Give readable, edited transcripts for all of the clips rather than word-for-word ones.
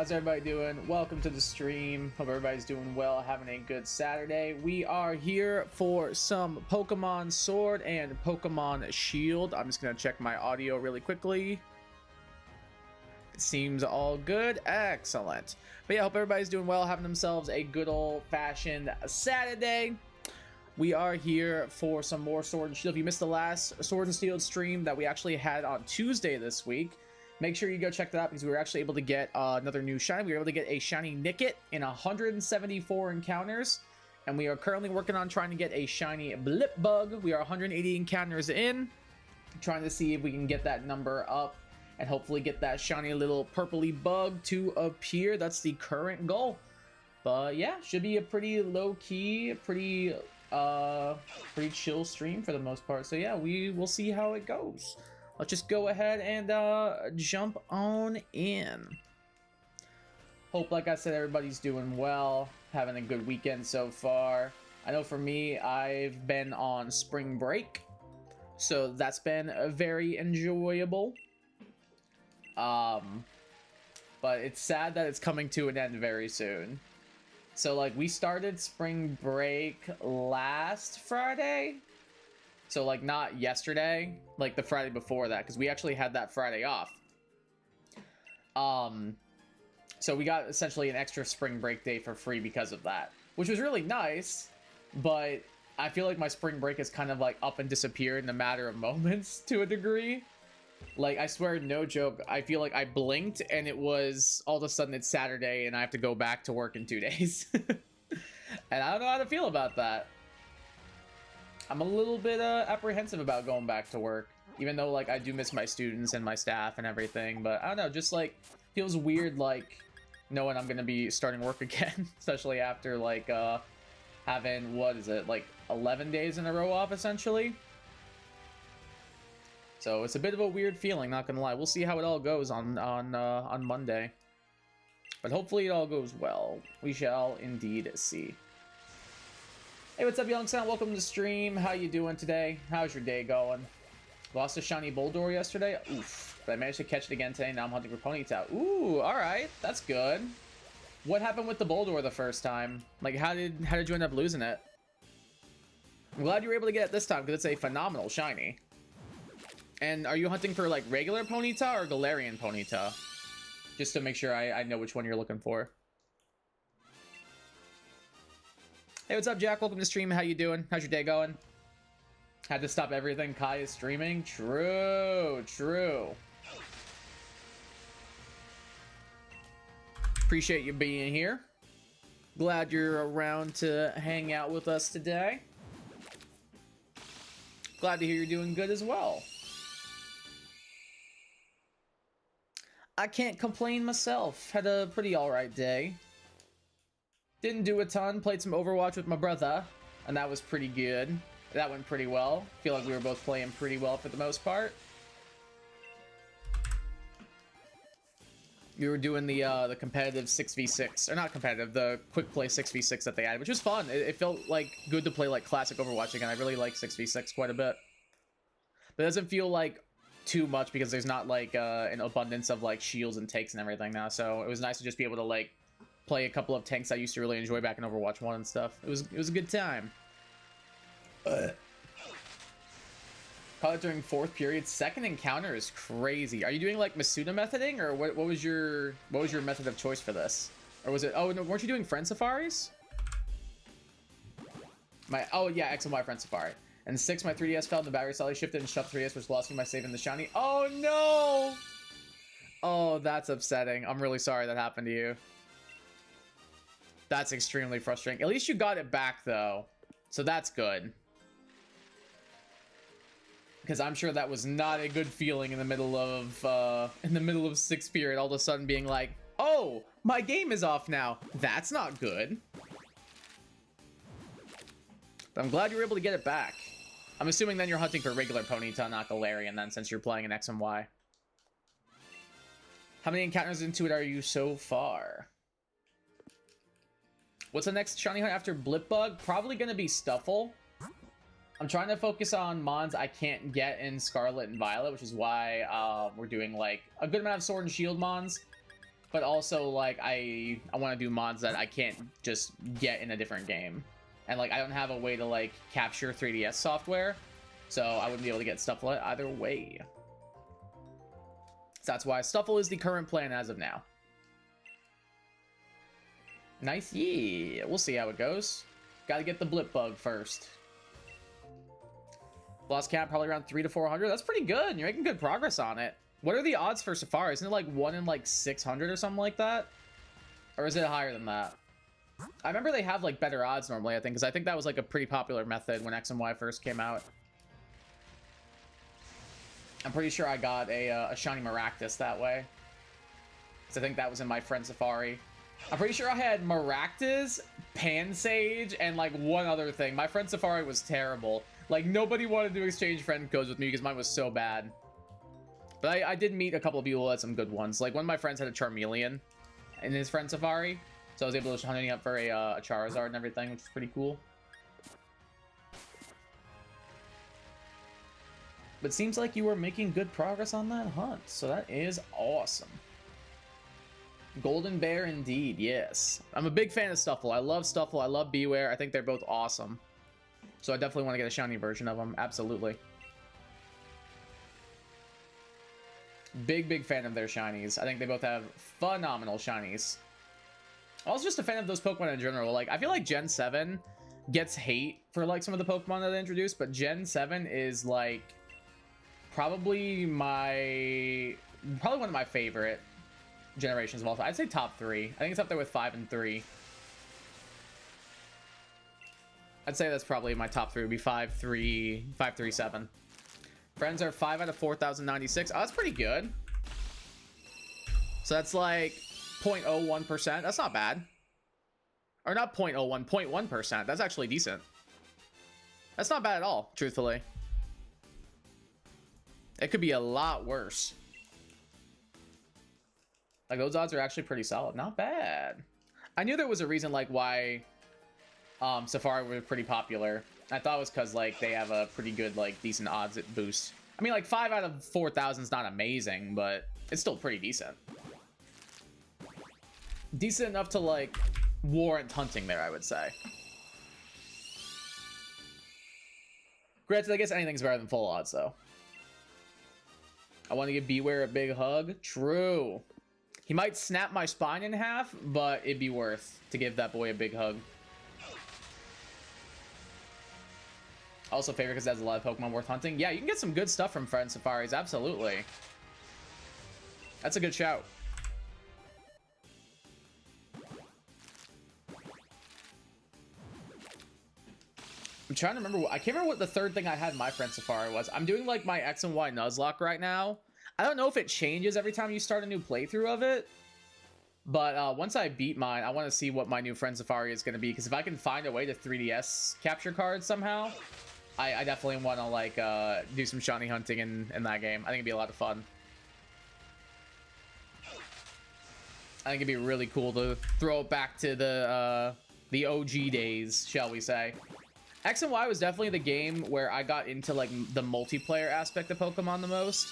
How's everybody doing? Welcome to the stream. Hope everybody's doing well, having a good Saturday. We are here for some Pokemon Sword and Pokemon Shield. I'm just going to check my audio really quickly. It seems all good. Excellent. But yeah, hope everybody's doing well, having themselves a good old-fashioned Saturday. We are here for some more Sword and Shield. If you missed the last Sword and Shield stream that we actually had on Tuesday this week, make sure you go check that out because we were actually able to get another new shiny. We were able to get a shiny Nickit in 174 encounters. And we are currently working on trying to get a shiny Blipbug. We are 180 encounters in. Trying to see if we can get that number up and hopefully get that shiny little purpley bug to appear. That's the current goal. But yeah, should be a pretty low-key, pretty chill stream for the most part. So yeah, we will see how it goes. Let's just go ahead and jump on in. Hope, like I said, everybody's doing well, having a good weekend so far. I know for me, I've been on spring break, so that's been very enjoyable. But it's sad that it's coming to an end very soon. So, like, we started spring break last Friday. So, like, not yesterday, like the Friday before that, because we actually had that Friday off. So we got essentially an extra spring break day for free because of that, which was really nice, but I feel like my spring break is kind of like up and disappeared in a matter of moments to a degree. Like, I swear, no joke, I feel like I blinked and it was all of a sudden it's Saturday and I have to go back to work in 2 days. And I don't know how to feel about that. I'm a little bit apprehensive about going back to work, even though, like, I do miss my students and my staff and everything, but I don't know, just, like, feels weird, like, knowing I'm gonna be starting work again, especially after, like, having, what is it, like, 11 days in a row off, essentially? So, it's a bit of a weird feeling, not gonna lie. We'll see how it all goes on Monday. But hopefully it all goes well. We shall indeed see. Hey, what's up, Young Sound? Welcome to the stream. How you doing today? How's your day going? Lost a shiny Boldore yesterday? Oof. But I managed to catch it again today. Now I'm hunting for Ponyta. Ooh, alright. That's good. What happened with the Boldore the first time? Like, how did you end up losing it? I'm glad you were able to get it this time, because it's a phenomenal shiny. And are you hunting for, like, regular Ponyta or Galarian Ponyta? Just to make sure I know which one you're looking for. Hey, what's up, Jack? Welcome to the stream. How you doing? How's your day going? Had to stop everything. Kai is streaming. True, true. Appreciate you being here. Glad you're around to hang out with us today. Glad to hear you're doing good as well. I can't complain myself. Had a pretty alright day. Didn't do a ton, played some Overwatch with my brother, and that was pretty good. That went pretty well. Feel like we were both playing pretty well for the most part. We were doing the competitive 6v6, or not competitive, the quick play 6v6 that they added, which was fun. It felt like good to play like classic Overwatch again. I really like 6v6 quite a bit. But it doesn't feel like too much because there's not like an abundance of like shields and takes and everything now. So it was nice to just be able to like play a couple of tanks I used to really enjoy back in Overwatch 1 and stuff. It was a good time. Caught it during 4th period. Second encounter is crazy. Are you doing like Masuda methoding, or what was your method of choice for this? Or was it, oh no, weren't you doing friend safaris? Oh yeah, X and Y friend safari. And 6, my 3DS fell and the battery suddenly shifted and shut 3DS, which lost me my save in the shiny. Oh no! Oh, that's upsetting. I'm really sorry that happened to you. That's extremely frustrating. At least you got it back, though. So that's good. Because I'm sure that was not a good feeling in the middle of 6th period, all of a sudden being like, oh, my game is off now. That's not good. But I'm glad you were able to get it back. I'm assuming then you're hunting for regular Ponyta, not Galarian, then, since you're playing an X and Y. How many encounters into it are you so far? What's the next shiny hunt after Blipbug? Probably going to be Stuffle. I'm trying to focus on Mons I can't get in Scarlet and Violet, which is why we're doing like a good amount of Sword and Shield Mons. but also like I want to do mods that I can't just get in a different game, and like I don't have a way to like capture 3DS software, so I wouldn't be able to get Stuffle either way. So that's why Stuffle is the current plan as of now. Nice, yeah. We'll see how it goes. Got to get the blip bug first. Lost cap probably around 300 to 400. That's pretty good. You're making good progress on it. What are the odds for Safari? Isn't it like 1 in like 600 or something like that? Or is it higher than that? I remember they have like better odds normally, I think, because I think that was like a pretty popular method when X and Y first came out. I'm pretty sure I got a shiny Maractus that way. So I think that was in my friend Safari. I'm pretty sure I had Maractus, Pansage, and like one other thing. My friend Safari was terrible. Like nobody wanted to exchange friend codes with me because mine was so bad. But I did meet a couple of people who had some good ones. Like one of my friends had a Charmeleon in his friend Safari. So I was able to hunt up for a Charizard and everything, which is pretty cool. But seems like you were making good progress on that hunt. So that is awesome. Golden Bear indeed, yes. I'm a big fan of Stuffle. I love Stuffle. I love Beware. I think they're both awesome. So I definitely want to get a shiny version of them. Absolutely. Big fan of their shinies. I think they both have phenomenal shinies. I was just a fan of those Pokemon in general. Like, I feel like Gen 7 gets hate for like some of the Pokemon that they introduced, but Gen 7 is like probably one of my favorite generations of all time. I'd say top 3. I think it's up there with 5 and 3. I'd say that's probably my top 3 would be 5, 3, 5, 3, 7. Friends are 5 out of 4,096. Oh, that's pretty good. So that's like 0.01%. That's not bad. Or not 0.01, 0.1%. That's actually decent. That's not bad at all, truthfully. It could be a lot worse. Like, those odds are actually pretty solid. Not bad. I knew there was a reason, like, why Safari was pretty popular. I thought it was because, like, they have a pretty good, like, decent odds at boost. I mean, like, 5 out of 4,000 is not amazing, but it's still pretty decent. Decent enough to, like, warrant hunting there, I would say. Granted, I guess anything's better than full odds, though. I want to give Beware a big hug. True. He might snap my spine in half, but it'd be worth to give that boy a big hug. Also favorite because it has a lot of Pokemon worth hunting. Yeah, you can get some good stuff from Friend Safaris, absolutely. That's a good shout. I'm trying to remember. I can't remember what the third thing I had in my Friend Safari was. I'm doing like my X and Y Nuzlocke right now. I don't know if it changes every time you start a new playthrough of it. But once I beat mine, I want to see what my new Friend Safari is going to be. Because if I can find a way to 3DS capture cards somehow, I definitely want to like do some shiny hunting in that game. I think it'd be a lot of fun. I think it'd be really cool to throw it back to the OG days, shall we say. X and Y was definitely the game where I got into like the multiplayer aspect of Pokemon the most.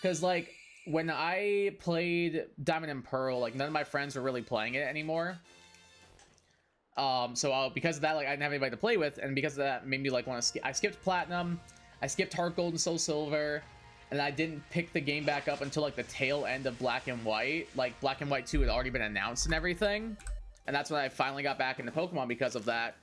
Because like when I played Diamond and Pearl, like none of my friends were really playing it anymore. So because of that, like I didn't have anybody to play with, and because of that, made me like want to. I skipped Platinum, I skipped Heart Gold and Soul Silver, and I didn't pick the game back up until like the tail end of Black and White. Like Black and White 2 had already been announced and everything, and that's when I finally got back into Pokemon because of that.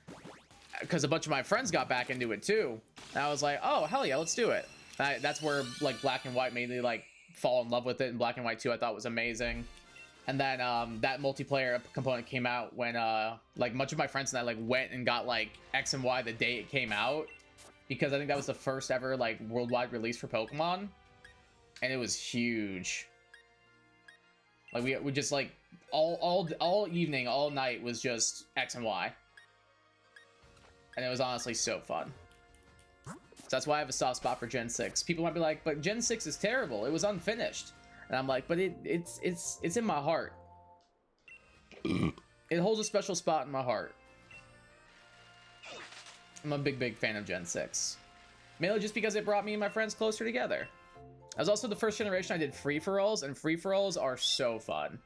Because a bunch of my friends got back into it too, and I was like, oh hell yeah, let's do it. That's where like Black and White made me like fall in love with it, and Black and White 2 I thought was amazing. And then that multiplayer component came out when like much of my friends and I like went and got like X and Y the day it came out, because I think that was the first ever like worldwide release for Pokemon, and it was huge. Like we just like all evening, all night was just X and Y, and it was honestly so fun. So that's why I have a soft spot for Gen 6. People might be like, but Gen 6 is terrible. It was unfinished. And I'm like, but it's in my heart. It holds a special spot in my heart. I'm a big fan of Gen 6. Mainly just because it brought me and my friends closer together. I was also the first generation I did free-for-alls, and free-for-alls are so fun.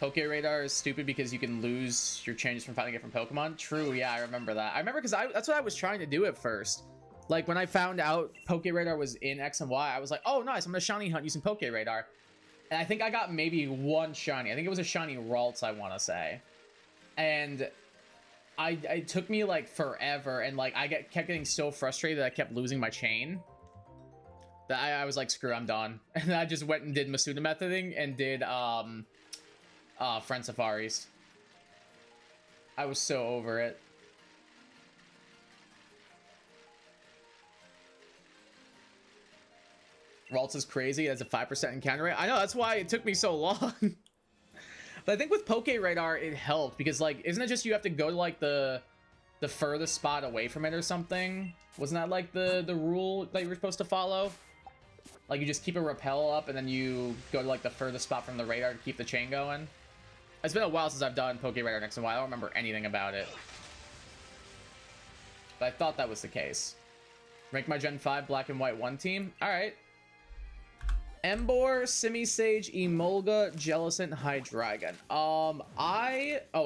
Poke Radar is stupid because you can lose your changes from finding it from Pokemon. True, yeah, I remember that. I remember because that's what I was trying to do at first. Like, when I found out Poke Radar was in X and Y, I was like, oh, nice, I'm gonna shiny hunt using Poke Radar. And I think I got maybe one shiny. I think it was a shiny Ralts, I want to say. And it took me, like, forever, and, like, kept getting so frustrated that I kept losing my chain. That I was like, screw, I'm done. And I just went and did Masuda methoding and did, Friend Safaris. I was so over it. Ralts is crazy. It has a 5% encounter rate. I know, that's why it took me so long. But I think with Poke Radar, it helped. Because, like, isn't it just you have to go to, like, the furthest spot away from it or something? Wasn't that, like, the rule that you were supposed to follow? Like, you just keep a repel up, and then you go to, like, the furthest spot from the radar to keep the chain going. It's been a while since I've done Poke Radar X and Y. I don't remember anything about it. But I thought that was the case. Rank my Gen 5 Black and White 1 team. Alright. Emboar, Simisage, Emolga, Jellicent, Hydreigon. Oh,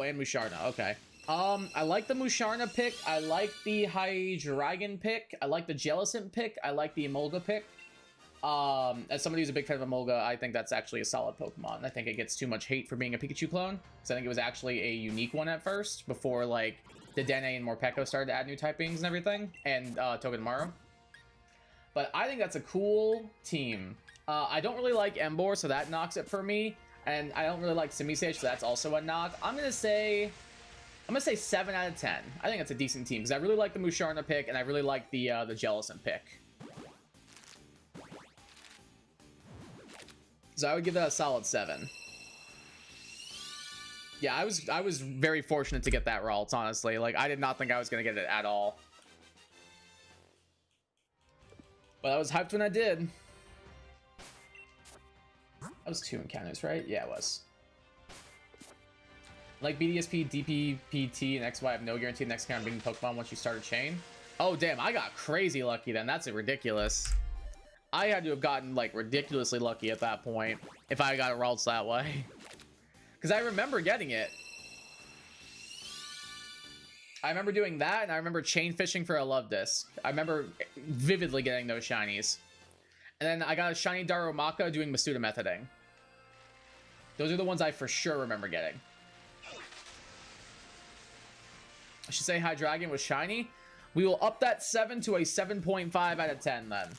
and Musharna. Okay. I like the Musharna pick. I like the Hydreigon pick. I like the Jellicent pick. I like the Emolga pick. As somebody who's a big fan of Emolga, I think that's actually a solid Pokemon. I think it gets too much hate for being a Pikachu clone, because I think it was actually a unique one at first, before, like, the Dene and Morpeko started to add new typings and everything, and Togedemaru. But I think that's a cool team. I don't really like Emboar, so that knocks it for me, and I don't really like Simisage, so that's also a knock. I'm gonna say 7 out of 10. I think that's a decent team, because I really like the Musharna pick, and I really like the Jellicent pick. So I would give that a solid 7. Yeah, I was very fortunate to get that Ralts, honestly. Like, I did not think I was going to get it at all. But I was hyped when I did. That was 2 encounters, right? Yeah, it was. Like BDSP, DPPT, and XY have no guarantee the next encounter being Pokemon once you start a chain. Oh, damn, I got crazy lucky then. That's ridiculous. I had to have gotten, like, ridiculously lucky at that point if I got a Ralts that way. Because I remember getting it. I remember doing that, and I remember chain fishing for a Love Disc. I remember vividly getting those shinies. And then I got a shiny Darumaka doing Masuda methoding. Those are the ones I for sure remember getting. I should say Hydreigon was shiny. We will up that 7 to a 7.5 out of 10 then.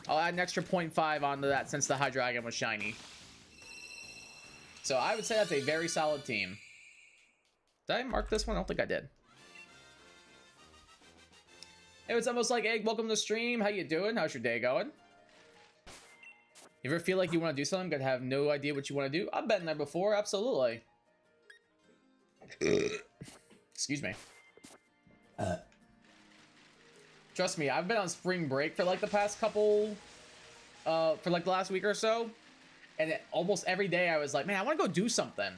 I'll add an extra 0.5 onto that since the Hydreigon was shiny. So I would say that's a very solid team. Did I mark this one? I don't think I did. Hey, what's up, Most Like Egg? Welcome to the stream. How you doing? How's your day going? You ever feel like you want to do something but have no idea what you want to do? I've been there before, absolutely. Excuse me. Trust me, I've been on spring break for like the past couple, for like the last week or so. And almost every day I was like, man, I want to go do something.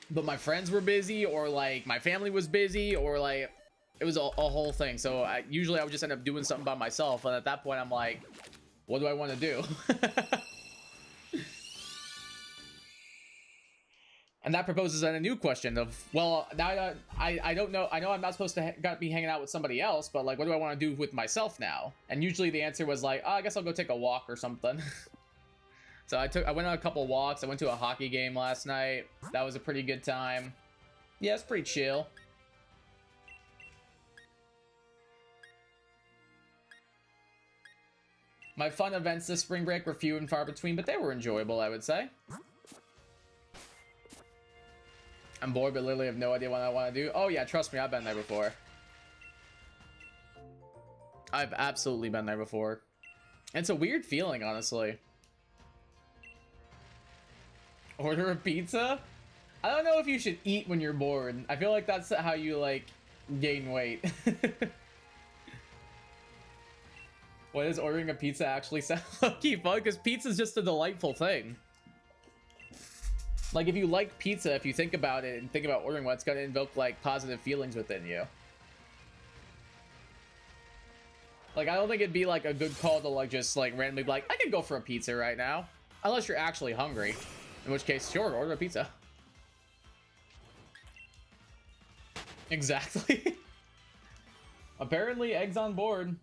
But my friends were busy, or like my family was busy, or like it was a whole thing. So usually I would just end up doing something by myself. And at that point I'm like, what do I want to do? And that proposes then a new question of, well, now I don't know. I know I'm not supposed to be hanging out with somebody else, but like, what do I want to do with myself now? And usually the answer was like, oh, I guess I'll go take a walk or something. So I went on a couple walks. I went to a hockey game last night. That was a pretty good time. Yeah, it's pretty chill. My fun events this spring break were few and far between, but they were enjoyable, I would say. I'm bored, but literally have no idea what I want to do. Oh yeah, trust me, I've been there before. I've absolutely been there before. It's a weird feeling, honestly. Order a pizza? I don't know if you should eat when you're bored. I feel like that's how you, like, gain weight. What does ordering a pizza actually sound lucky fun? Because pizza's just a delightful thing. Like, if you like pizza, if you think about it and think about ordering one, it's going to invoke, like, positive feelings within you. Like, I don't think it'd be, like, a good call to, like, just, like, randomly be like, I could go for a pizza right now. Unless you're actually hungry. In which case, sure, order a pizza. Exactly. Apparently, eggs on board.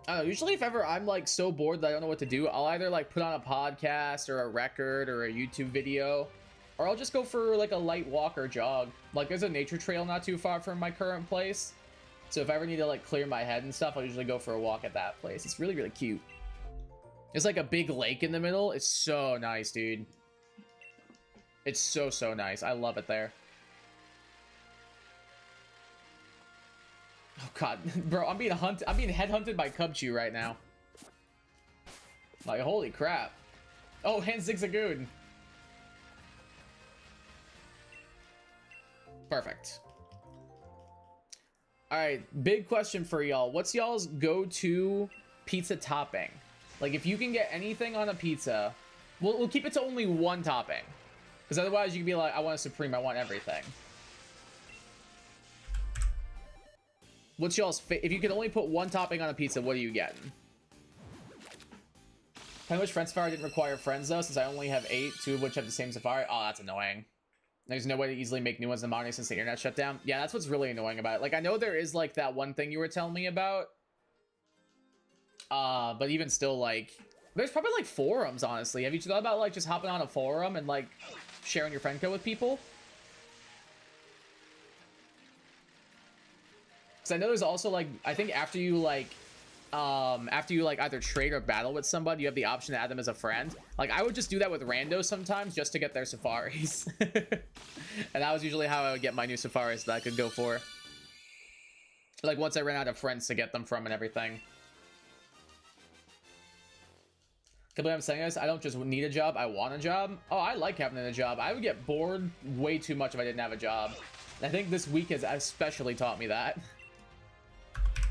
I don't know, usually if ever I'm like so bored that I don't know what to do, I'll either like put on a podcast or a record or a YouTube video, or I'll just go for like a light walk or jog. Like there's a nature trail not too far from my current place, so if I ever need to like clear my head and stuff, I'll usually go for a walk at that place. It's really, really cute. There's like a big lake in the middle. It's so nice, dude. It's so, so nice. I love it there. Oh god, bro, I'm being headhunted by Cubchoo right now. Like, holy crap. Oh, and Zigzagoon. Perfect. Alright, big question for y'all. What's y'all's go-to pizza topping? Like, if you can get anything on a pizza, we'll keep it to only one topping. Because otherwise you can be like, I want a Supreme, I want everything. What's y'all's if you could only put one topping on a pizza, what are you getting? How much Friend Safari didn't require friends though, since I only have 8, 2 of which have the same Safari. Oh, that's annoying. There's no way to easily make new ones in Monterey since the internet shut down. Yeah, that's what's really annoying about it. Like, I know there is like that one thing you were telling me about. But even still, like, there's probably like forums, honestly. Have you thought about like just hopping on a forum and like sharing your friend code with people? Because I know there's also like, I think after you like either trade or battle with somebody, you have the option to add them as a friend. Like I would just do that with randos sometimes just to get their Safaris. And that was usually how I would get my new Safaris that I could go for. Like once I ran out of friends to get them from and everything. Can't believe I'm saying this. I don't just need a job, I want a job. Oh, I like having a job. I would get bored way too much if I didn't have a job. I think this week has especially taught me that.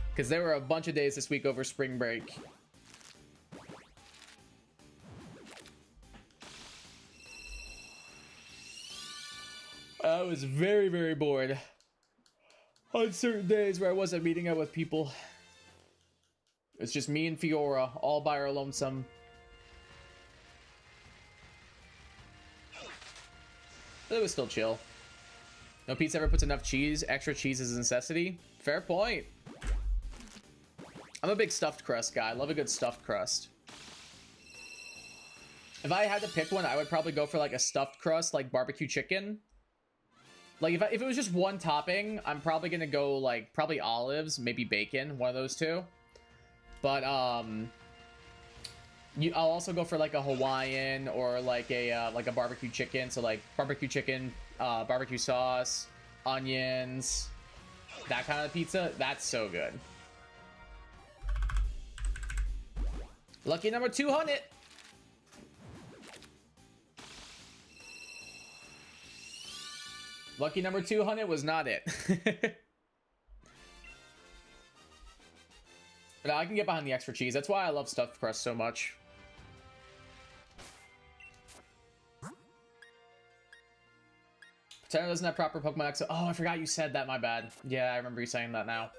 Because there were a bunch of days this week over spring break. I was very, very bored. On certain days where I wasn't meeting up with people. It's just me and Fiora, all by our lonesome. But it was still chill. No pizza ever puts enough cheese. Extra cheese is a necessity. Fair point. I'm a big stuffed crust guy. I love a good stuffed crust. If I had to pick one, I would probably go for like a stuffed crust, like barbecue chicken. Like if it was just one topping, I'm probably gonna go like probably olives, maybe bacon, one of those two. But I'll also go for like a Hawaiian or like a barbecue chicken. So like barbecue chicken, barbecue sauce, onions, that kind of pizza. That's so good. Lucky number 200. Lucky number 200 was not it. But I can get behind the extra cheese. That's why I love stuffed crust so much. Pretend doesn't have proper Pokemon X. Oh, I forgot you said that. My bad. Yeah, I remember you saying that now.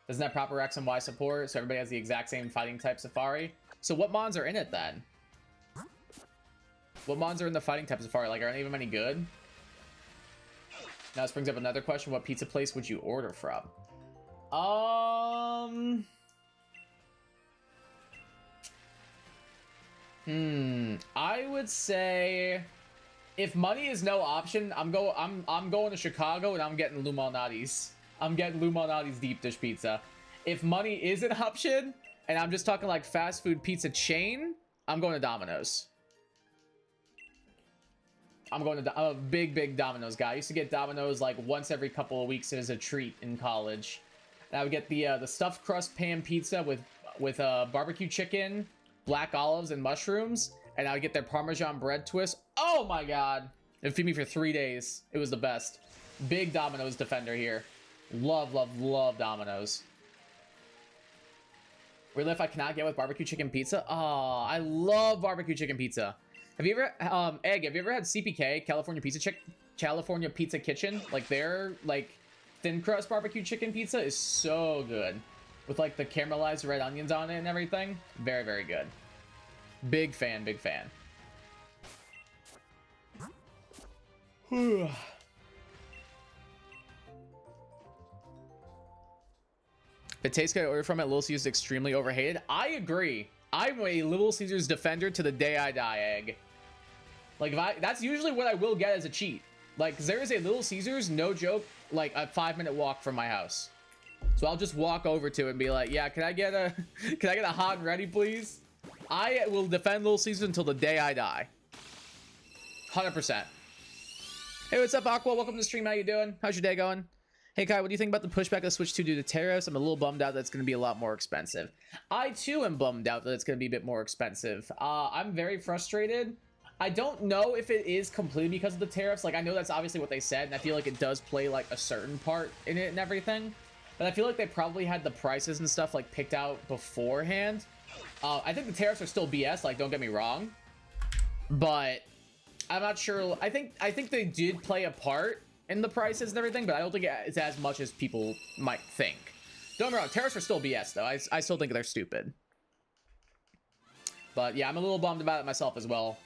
Doesn't have proper X and Y support, so everybody has the exact same fighting type Safari. So what mons are in it then? What mons are in the fighting type Safari? Like, are any of them any good? Now this brings up another question. What pizza place would you order from? I would say if money is no option, I'm going to Chicago and I'm getting Lou Malnati's. I'm getting Lou Malnati's deep dish pizza. If money is an option, and I'm just talking like fast food pizza chain, I'm going to Domino's. I'm a big Domino's guy. I used to get Domino's like once every couple of weeks as a treat in college. And I would get the stuffed crust pan pizza with barbecue chicken, black olives, and mushrooms. And I would get their Parmesan bread twist. Oh my god. It would feed me for 3 days. It was the best. Big Domino's defender here. Love, love, love Domino's. Relief I cannot get with barbecue chicken pizza. Oh, I love barbecue chicken pizza. Have you ever, Egg, have you ever had CPK, California Pizza Kitchen? Like their, like, thin crust barbecue chicken pizza is so good. With like the caramelized red onions on it and everything. Very, very good. Big fan, big fan. The taste good I ordered from at Little Caesars is extremely overhated. I agree. I'm a Little Caesars defender to the day I die, egg. Like, that's usually what I will get as a cheat. Like, 'cause there is a Little Caesars, no joke, like a 5-minute walk from my house. So I'll just walk over to it and be like, yeah, can I get a hot and ready, please? I will defend Little Caesars until the day I die. 100%. Hey, what's up, Aqua? Welcome to the stream. How you doing? How's your day going? Hey, Kai, what do you think about the pushback of the Switch 2 due to tariffs? I'm a little bummed out that it's going to be a lot more expensive. I, too, am bummed out that it's going to be a bit more expensive. I'm very frustrated. I don't know if it is completely because of the tariffs. Like, I know that's obviously what they said, and I feel like it does play, like, a certain part in it and everything. But I feel like they probably had the prices and stuff, like, picked out beforehand. I think the tariffs are still BS, like, don't get me wrong. But I'm not sure. I think they did play a part in the prices and everything, but I don't think it's as much as people might think. Don't get me wrong, tariffs are still BS, though. I still think they're stupid. But, yeah, I'm a little bummed about it myself as well.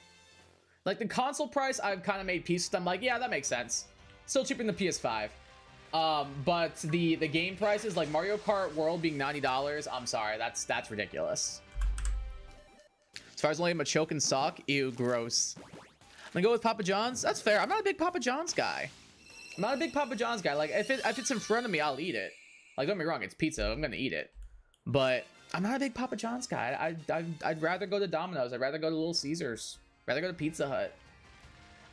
Like, the console price, I've kind of made peace with. I'm like, yeah, that makes sense. Still cheaper than the PS5. But the game prices, like Mario Kart World being $90, I'm sorry, that's ridiculous. As far as only a choke and sock, ew, gross. I'm gonna go with Papa John's. That's fair. I'm not a big Papa John's guy. Like, if it's in front of me, I'll eat it. Like, don't get me wrong, it's pizza. I'm gonna eat it. But I'm not a big Papa John's guy. I'd rather go to Domino's. I'd rather go to Little Caesars. I'd rather go to Pizza Hut.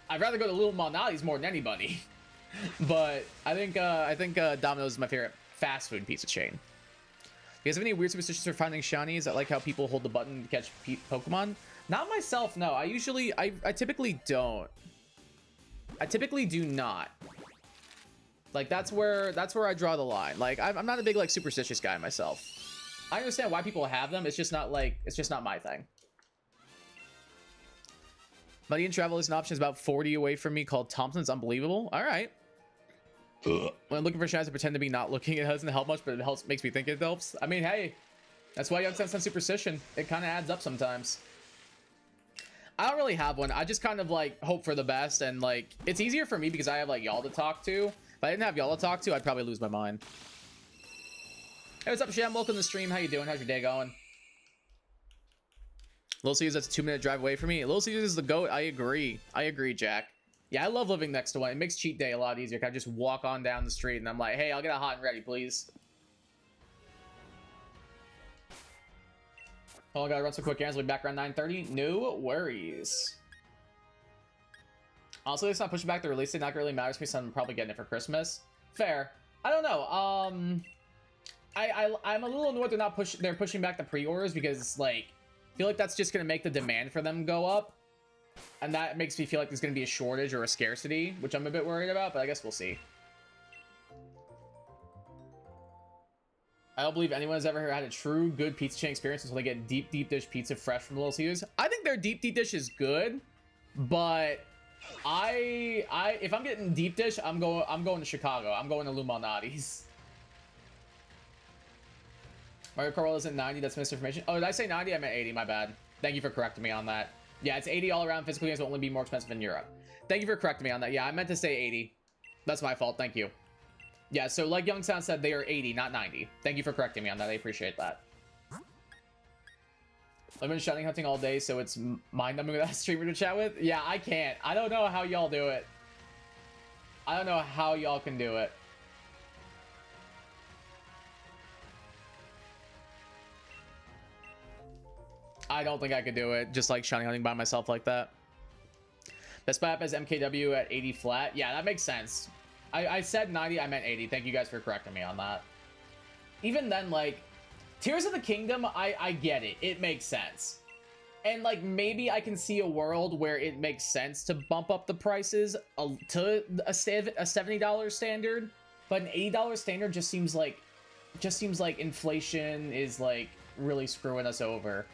I'd rather go to Little Malnati's more than anybody. But I think Domino's is my favorite fast food pizza chain. You guys have any weird superstitions for finding shinies? I like how people hold the button to catch Pokemon. Not myself, no. I typically don't. I typically do not. Like, that's where I draw the line. Like, I'm not a big, like, superstitious guy myself. I understand why people have them. It's just not my thing. Money and travel is an option. Is about 40 away from me, called Thompson's. Unbelievable. All right. When I'm looking for shinies, I pretend to be not looking. It doesn't help much, but it helps. Makes me think it helps. I mean, hey, that's why you have some superstition. It kind of adds up sometimes. I don't really have one. I just kind of, like, hope for the best, and, like, it's easier for me because I have, like, y'all to talk to. If I didn't have y'all to talk to, I'd probably lose my mind. Hey, what's up, Sham? Welcome to the stream. How you doing? How's your day going? Little Caesars, that's a 2-minute drive away from me. Little Caesars is the GOAT. I agree, Jack. Yeah, I love living next to one. It makes cheat day a lot easier. I just walk on down the street and I'm like, hey, I'll get a hot and ready, please. Oh, I gotta run some quick errands. We'll be back around 9:30. No worries. Honestly, it's not pushing back the release date. Not really matters to me, so I'm probably getting it for Christmas. Fair. I don't know. I'm a little annoyed they're pushing back the pre-orders because, like, I feel like that's just gonna make the demand for them go up. And that makes me feel like there's going to be a shortage or a scarcity, which I'm a bit worried about, but I guess we'll see. I don't believe anyone has ever had a true good pizza chain experience until they get deep dish pizza fresh from Little Caesars. I think their deep dish is good, but if I'm getting deep dish, I'm going to Chicago. I'm going to Lou Malnati's. Mario Kart World isn't 90. That's misinformation. Oh, did I say 90? I meant 80. My bad. Thank you for correcting me on that. Yeah, it's 80 all around. Physical games will only be more expensive in Europe. Thank you for correcting me on that. Yeah, I meant to say 80. That's my fault. Thank you. Yeah, so like Young Sound said, they are 80, not 90. Thank you for correcting me on that. I appreciate that. I've been shiny hunting all day, so it's mind-numbing without a streamer to chat with. Yeah, I can't. I don't know how y'all do it. I don't know how y'all can do it. I don't think I could do it, just like shiny hunting by myself like that. Best Buy app has MKW at 80 flat. Yeah, that makes sense. I said 90, I meant 80. Thank you guys for correcting me on that. Even then, like, Tears of the Kingdom, I get it. It makes sense. And, like, maybe I can see a world where it makes sense to bump up the prices to a $70 standard. But an $80 standard just seems like inflation is, like, really screwing us over.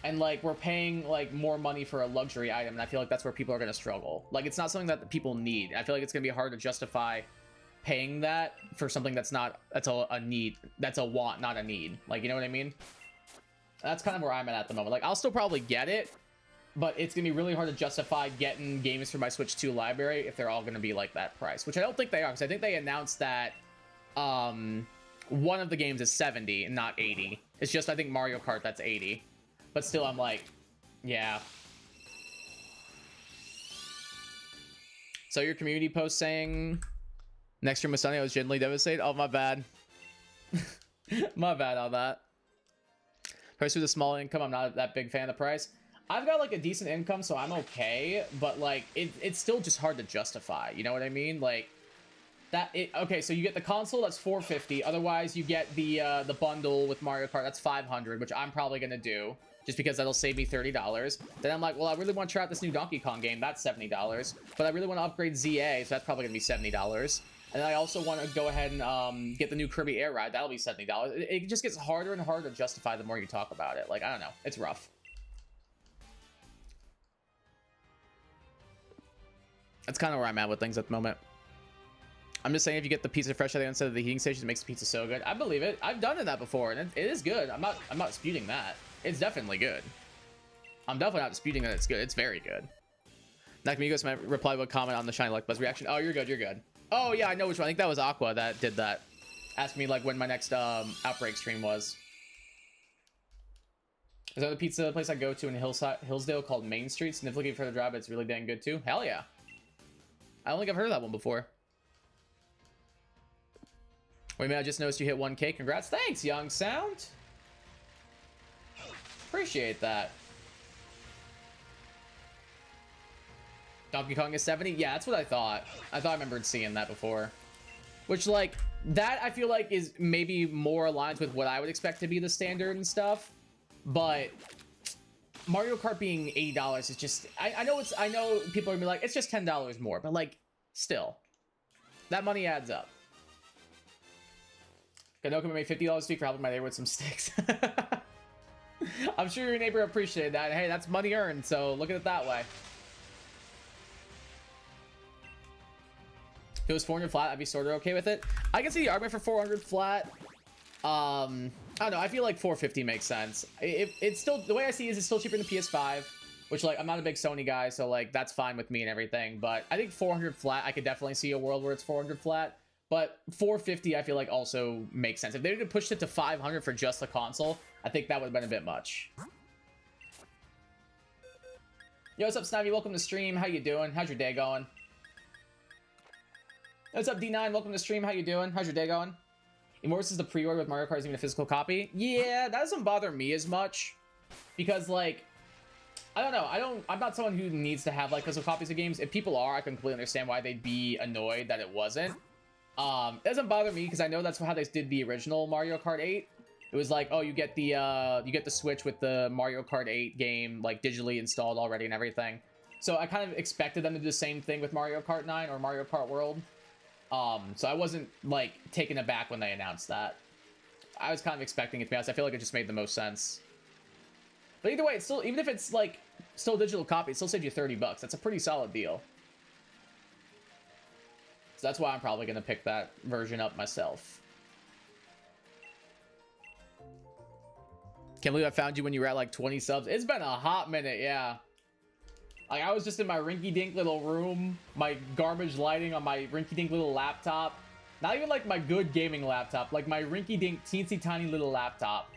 And, like, we're paying, like, more money for a luxury item, and I feel like that's where people are going to struggle. Like, it's not something that people need. I feel like it's going to be hard to justify paying that for something that's a need. That's a want, not a need. Like, you know what I mean? That's kind of where I'm at the moment. Like, I'll still probably get it, but it's gonna be really hard to justify getting games for my Switch 2 library if they're all gonna be like that price, which I don't think they are, because I think they announced that one of the games is 70 and not 80. It's just, I think, Mario Kart that's 80. But still, I'm like, yeah. So your community post saying next year Masani was genuinely devastated? Oh, my bad. My bad on that. Person with a small income, I'm not that big fan of the price. I've got like a decent income, so I'm okay, but like it's still just hard to justify, you know what I mean? Like okay, so you get the console, that's $450. Otherwise you get the bundle with Mario Kart, that's $500, which I'm probably gonna do just because that'll save me $30. Then I'm like, well, I really want to try out this new Donkey Kong game, that's $70. But I really want to upgrade ZA, so that's probably gonna be $70. And then I also want to go ahead and get the new Kirby Air Ride, that'll be $70. It just gets harder and harder to justify the more you talk about it. Like, I don't know, it's rough. That's kind of where I'm at with things at the moment. I'm just saying, if you get the pizza fresh at the instead of the heating station, it makes the pizza so good. I believe it. I've done that before, and it is good. I'm not disputing that. It's definitely good. I'm definitely not disputing that it's good. It's very good. Nakamigos might reply with a comment on the Shiny Luck Buzz reaction. Oh, you're good. You're good. Oh yeah, I know which one. I think that was Aqua that did that. Asked me like when my next Outbreak stream was. There's another pizza place I go to in Hillsdale called Main Street. Significantly further drive, it's really dang good too. Hell yeah. I don't think I've heard of that one before. Wait a minute, I just noticed you hit 1K. Congrats. Thanks, Young Sound. Appreciate that. Donkey Kong is 70? Yeah, that's what I thought. I thought I remembered seeing that before. Which, like, that I feel like is maybe more aligned with what I would expect to be the standard and stuff. But Mario Kart being $80 is just, I know people are gonna be like, it's just $10 more, but like, still, that money adds up. Kanoka made $50 fee for helping my neighbor with some sticks. I'm sure your neighbor appreciated that. Hey, that's money earned, so look at it that way. If it was 400 flat, I'd be sort of okay with it. I can see the argument for 400 flat. I don't know. I feel like 450 makes sense. It's still, the way I see it is it's still cheaper than the PS5, which, like, I'm not a big Sony guy, so like that's fine with me and everything. But I think 400 flat, I could definitely see a world where it's 400 flat. But 450, I feel like also makes sense. If they would have pushed it to 500 for just the console, I think that would have been a bit much. Yo, what's up, Snivy? Welcome to stream. How you doing? How's your day going? What's up, D9? Welcome to stream. How you doing? How's your day going? Immortus is the pre-order with Mario Kart is even a physical copy. Yeah, that doesn't bother me as much because, like, I don't know. I'm not someone who needs to have like physical copies of games. If people are, I completely understand why they'd be annoyed that it wasn't. It doesn't bother me because I know that's how they did the original Mario Kart 8. It was like, oh, you get the Switch with the Mario Kart 8 game like digitally installed already and everything. So I kind of expected them to do the same thing with Mario Kart 9 or Mario Kart World. So I wasn't like taken aback when they announced that. I was kind of expecting it to be honest. I feel like it just made the most sense. But either way, it's still, even if it's like still a digital copy, it still saves you $30. That's a pretty solid deal. So that's why I'm probably gonna pick that version up myself. Can't believe I found you when you were at like 20 subs. It's been a hot minute, yeah. Like, I was just in my rinky-dink little room, my garbage lighting on my rinky-dink little laptop. Not even like my good gaming laptop, like my rinky-dink teensy-tiny little laptop.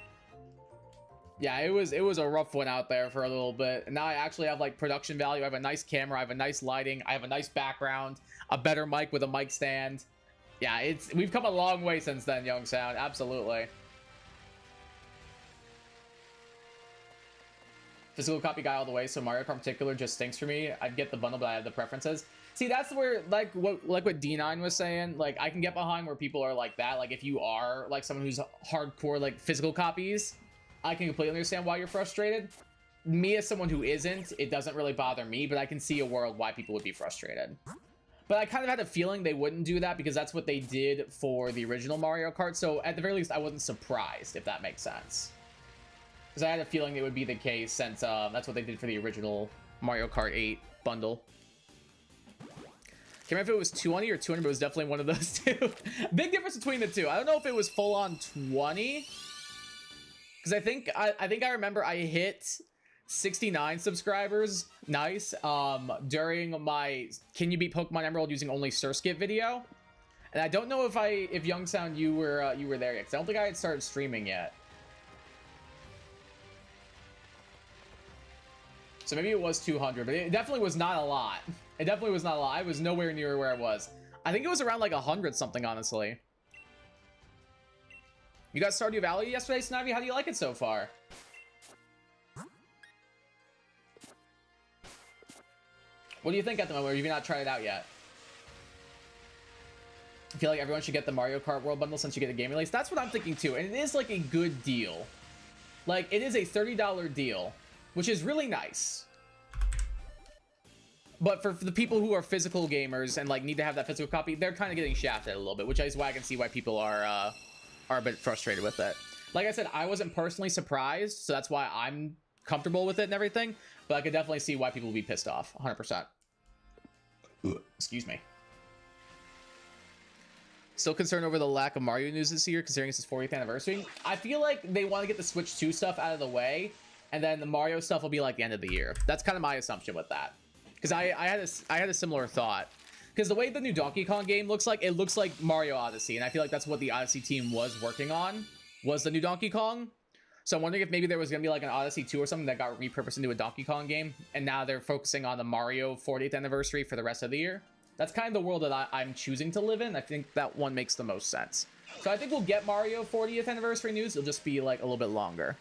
Yeah, it was a rough one out there for a little bit. And now I actually have like production value. I have a nice camera, I have a nice lighting, I have a nice background, a better mic with a mic stand. Yeah, we've come a long way since then, Young Sound, absolutely. Physical copy guy all the way, so Mario Kart in particular just stinks for me. I'd get the bundle, but I have the preferences. See, that's where, like what D9 was saying, like, I can get behind where people are like that. Like, if you are, like, someone who's hardcore, like, physical copies, I can completely understand why you're frustrated. Me, as someone who isn't, it doesn't really bother me, but I can see a world why people would be frustrated. But I kind of had a feeling they wouldn't do that because that's what they did for the original Mario Kart, so at the very least, I wasn't surprised, if that makes sense. Because I had a feeling it would be the case since that's what they did for the original Mario Kart 8 bundle. Can't remember if it was 20 or 200, but it was definitely one of those two. Big difference between the two. I don't know if it was full on 20. Because I think I remember I hit 69 subscribers. Nice. During my Can You Beat Pokemon Emerald Using Only Surskit video. And I don't know if Youngsound you were there yet, because I don't think I had started streaming yet. So maybe it was 200, but it definitely was not a lot. It definitely was not a lot. I was nowhere near where I was. I think it was around like 100 something, honestly. You got Stardew Valley yesterday, Snivy? How do you like it so far? What do you think at the moment? Or have you not tried it out yet? I feel like everyone should get the Mario Kart World Bundle since you get a game release. That's what I'm thinking too. And it is like a good deal. Like, it is a $30 deal, which is really nice. But for the people who are physical gamers and like need to have that physical copy, they're kind of getting shafted a little bit, which is why I can see why people are a bit frustrated with it. Like I said, I wasn't personally surprised, so that's why I'm comfortable with it and everything. But I could definitely see why people will be pissed off, 100%. Excuse me. Still concerned over the lack of Mario news this year, considering it's his 40th anniversary. I feel like they want to get the Switch 2 stuff out of the way, and then the Mario stuff will be like the end of the year. That's kind of my assumption with that. Because I had a similar thought. Because the way the new Donkey Kong game looks like, it looks like Mario Odyssey, and I feel like that's what the Odyssey team was working on, was the new Donkey Kong. So I'm wondering if maybe there was going to be like an Odyssey 2 or something that got repurposed into a Donkey Kong game, and now they're focusing on the Mario 40th anniversary for the rest of the year. That's kind of the world that I'm choosing to live in. I think that one makes the most sense. So I think we'll get Mario 40th anniversary news. It'll just be like a little bit longer.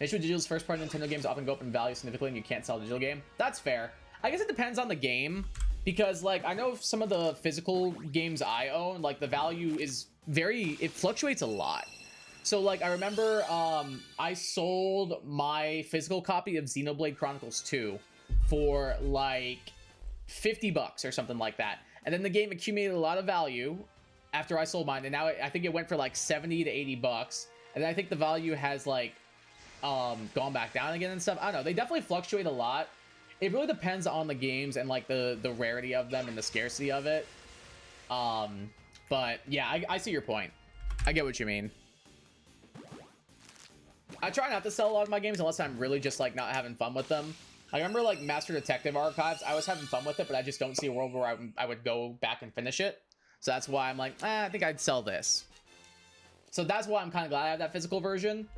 Nature Digital's first-party Nintendo games often go up in value significantly and you can't sell a digital game. That's fair. I guess it depends on the game, because like I know some of the physical games I own, like the value is it fluctuates a lot. So like I remember I sold my physical copy of Xenoblade Chronicles 2 for like 50 bucks or something like that. And then the game accumulated a lot of value after I sold mine, and now I think it went for like 70 to 80 bucks. And then I think the value has like gone back down again and stuff. I don't know. They definitely fluctuate a lot. It really depends on the games and like the rarity of them and the scarcity of it. But yeah, I see your point. I get what you mean. I try not to sell a lot of my games unless I'm really just like not having fun with them. I remember like Master Detective Archives, I was having fun with it, but I just don't see a world where I would go back and finish it. So that's why I'm like, I think I'd sell this. So that's why I'm kind of glad I have that physical version.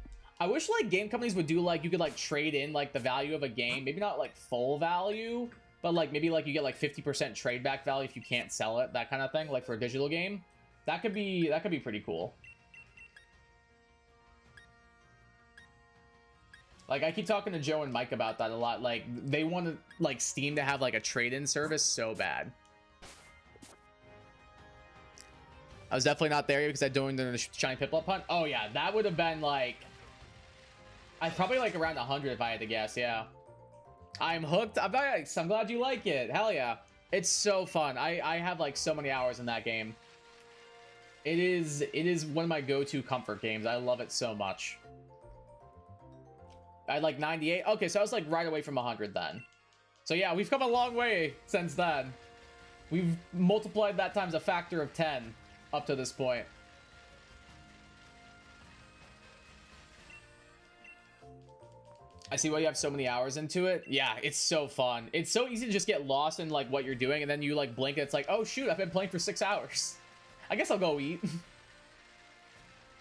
I wish like game companies would do like, you could like trade in like the value of a game, maybe not like full value, but like maybe like you get like 50% trade back value if you can't sell it, that kind of thing, like for a digital game. That could be pretty cool. Like, I keep talking to Joe and Mike about that a lot. Like, they want like Steam to have like a trade-in service so bad. I was definitely not there because I joined the Shiny Piplup hunt. Oh yeah, that would have been like, I'd probably like around 100 if I had to guess. Yeah, I'm hooked. I'm glad you like it. Hell yeah, it's so fun. I have like so many hours in that game. It is one of my go-to comfort games. I love it so much. I had like 98. Okay, so I was like right away from 100 then. So yeah, we've come a long way since then. We've multiplied that times a factor of 10 up to this point. I see why you have so many hours into it. Yeah, it's so fun. It's so easy to just get lost in like what you're doing, and then you like blink and it's like, oh shoot, I've been playing for 6 hours. I guess I'll go eat.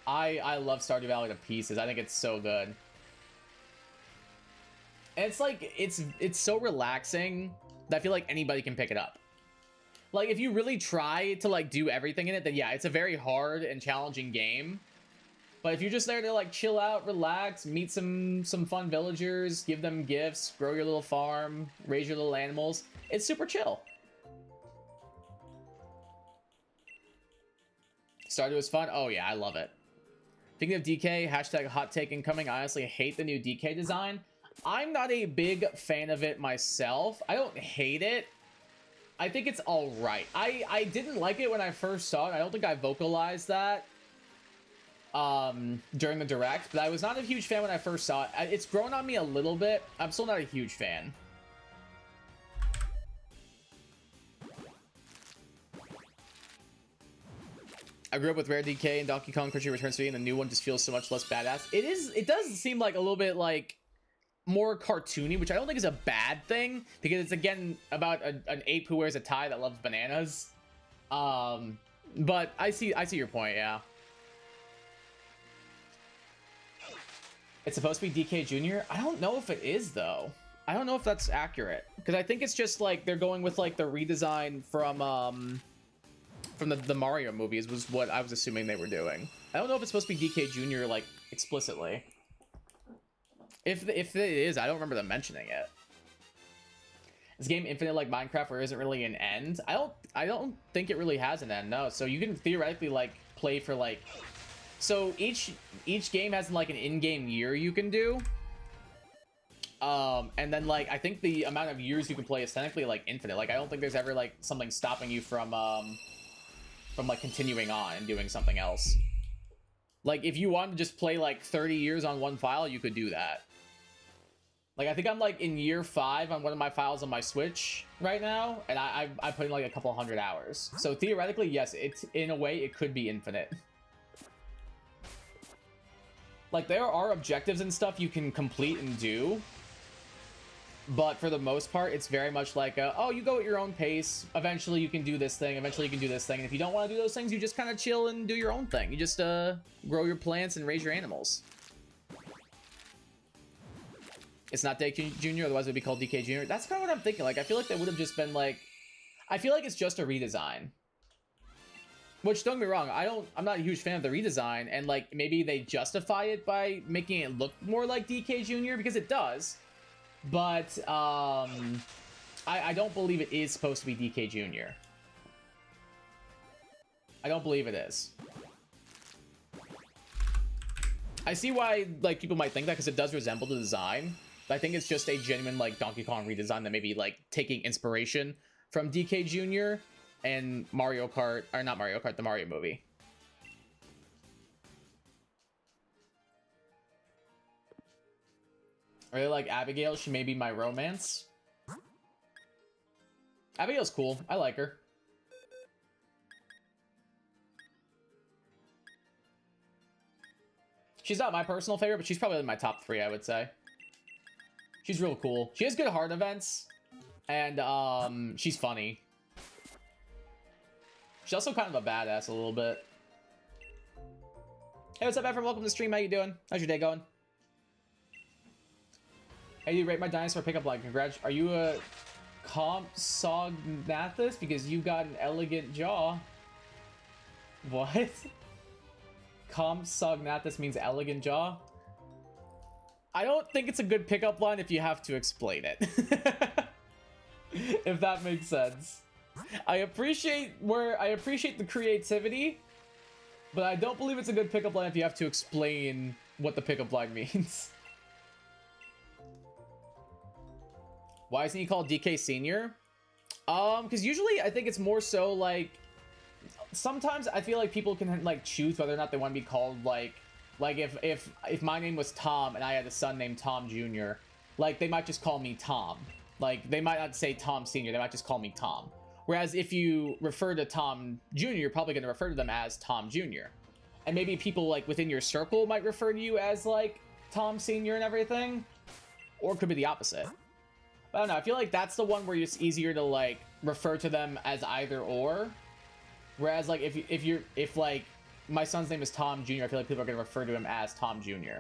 I love Stardew Valley to pieces. I think it's so good. And it's like, it's so relaxing that I feel like anybody can pick it up. Like, if you really try to like do everything in it, then yeah, it's a very hard and challenging game. But if you're just there to like chill out, relax, meet some fun villagers, give them gifts, grow your little farm, raise your little animals, it's super chill. Stardew was fun. Oh yeah, I love it. Thinking of DK, hashtag hot take incoming. I honestly hate the new DK design. I'm not a big fan of it myself. I don't hate it. I think it's all right. I didn't like it when I first saw it. I don't think I vocalized that during the direct, but I was not a huge fan when I first saw it. It's grown on me a little bit. I'm still not a huge fan. I I grew up with Rare DK and Donkey Kong Country Returns 3, and the new one just feels so much less badass. It does seem like a little bit like more cartoony, which I don't think is a bad thing, because it's again about an ape who wears a tie that loves bananas. But I see your point, yeah. It's supposed to be DK Jr.? I don't know if it is, though. I don't know if that's accurate, because I think it's just like they're going with like the redesign from the Mario movies was what I was assuming they were doing. I don't know if it's supposed to be DK Jr. like explicitly. If it is, I don't remember them mentioning it. Is game infinite like Minecraft, where there isn't really an end? I don't think it really has an end, no. So you can theoretically like play for like, so each game has like an in-game year you can do. And then like I think the amount of years you can play is technically like infinite. Like I don't think there's ever like something stopping you from like continuing on and doing something else. Like if you wanted to just play like 30 years on one file, you could do that. Like I think I'm like in year 5 on one of my files on my Switch right now, and I put in like a couple hundred hours. So theoretically, yes, it's in a way it could be infinite. Like there are objectives and stuff you can complete and do, but for the most part, it's very much like, oh, you go at your own pace. Eventually, you can do this thing. Eventually, you can do this thing. And if you don't want to do those things, you just kind of chill and do your own thing. You just grow your plants and raise your animals. It's not DK Jr., otherwise it would be called DK Jr. That's kind of what I'm thinking. Like, I feel like that would have just been like, I feel like it's just a redesign. Which, don't get me wrong, I'm not a huge fan of the redesign, and like maybe they justify it by making it look more like DK Jr. because it does. But I don't believe it is supposed to be DK Jr. I don't believe it is. I see why like people might think that, because it does resemble the design. But I think it's just a genuine like Donkey Kong redesign that maybe like taking inspiration from DK Jr. and Mario Kart, or not Mario Kart, the Mario movie. I really like Abigail. She may be my romance. Abigail's cool. I like her. She's not my personal favorite, but she's probably in my top 3, I would say. She's real cool. She has good heart events, and she's funny. She's also kind of a badass a little bit. Hey, what's up, Ephraim? Welcome to the stream. How you doing? How's your day going? Hey, you rate my dinosaur pickup line. Congrats. Are you a Compsognathus? Because you got an elegant jaw. What? Compsognathus means elegant jaw? I don't think it's a good pickup line if you have to explain it. If that makes sense. I appreciate the creativity, but I don't believe it's a good pickup line if you have to explain what the pickup line means. Why isn't he called DK Senior? Because usually I think it's more so like, sometimes I feel like people can like choose whether or not they want to be called like if my name was Tom and I had a son named Tom Jr., like they might just call me Tom. Like they might not say Tom Senior, they might just call me Tom. Whereas if you refer to Tom Jr., you're probably going to refer to them as Tom Jr. And maybe people like within your circle might refer to you as like Tom Senior and everything, or it could be the opposite. I don't know. I feel like that's the one where it's easier to like refer to them as either or. Whereas like if like my son's name is Tom Jr., I feel like people are gonna refer to him as Tom Jr.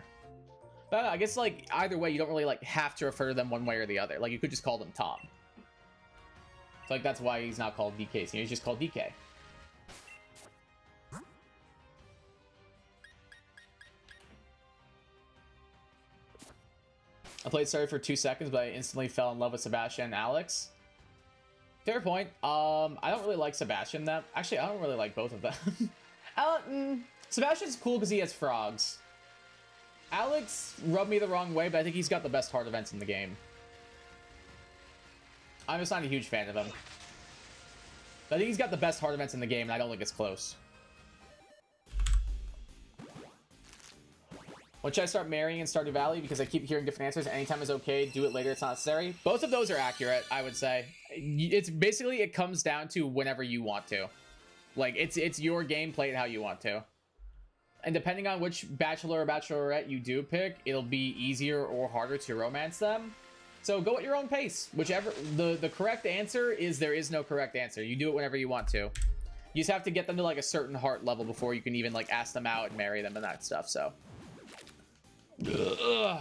But I don't know, I guess like either way, you don't really like have to refer to them one way or the other. Like you could just call them Tom. So like that's why he's not called DK Senior. He's just called DK. I played Sorry for 2 seconds, but I instantly fell in love with Sebastian and Alex. Fair point. I don't really like Sebastian that... Actually, I don't really like both of them. Sebastian's cool because he has frogs. Alex rubbed me the wrong way, but I think he's got the best heart events in the game. I'm just not a huge fan of him. But I think he's got the best heart events in the game, and I don't think it's close. When should I start marrying in Stardew Valley? Because I keep hearing different answers. Anytime is okay. Do it later. It's not necessary. Both of those are accurate, I would say. It's basically, it comes down to whenever you want to. Like, it's your game, play it how you want to. And depending on which bachelor or bachelorette you do pick, it'll be easier or harder to romance them. So go at your own pace. Whichever, the correct answer is there is no correct answer. You do it whenever you want to. You just have to get them to like a certain heart level before you can even like ask them out and marry them and that stuff, so. Ugh.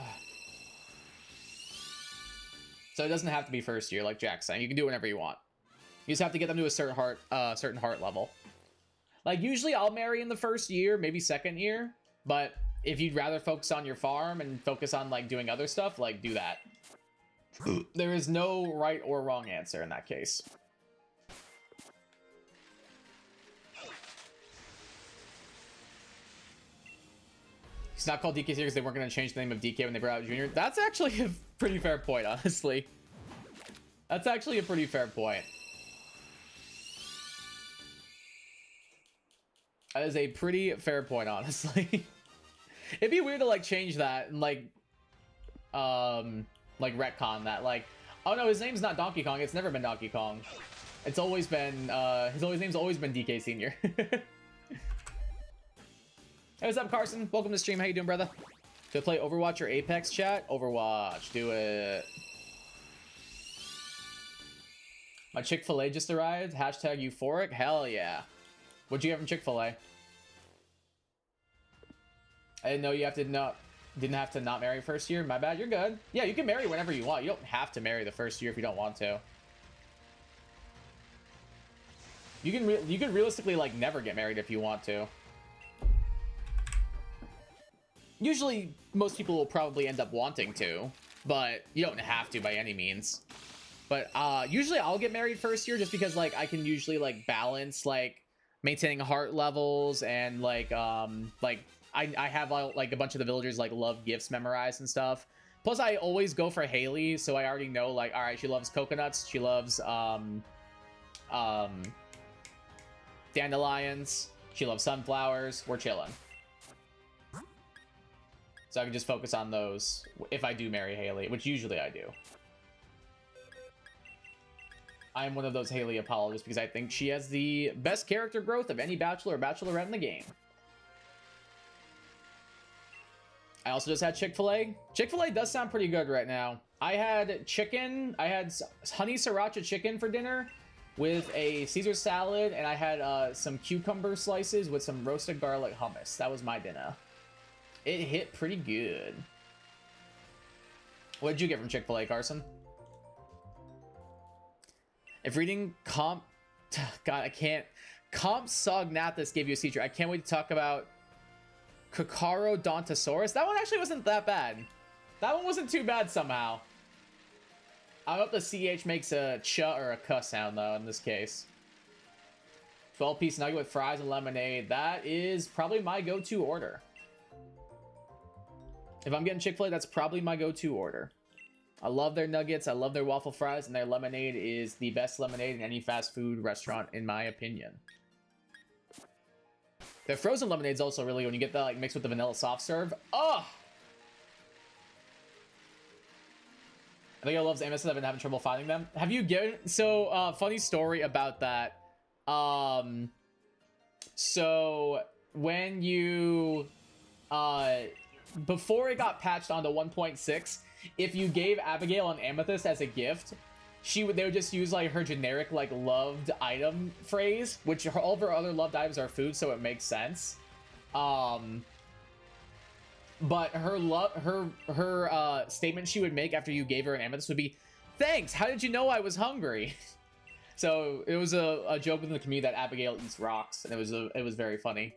So it doesn't have to be first year, like Jack's saying. You can do it whenever you want. You just have to get them to a certain heart level. Like, usually I'll marry in the first year, maybe second year. But if you'd rather focus on your farm and focus on, like, doing other stuff, like, do that. There is no right or wrong answer in that case. It's not called DK because they weren't going to change the name of DK when they brought out Junior. That's actually a pretty fair point, honestly. That's actually a pretty fair point. That is a pretty fair point, honestly. It'd be weird to like change that and like retcon that. Like, oh no, his name's not Donkey Kong. It's never been Donkey Kong. It's always been his name's always been DK Senior. Hey, what's up, Carson? Welcome to the stream. How you doing, brother? Should I play Overwatch or Apex, chat? Overwatch. Do it. My Chick-fil-A just arrived. Hashtag euphoric. Hell yeah. What'd you get from Chick-fil-A? I didn't know you didn't have to not marry first year. My bad. You're good. Yeah, you can marry whenever you want. You don't have to marry the first year if you don't want to. You can realistically like never get married if you want to. Usually, most people will probably end up wanting to, but you don't have to by any means. But usually I'll get married first year just because like I can usually like balance like maintaining heart levels and like I have like a bunch of the villagers like love gifts memorized and stuff. Plus I always go for Haley, so I already know like, all right, she loves coconuts, she loves dandelions, she loves sunflowers. We're chilling. So I can just focus on those if I do marry Haley, which usually I do. I am one of those Haley apologists because I think she has the best character growth of any bachelor or bachelorette in the game. I also just had Chick-fil-A. Chick-fil-A does sound pretty good right now. I had chicken. I had honey sriracha chicken for dinner with a Caesar salad, and I had some cucumber slices with some roasted garlic hummus. That was my dinner. It hit pretty good. What did you get from Chick-fil-A, Carson? If reading God, I can't. Comp Sognathus gave you a feature. I can't wait to talk about Kakarodontosaurus. That one actually wasn't that bad. That one wasn't too bad somehow. I hope the CH makes a ch or a k sound, though, in this case. 12-piece nugget with fries and lemonade. That is probably my go-to order. If I'm getting Chick-fil-A, that's probably my go-to order. I love their nuggets, I love their waffle fries, and their lemonade is the best lemonade in any fast food restaurant, in my opinion. Their frozen lemonade's also really good when you get that like mixed with the vanilla soft serve. Oh! I think I love Amethyst. I've been having trouble finding them. Have you given... So, funny story about that. So, when you... before it got patched onto 1.6, if you gave Abigail an amethyst as a gift, they would just use like her generic like loved item phrase, which all of her other loved items are food, so it makes sense. But her statement she would make after you gave her an amethyst would be, "Thanks. How did you know I was hungry?" So it was a joke within the community that Abigail eats rocks, and it was very funny.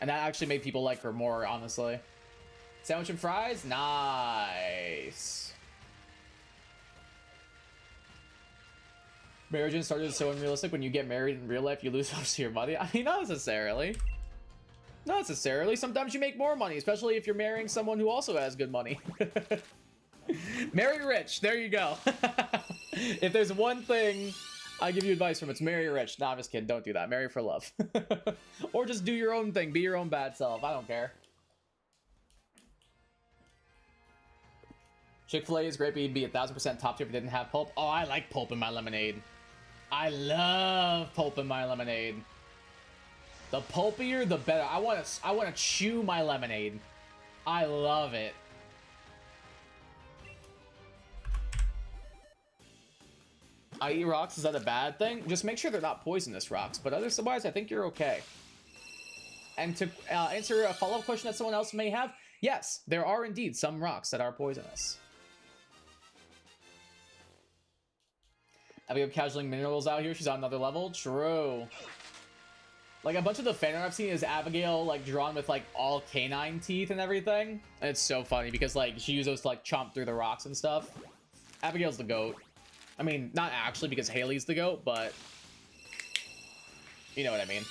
And that actually made people like her more, honestly. Sandwich and fries? Nice. Marriage started so unrealistic. When you get married in real life, you lose most of your money. I mean, not necessarily. Not necessarily. Sometimes you make more money, especially if you're marrying someone who also has good money. Marry rich. There you go. If there's one thing I give you advice from, it's marry rich. Nah, I'm just kidding. Don't do that. Marry for love. Or just do your own thing. Be your own bad self. I don't care. Chick-fil-A is great, but you'd be 1000% top tier if it didn't have pulp. Oh, I like pulp in my lemonade. I love pulp in my lemonade. The pulpier, the better. I want to chew my lemonade. I love it. I eat rocks. Is that a bad thing? Just make sure they're not poisonous rocks. But otherwise, I think you're okay. And to answer a follow-up question that someone else may have, yes, there are indeed some rocks that are poisonous. Abigail casualing minerals out here. She's on another level. True. Like, a bunch of the fan art I've seen is Abigail, like, drawn with, like, all canine teeth and everything. And it's so funny because, like, she uses those to, like, chomp through the rocks and stuff. Abigail's the GOAT. I mean, not actually because Haley's the GOAT, but you know what I mean.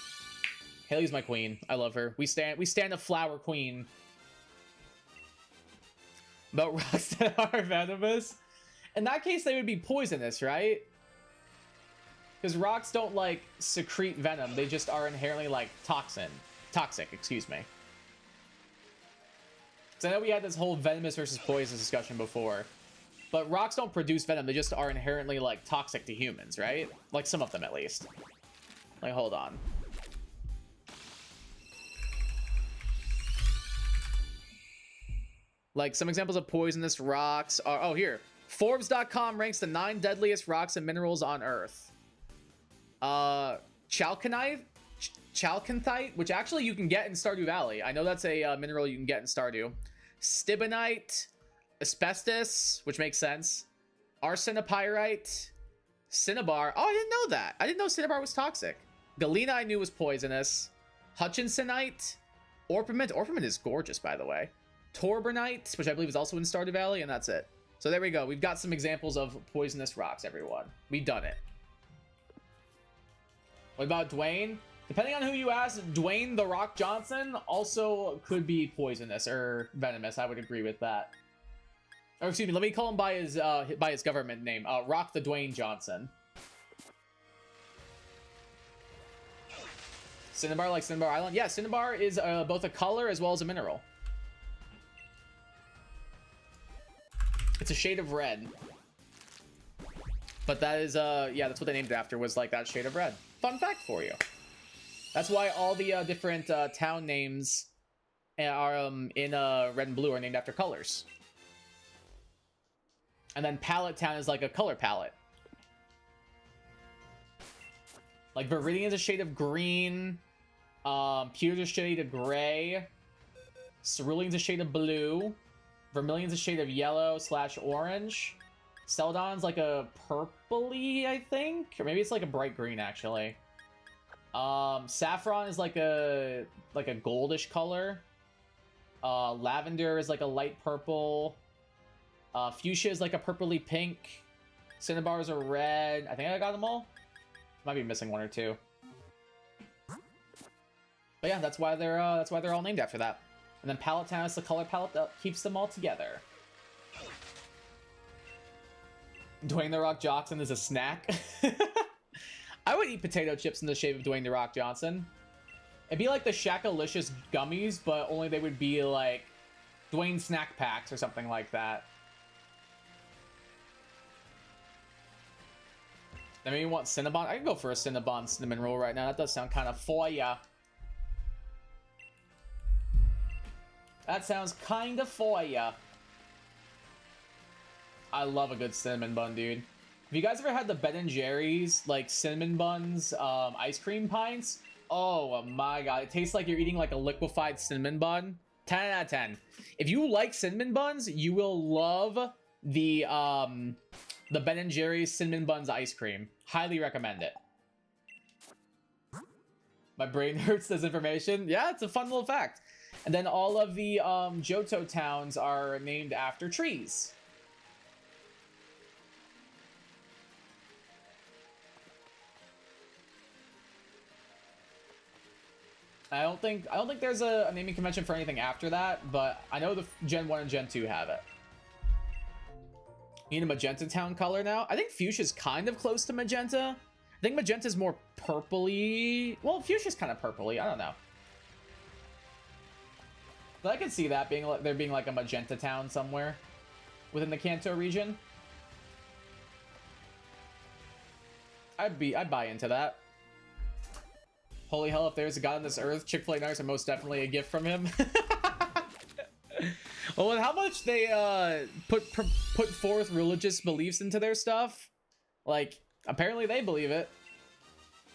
Haley's my queen. I love her. We stand a flower queen. But rocks that are venomous? In that case, they would be poisonous, right? Because rocks don't, like, secrete venom. They just are inherently, like, toxic, excuse me. So I know we had this whole venomous versus poisonous discussion before. But rocks don't produce venom. They just are inherently, like, toxic to humans, right? Like, some of them, at least. Like, hold on. Like, some examples of poisonous rocks are... Oh, here. Forbes.com ranks the 9 deadliest rocks and minerals on Earth. Chalconite, which actually you can get in Stardew Valley. I know that's a mineral you can get in Stardew. Stibonite, asbestos, which makes sense. Arsenopyrite, cinnabar. Oh, I didn't know that. I didn't know cinnabar was toxic. Galena I knew was poisonous. Hutchinsonite, orpiment. Orpiment is gorgeous, by the way. Torbernite, which I believe is also in Stardew Valley, and that's it. So there we go. We've got some examples of poisonous rocks, everyone. We've done it. What about Dwayne? Depending on who you ask, Dwayne The Rock Johnson also could be poisonous or venomous. I would agree with that. Or excuse me, let me call him by his government name. Rock the Dwayne Johnson. Cinnabar, like Cinnabar Island? Yeah, Cinnabar is both a color as well as a mineral. It's a shade of red. But that is, yeah, that's what they named it after, was like that shade of red. Fun fact for you. That's why all the different town names are in red and blue are named after colors. And then Palette Town is like a color palette. Like Viridian is a shade of green. Pewter's a shade of gray. Cerulean's a shade of blue. Vermilion's a shade of yellow / orange. Celadon's like a purpley, I think, or maybe it's like a bright green actually. Saffron is like a goldish color. Lavender is like a light purple. Fuchsia is like a purpley pink. Cinnabars are red. I think I got them all. Might be missing one or two. But yeah, that's why they're all named after that. And then Palette Town is the color palette that keeps them all together. Dwayne The Rock Johnson is a snack. I would eat potato chips in the shape of Dwayne The Rock Johnson. It'd be like the Shakalicious gummies, but only they would be like Dwayne snack packs or something like that. Then maybe you want Cinnabon? I can go for a Cinnabon cinnamon roll right now. That does sound kind of fire. That sounds kind of fire. I love a good cinnamon bun, dude. Have you guys ever had the Ben & Jerry's, like, cinnamon buns, ice cream pints? Oh my god, it tastes like you're eating, like, a liquefied cinnamon bun. 10 out of 10. If you like cinnamon buns, you will love the Ben & Jerry's cinnamon buns ice cream. Highly recommend it. My brain hurts this information. Yeah, it's a fun little fact. And then all of the Johto towns are named after trees. I don't think there's a naming convention for anything after that, but I know the Gen 1 and Gen 2 have it. Need a magenta town color now? I think fuchsia's kind of close to magenta. I think magenta's more purpley. Well, fuchsia's kind of purpley. I don't know. But I could see that being like there being like a magenta town somewhere within the Kanto region. I'd buy into that. Holy hell, if there's a God on this earth, Chick-fil-A nuggets are most definitely a gift from him. Well, with how much they put forth religious beliefs into their stuff, like apparently they believe it,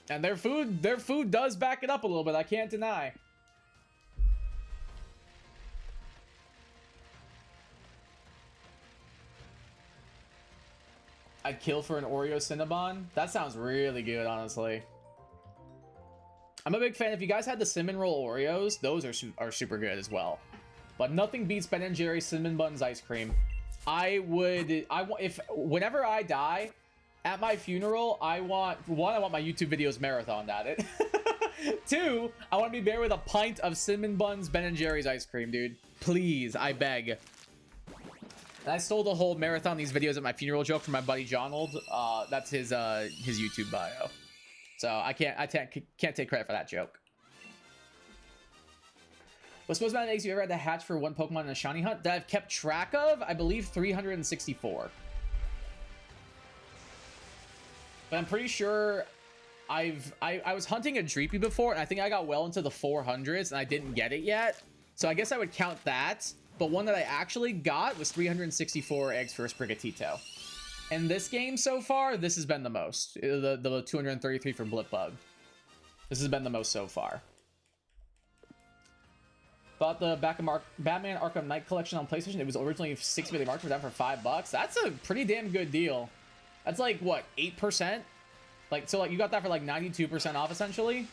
and their food does back it up a little bit. I can't deny. I'd kill for an Oreo Cinnabon. That sounds really good, honestly. I'm a big fan. If you guys had the cinnamon roll Oreos, those are super good as well. But nothing beats Ben & Jerry's Cinnamon Buns ice cream. If whenever I die, at my funeral, I want my YouTube videos marathoned at it. 2, I want to be buried with a pint of Cinnamon Buns Ben & Jerry's ice cream, dude. Please, I beg. And I stole the whole marathon these videos at my funeral joke from my buddy Jonold. That's his YouTube bio. So I can't take credit for that joke. What's the most amount of eggs you ever had to hatch for one Pokemon in a shiny hunt that I've kept track of? I believe 364. But I'm pretty sure I was hunting a Dreepy before, and I think I got well into the 400s, and I didn't get it yet. So I guess I would count that. But one that I actually got was 364 eggs for a Sprigatito. In this game so far, this has been the most. The 233 for Blipbug. This has been the most so far. Bought the Batman Arkham Knight collection on PlayStation. It was originally $60, but they marked it down for $5. That's a pretty damn good deal. That's like, what, 8%? Like, so like you got that for like 92% off, essentially?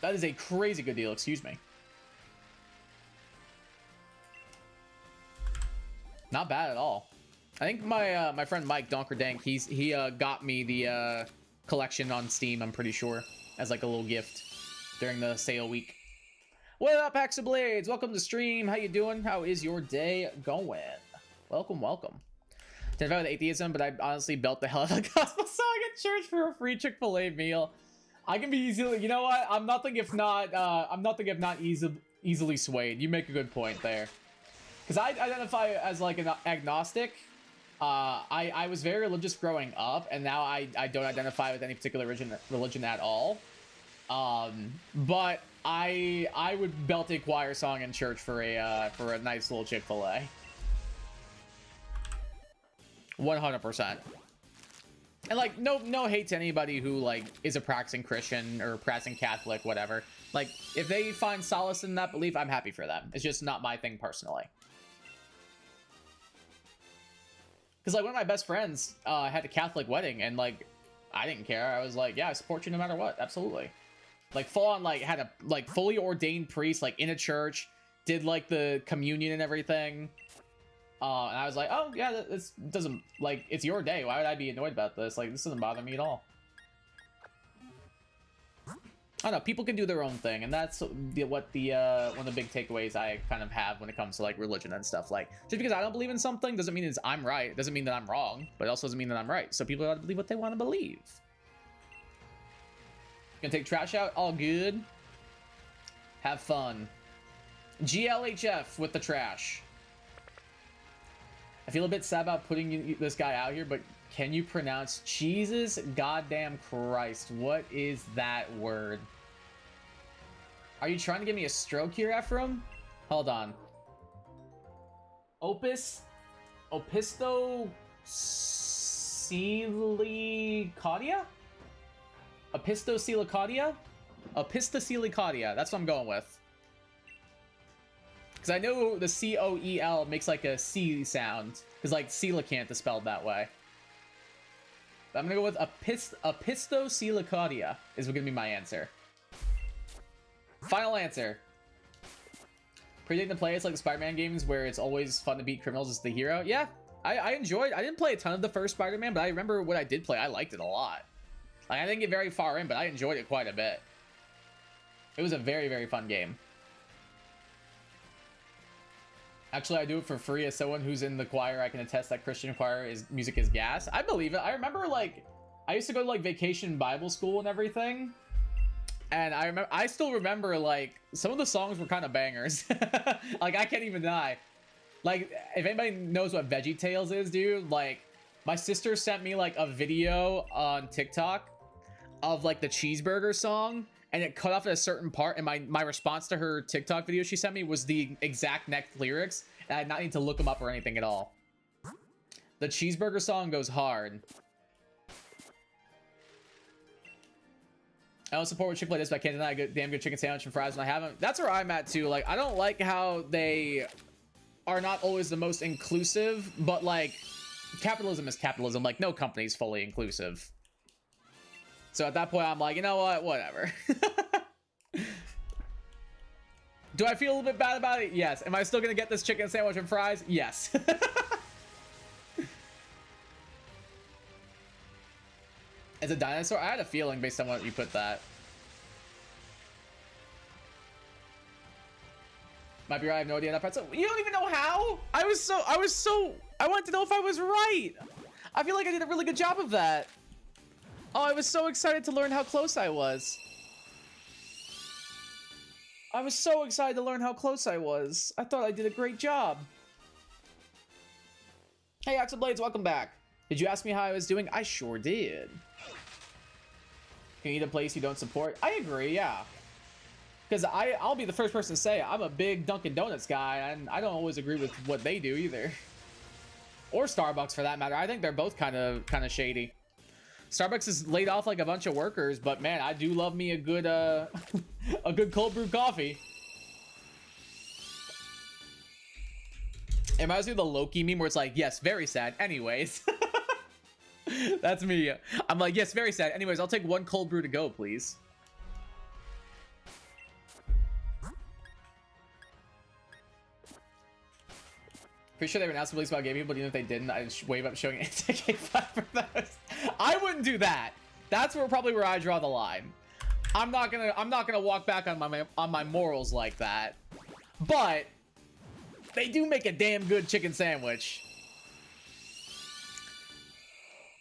That is a crazy good deal, excuse me. Not bad at all. I think my friend Mike Donkerdank, he got me the collection on Steam, I'm pretty sure, as like a little gift during the sale week. What up, Axe of Blades? Welcome to the stream. How you doing? How is your day going? Welcome, welcome. Identify with atheism, but I honestly belt the hell out of the gospel song at church for a free Chick-fil-A meal. I can be easily, you know what? I'm nothing if not easily swayed. You make a good point there. Because I identify as like an agnostic. I was very religious growing up, and now I don't identify with any particular religion at all. But I would belt a choir song in church for a nice little Chick-fil-A. 100%. And like no hate to anybody who like is a practicing Christian or practicing Catholic, whatever. Like if they find solace in that belief, I'm happy for them. It's just not my thing personally. Because like one of my best friends had a Catholic wedding, and like I didn't care. I was like, yeah, I support you no matter what. Absolutely. Like full on, like had a like fully ordained priest like in a church, did like the communion and everything. And I was like, oh yeah, this doesn't, like, it's your day. Why would I be annoyed about this? Like, this doesn't bother me at all. I don't know, people can do their own thing, and that's what the one of the big takeaways I kind of have when it comes to like religion and stuff. Like, just because I don't believe in something doesn't mean I'm right. It doesn't mean that I'm wrong, but it also doesn't mean that I'm right. So people ought to believe what they want to believe. Gonna take trash out, all good. Have fun. GLHF with the trash. I feel a bit sad about putting this guy out here, but can you pronounce Jesus goddamn Christ? What is that word? Are you trying to give me a stroke here, Ephraim? Hold on. Opistosilicadia? Opistosilicadia? Opistosilicadia. That's what I'm going with. Because I know the C-O-E-L makes like a C sound. Because like coelacanth is spelled that way. But I'm going to go with Opistosilicadia is going to be my answer. Final answer. Predicting to play it's like the Spider-Man games where it's always fun to beat criminals as the hero. Yeah, I enjoyed. I didn't play a ton of the first Spider-Man, but I remember what I did play. I liked it a lot. Like I didn't get very far in, but I enjoyed it quite a bit. It was a very, very fun game. Actually, I do it for free. As someone who's in the choir, I can attest that Christian choir music is gas. I believe it. I remember like I used to go to like vacation Bible school and everything. And I still remember like some of the songs were kind of bangers. Like I can't even deny. Like if anybody knows what Veggie Tales is, dude, like My sister sent me like a video on TikTok of like the cheeseburger song, and it cut off at a certain part, and my response to her TikTok video she sent me was the exact next lyrics, and I did not need to look them up or anything at all. The cheeseburger song goes hard. I don't support what Chick-fil-A does, but I can't deny a damn good chicken sandwich and fries when I haven't. That's where I'm at too. Like, I don't like how they are not always the most inclusive, but like, capitalism is capitalism. Like, no company is fully inclusive. So at that point, I'm like, you know what? Whatever. Do I feel a little bit bad about it? Yes. Am I still gonna get this chicken sandwich and fries? Yes. As a dinosaur, I had a feeling based on what you put that. Might be right. I have no idea. You don't even know how? I wanted to know if I was right. I feel like I did a really good job of that. Oh, I was so excited to learn how close I was. I was so excited to learn how close I was. I thought I did a great job. Hey, Axel Blades, welcome back. Did you ask me how I was doing? I sure did. Can you eat a place you don't support? I agree, yeah. Because I'll be the first person to say I'm a big Dunkin' Donuts guy, and I don't always agree with what they do either. Or Starbucks, for that matter. I think they're both kind of shady. Starbucks has laid off like a bunch of workers, but man, I do love me a good a good cold brew coffee. It reminds me of the Loki meme where it's like, yes, very sad. Anyways. That's me. I'm like, yes, very sad. Anyways, I'll take one cold brew to go, please. Pretty sure they were announcing release about gaming, but even if they didn't, I'd just wave up showing ATK5 for those. I wouldn't do that. That's probably where I draw the line. I'm not gonna walk back on my morals like that. But they do make a damn good chicken sandwich.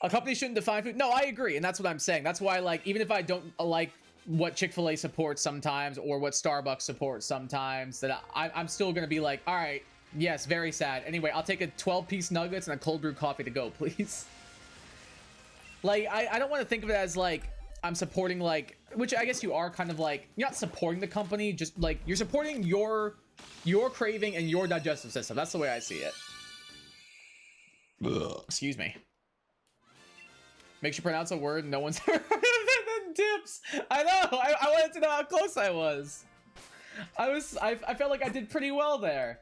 A company shouldn't define food. No, I agree, and that's what I'm saying. That's why, like, even if I don't like what Chick-fil-A supports sometimes or what Starbucks supports sometimes, that I'm still gonna be like, all right, yes, very sad. Anyway, I'll take a 12-piece nuggets and a cold brew coffee to go, please. Like, I don't want to think of it as like I'm supporting, like, which I guess you are kind of like, you're not supporting the company, just like you're supporting your craving and your digestive system. That's the way I see it. Ugh. Excuse me. Makes you pronounce a word no one's ever heard of it, then dips. I know. I wanted to know how close I was. I felt like I did pretty well there.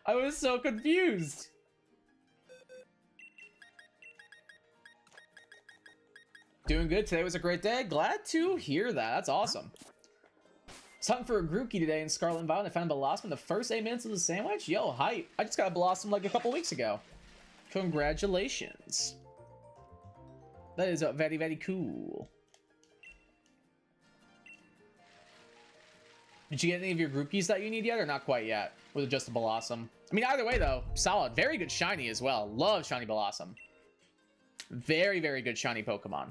I was so confused. Doing good. Today was a great day. Glad to hear that. That's awesome. I was hunting for a Grookey today in Scarlet and Violet. I found a Blossom in the first 8 minutes of the sandwich. Yo, hype. I just got a Blossom like a couple weeks ago. Congratulations. That is very, very cool. Did you get any of your Grookies that you need yet, or not quite yet? Was it just a Blossom? I mean, either way, though, solid. Very good shiny as well. Love shiny Blossom. Very, very good shiny Pokemon.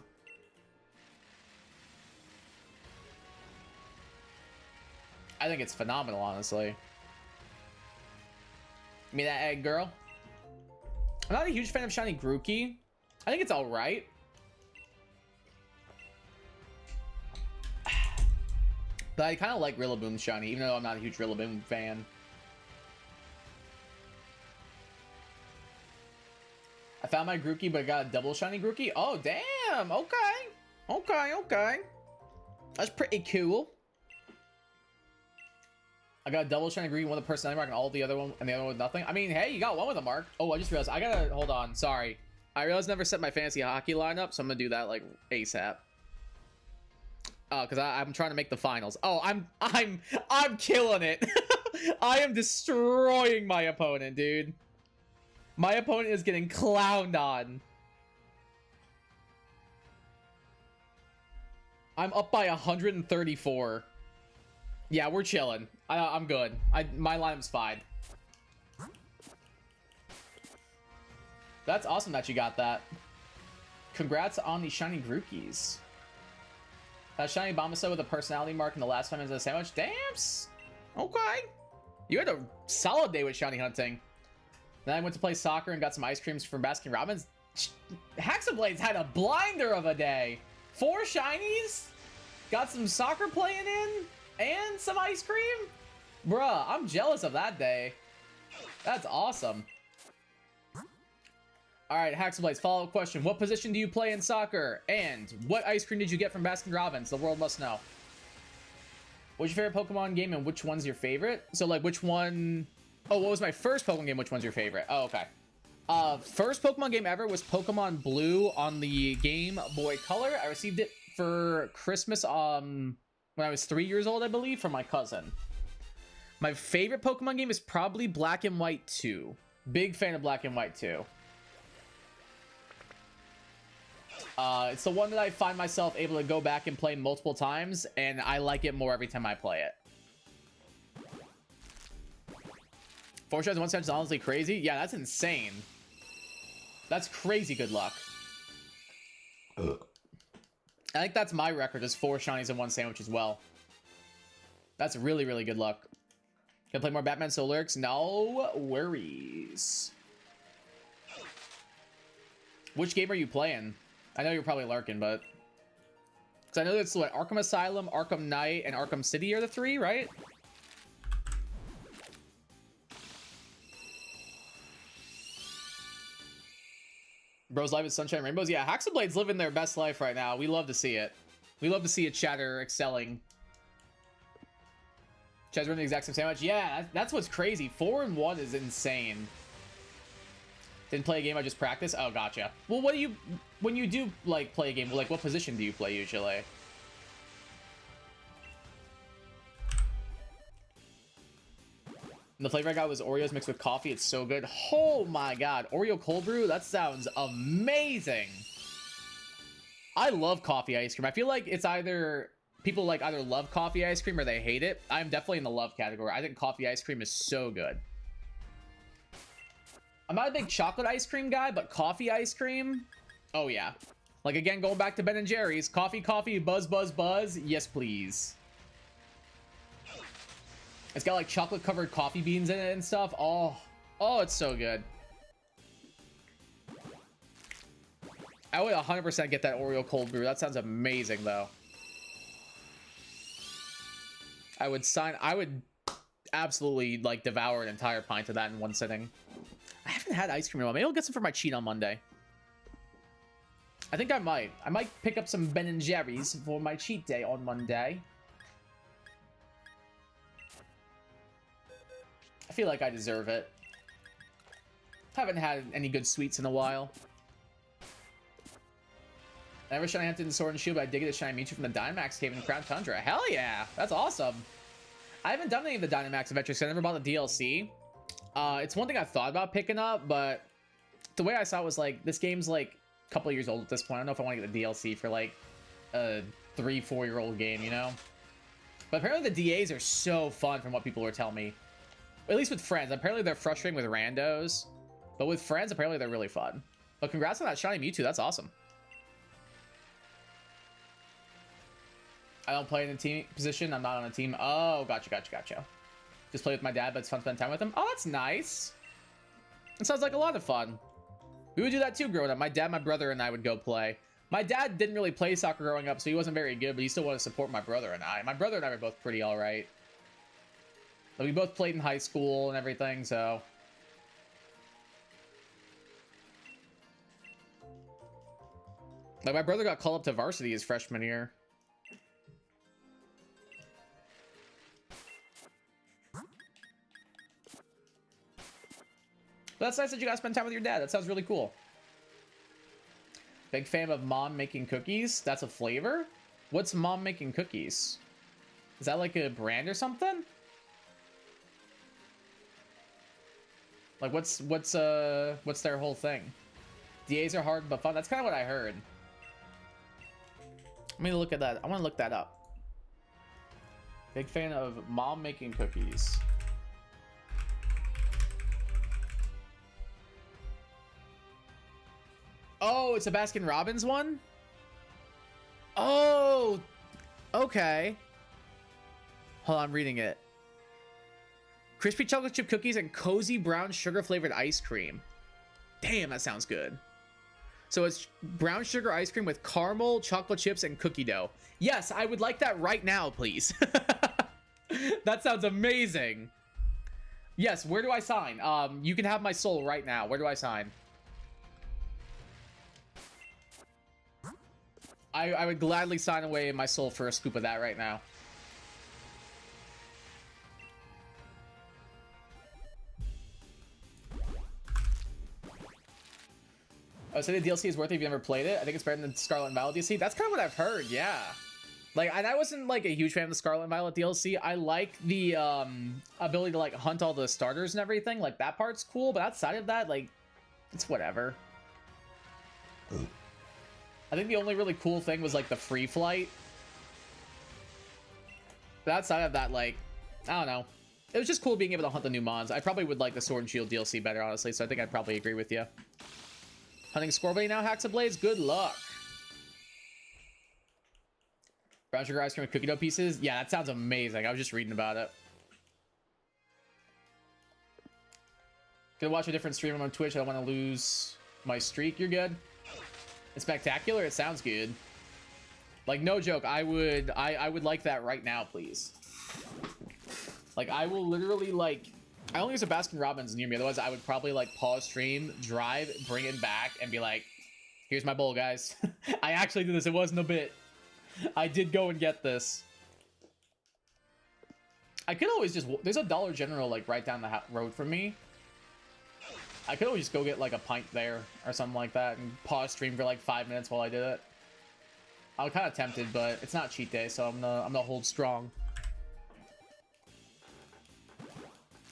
I think it's phenomenal, honestly. I mean, that egg girl. I'm not a huge fan of shiny Grookey. I think it's all right. But I kind of like Rillaboom shiny, even though I'm not a huge Rillaboom fan. I found my Grookey, but I got a double shiny Grookey. Oh, damn. Okay. Okay, okay. That's pretty cool. I got a double shiny Grookey, one with a personality mark, and all the other one, and the other one with nothing. I mean, hey, you got one with a mark. Oh, I just realized. I gotta, hold on. Sorry. I realized I never set my fantasy hockey lineup, so I'm gonna do that, like, ASAP. Because I'm trying to make the finals. Oh, I'm killing it. I am destroying my opponent, dude. My opponent is getting clowned on. I'm up by 134. Yeah, we're chilling. I'm good. My lineup's fine. That's awesome that you got that. Congrats on the shiny Grookies. That shiny Bombasa with a personality mark in the last 5 minutes of the sandwich. Damn. Okay. You had a solid day with shiny hunting. Then I went to play soccer and got some ice creams from Baskin Robbins. Hexablade's had a blinder of a day. 4 shinies, got some soccer playing in, and some ice cream. Bruh, I'm jealous of that day. That's awesome. All right, Hexablade's follow-up question. What position do you play in soccer? And what ice cream did you get from Baskin Robbins? The world must know. What's your favorite Pokemon game and which one's your favorite? So, like, which one... Oh, what was my first Pokemon game? Which one's your favorite? Oh, okay. First Pokemon game ever was Pokemon Blue on the Game Boy Color. I received it for Christmas when I was 3 years old, I believe, from my cousin. My favorite Pokemon game is probably Black and White 2. Big fan of Black and White 2. It's the one that I find myself able to go back and play multiple times, and I like it more every time I play it. 4 shots in 1 sentence is honestly crazy. Yeah, that's insane. That's crazy good luck. I think that's my record, is 4 shinies in 1 sandwich as well. That's really, really good luck. Gonna play more Batman Soul Lyrics? No worries. Which game are you playing? I know you're probably lurking, but... Because I know that's what, Arkham Asylum, Arkham Knight, and Arkham City are the 3, right? Bro's life is sunshine and rainbows. Yeah, Haxablade's living their best life right now. We love to see it. We love to see a chatter excelling. Chat's running the exact same sandwich. Yeah, that's what's crazy. 4 and 1 is insane. Didn't play a game, I just practice. Oh, gotcha. Well, what do you... When you do, like, play a game, like, what position do you play usually? And the flavor I got was Oreos mixed with coffee. It's so good. Oh my god. Oreo cold brew? That sounds amazing. I love coffee ice cream. I feel like it's either... People, like, either love coffee ice cream or they hate it. I'm definitely in the love category. I think coffee ice cream is so good. I'm not a big chocolate ice cream guy, but coffee ice cream? Oh, yeah. Like, again, going back to Ben & Jerry's. Coffee, coffee, buzz, buzz, buzz. Yes, please. It's got, like, chocolate-covered coffee beans in it and stuff. Oh, it's so good. I would 100% get that Oreo cold brew. That sounds amazing, though. I would absolutely, like, devour an entire pint of that in one sitting. I haven't had ice cream in a while. Maybe I'll get some for my cheat on Monday. I think I might. I might pick up some Ben & Jerry's for my cheat day on Monday. I feel like I deserve it. Haven't had any good sweets in a while. I never shiny hunted in Sword and Shield, but I did get a shiny Mewtwo from the Dynamax cave in Crown Tundra. Hell yeah! That's awesome. I haven't done any of the Dynamax adventures, so I never bought the DLC. It's one thing I've thought about picking up, but the way I saw it was like, this game's like a couple of years old at this point. I don't know if I want to get the DLC for like a 3-4-year-old game, you know? But apparently the DAs are so fun from what people were telling me. At least with friends. Apparently they're frustrating with randos, but with friends, apparently they're really fun. But congrats on that shiny Mewtwo. That's awesome. I don't play in a team position. I'm not on a team. Oh, gotcha. Just play with my dad, but it's fun to spend time with him. Oh, that's nice. It sounds like a lot of fun. We would do that too growing up. My dad, my brother, and I would go play. My dad didn't really play soccer growing up, so he wasn't very good, but he still wanted to support my brother and I. My brother and I were both pretty all right. But we both played in high school and everything, so... Like, my brother got called up to varsity his freshman year. But that's nice that you guys spend time with your dad. That sounds really cool. Big fan of mom making cookies. That's a flavor? What's mom making cookies? Is that like a brand or something? Like what's their whole thing? DAs are hard but fun. That's kind of what I heard. Let me look at that. I want to look that up. Big fan of mom making cookies. Oh, it's a Baskin Robbins one? Oh, okay. Hold on, I'm reading it. Crispy chocolate chip cookies and cozy brown sugar flavored ice cream. Damn, that sounds good. So it's brown sugar ice cream with caramel, chocolate chips, and cookie dough. Yes, I would like that right now, please. That sounds amazing. Yes, where do I sign? You can have my soul right now. Where do I sign? I would gladly sign away my soul for a scoop of that right now. Oh, so the DLC is worth it if you never played it. I think it's better than the Scarlet and Violet DLC. That's kind of what I've heard, yeah. Like, I wasn't like a huge fan of the Scarlet and Violet DLC. I like the ability to like hunt all the starters and everything. Like, that part's cool, but outside of that, like, it's whatever. I think the only really cool thing was like the free flight. But outside of that, like, I don't know. It was just cool being able to hunt the new mons. I probably would like the Sword and Shield DLC better, honestly, so I think I'd probably agree with you. Hunting Scorbunny now, Hacks of Blades, good luck. Brown sugar ice cream with cookie dough pieces. Yeah, that sounds amazing. I was just reading about it. Gonna watch a different stream on Twitch. I don't want to lose my streak. You're good. It's spectacular. It sounds good. Like, no joke. I would like that right now, please. Like, I will literally, like, I only use a Baskin Robbins near me. Otherwise, I would probably, like, pause stream, drive, bring it back, and be like, here's my bowl, guys. I actually did this. It wasn't a bit. I did go and get this. I could always just... There's a Dollar General, like, right down the road from me. I could always just go get, like, a pint there or something like that and pause stream for, like, 5 minutes while I did it. I was kind of tempted, but it's not cheat day, so I'm gonna hold strong.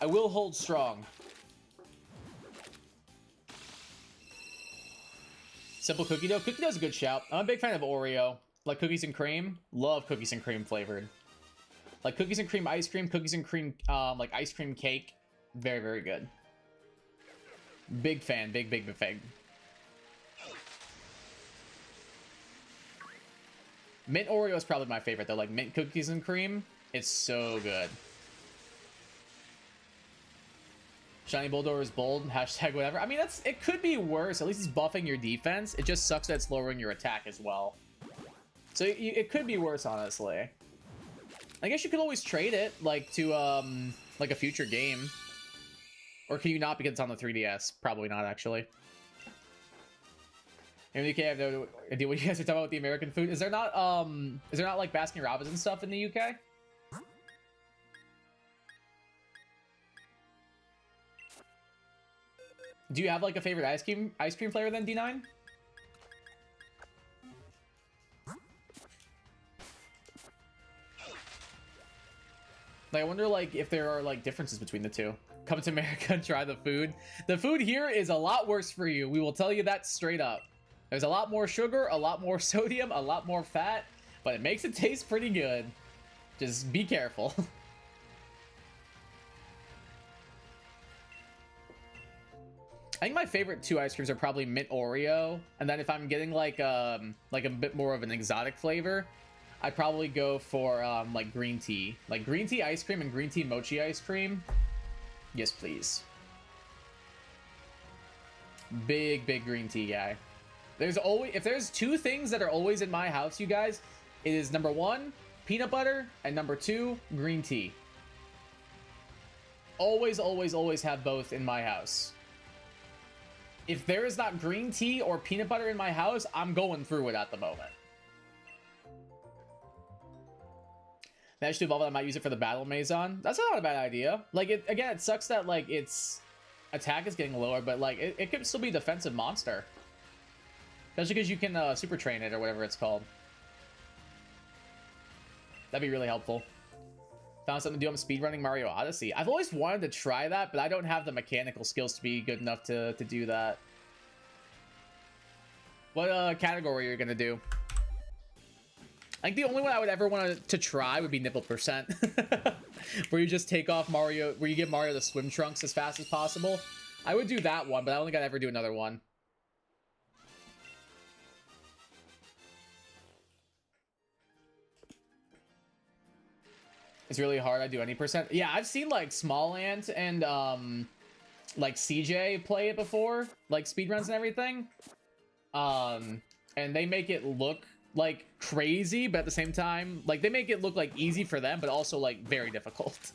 I will hold strong. Simple cookie dough. Cookie dough's a good shout. I'm a big fan of Oreo. Like cookies and cream. Love cookies and cream flavored. Like cookies and cream ice cream, cookies and cream, like ice cream cake. Very, very good. Big fan. Big fan. Mint Oreo is probably my favorite though. Like mint cookies and cream. It's so good. Shiny Bulldor is bold. Hashtag whatever. I mean, it could be worse. At least it's buffing your defense. It just sucks that it's lowering your attack as well. So it could be worse, honestly. I guess you could always trade it, like, to, like a future game. Or can you not because it's on the 3DS? Probably not, actually. In the UK, I have no idea what you guys are talking about with the American food. Is there not, like, Baskin Robbins and stuff in the UK? Do you have, like, a favorite ice cream flavor then, D9? Like, I wonder, like, if there are, like, differences between the two. Come to America and try the food. The food here is a lot worse for you. We will tell you that straight up. There's a lot more sugar, a lot more sodium, a lot more fat, but it makes it taste pretty good. Just be careful. I think my favorite two ice creams are probably Mint Oreo, and then if I'm getting like a bit more of an exotic flavor, I'd probably go for like green tea. Like green tea ice cream and green tea mochi ice cream. Yes, please. Big green tea guy. If there's two things that are always in my house, you guys, it is number 1, peanut butter, and number 2, green tea. Always have both in my house. If there is not green tea or peanut butter in my house, I'm going through it at the moment. Managed to evolve it, I might use it for the battle Maison. That's not a bad idea. Like, again, it sucks that, like, its attack is getting lower, but, like, it could still be a defensive monster. Especially because you can super train it or whatever it's called. That'd be really helpful. Found something to do. I'm speedrunning Mario Odyssey. I've always wanted to try that, but I don't have the mechanical skills to be good enough to do that. What category are you gonna do? I think the only one I would ever want to try would be Nipple Percent. Where you just take off Mario, where you give Mario the swim trunks as fast as possible. I would do that one, but I don't think I'd ever do another one. It's really hard. I do any percent. Yeah, I've seen like Small Ant and like CJ play it before, like speedruns and everything. And they make it look like crazy, but at the same time, like they make it look like easy for them, but also like very difficult.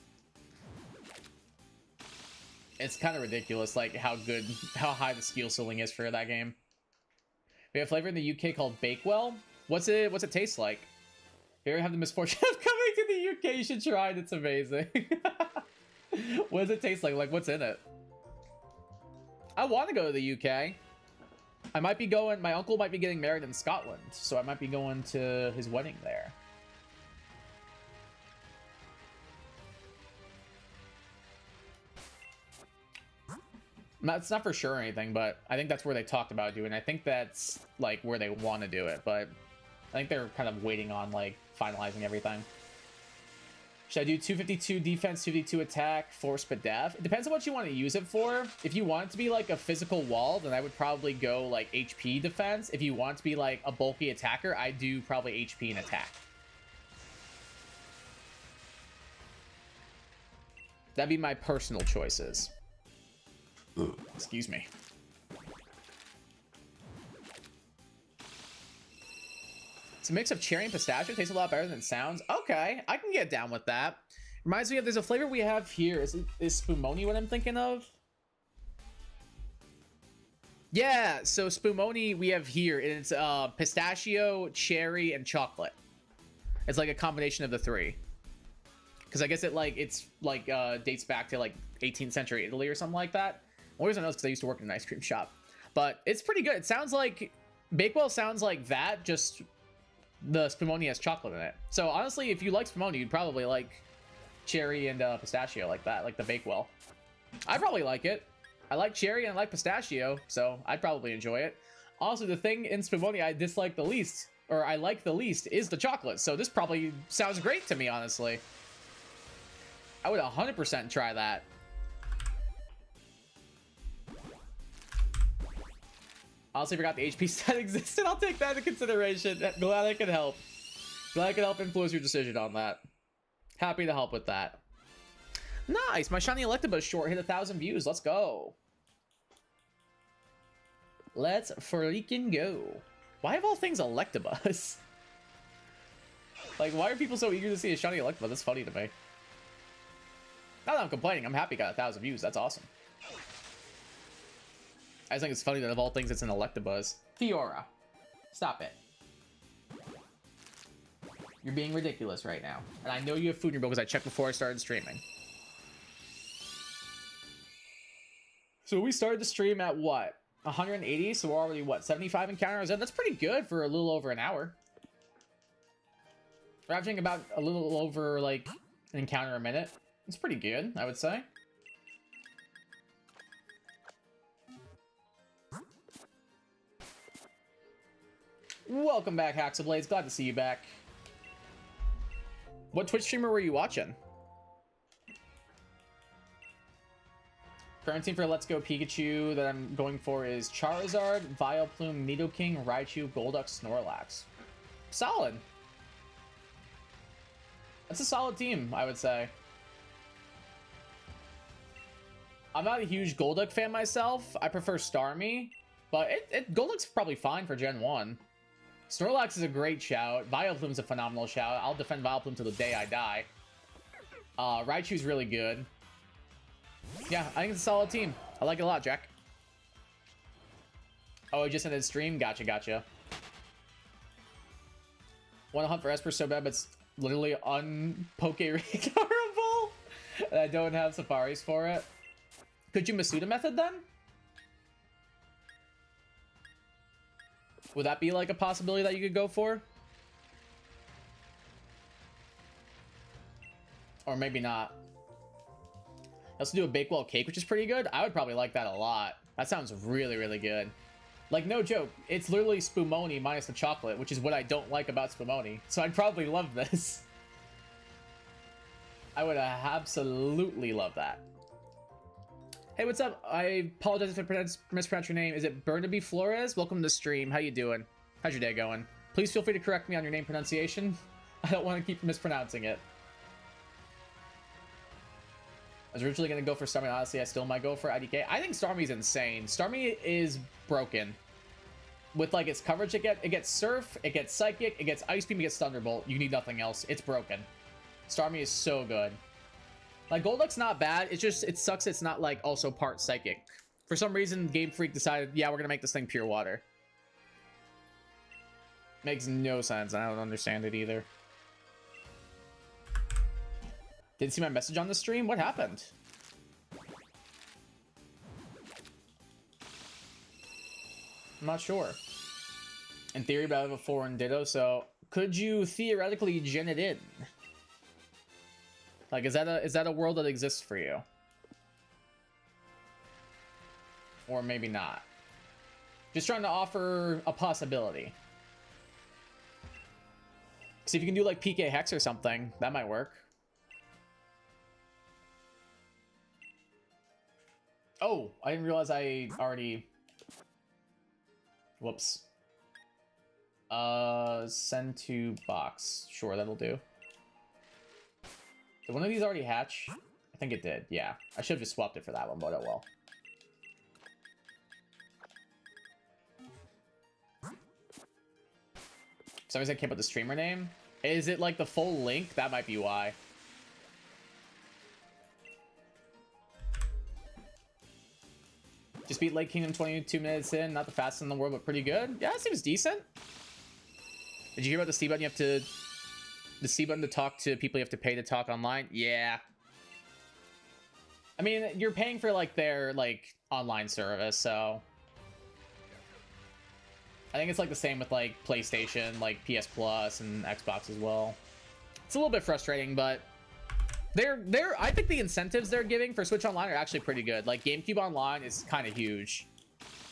It's kind of ridiculous, like how high the skill ceiling is for that game. We have a flavor in the UK called Bakewell. What's it taste like? If you ever have the misfortune of coming to the UK, you should try it. It's amazing. What does it taste like? Like, what's in it? I want to go to the UK. I might be going, my uncle might be getting married in Scotland, so I might be going to his wedding there. It's not for sure or anything, but I think that's where they talked about doing it. I think that's like where they want to do it, but I think they're kind of waiting on like finalizing everything. Should I do 252 defense, 252 attack, force but def? It depends on what you want to use it for. If you want it to be like a physical wall, then I would probably go like HP defense. If you want it to be like a bulky attacker, I do probably HP and attack. That'd be my personal choices. Excuse me. It's a mix of cherry and pistachio. Tastes a lot better than it sounds. Okay, I can get down with that. Reminds me of, there's a flavor we have here. Is Spumoni what I'm thinking of? Yeah, so Spumoni we have here. It's pistachio, cherry, and chocolate. It's like a combination of the three. Because I guess it's dates back to like 18th century Italy or something like that. Only reason I know is because I used to work in an ice cream shop. But it's pretty good. It sounds like Bakewell sounds like that, just the Spumoni has chocolate in it. So honestly, if you like Spumoni, you'd probably like cherry and pistachio like that, like the Bakewell. I'd probably like it. I like cherry and I like pistachio, so I'd probably enjoy it. Also, the thing in Spumoni I dislike the least, or I like the least, is the chocolate. So this probably sounds great to me, honestly. I would 100% try that. Honestly, forgot the HP stat existed. I'll take that into consideration. Glad I can help. Glad I can help influence your decision on that. Happy to help with that. Nice. My shiny Electabuzz short hit 1,000 views. Let's go. Let's freaking go. Why of all things Electabuzz? Like, why are people so eager to see a shiny Electabuzz? That's funny to me. Not that I'm complaining. I'm happy it got 1,000 views. That's awesome. I just think it's funny that of all things, it's an Electabuzz. Fiora, stop it. You're being ridiculous right now. And I know you have food in your bowl because I checked before I started streaming. So we started the stream at what? 180, so we're already, what, 75 encounters in? That's pretty good for a little over an hour. We're averaging about a little over, like, an encounter a minute. It's pretty good, I would say. Welcome back, Haxablades. Glad to see you back. What Twitch streamer were you watching? Current team for Let's Go Pikachu that I'm going for is Charizard, Vileplume, Nidoking, Raichu, Golduck, Snorlax. Solid. That's a solid team, I would say. I'm not a huge Golduck fan myself. I prefer Starmie, but Golduck's probably fine for Gen 1. Snorlax is a great shout. Vileplume's a phenomenal shout. I'll defend Vileplume till the day I die. Raichu's really good. Yeah, I think it's a solid team. I like it a lot, Jack. Oh, it just ended stream? Gotcha, gotcha. Want to hunt for Esper so bad, but it's literally un-Poke-recoverable. And I don't have Safaris for it. Could you Masuda method then? Would that be like a possibility that you could go for? Or maybe not. Also do a Bakewell cake, which is pretty good. I would probably like that a lot. That sounds really, really good. Like, no joke. It's literally Spumoni minus the chocolate, which is what I don't like about Spumoni. So I'd probably love this. I would absolutely love that. Hey, what's up? I apologize if I mispronounce your name. Is it Burnaby Flores? Welcome to the stream. How you doing? How's your day going? Please feel free to correct me on your name pronunciation. I don't want to keep mispronouncing it. I was originally going to go for Starmie. Honestly, I still might go for IDK. I think Starmie's insane. Starmie is broken. with like its coverage, it gets Surf, it gets Psychic, it gets Ice Beam, it gets Thunderbolt. You need nothing else. It's broken. Starmie is so good. Like, Golduck's not bad. It's just, it sucks it's not like also part Psychic. For some reason, Game Freak decided, yeah, we're gonna make this thing pure water. Makes no sense. I don't understand it either. Didn't see my message on the stream? What happened? I'm not sure. In theory, but I have a foreign Ditto, so could you theoretically gen it in? Like, is that a world that exists for you? Or maybe not. Just trying to offer a possibility. See if you can do like PK Hex or something. That might work. Oh, I didn't realize I already... Whoops. Send to box. Sure, that'll do. Did one of these already hatch? I think it did, yeah. I should have just swapped it for that one, but oh well. For some reason I can't put the streamer name. Is it like the full link? That might be why. Just beat Lake Kingdom 22 minutes in. Not the fastest in the world, but pretty good. Yeah, it seems decent. Did you hear about the C button? You have to... The C button to talk to people you have to pay to talk online? Yeah. I mean, you're paying for, like, their, like, online service, so... I think it's, like, the same with, like, PlayStation, like, PS Plus, and Xbox as well. It's a little bit frustrating, but... I think the incentives they're giving for Switch Online are actually pretty good. Like, GameCube Online is kind of huge.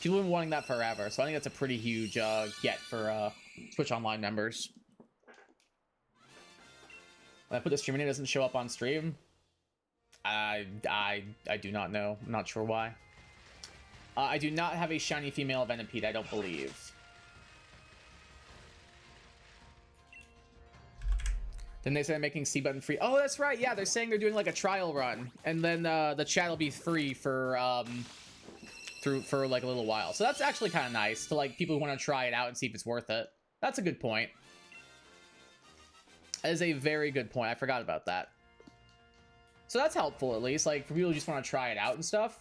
People have been wanting that forever, so I think that's a pretty huge get for Switch Online members. When I put the stream in, it doesn't show up on stream. I do not know. I'm not sure why. I do not have a shiny female Venipede, I don't believe. Then they said making C button free. Oh, that's right. Yeah, they're saying they're doing like a trial run, and then the chat will be free for for like a little while. So that's actually kind of nice to like people who want to try it out and see if it's worth it. That's a good point. That is a very good point. I forgot about that. So that's helpful at least. Like for people who just want to try it out and stuff.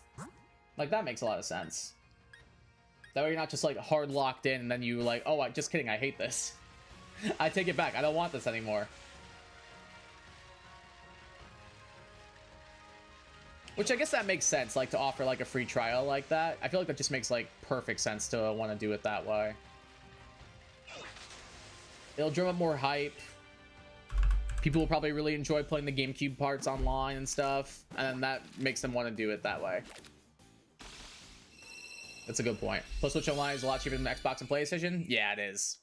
Like that makes a lot of sense. That way you're not just like hard locked in and then you like, oh, just kidding. I hate this. I take it back. I don't want this anymore. Which I guess that makes sense, like, to offer, like, a free trial like that. I feel like that just makes, like, perfect sense to want to do it that way. It'll drum up more hype. People will probably really enjoy playing the GameCube parts online and stuff. And that makes them want to do it that way. That's a good point. Plus, Switch Online is a lot cheaper than Xbox and PlayStation. Yeah, it is.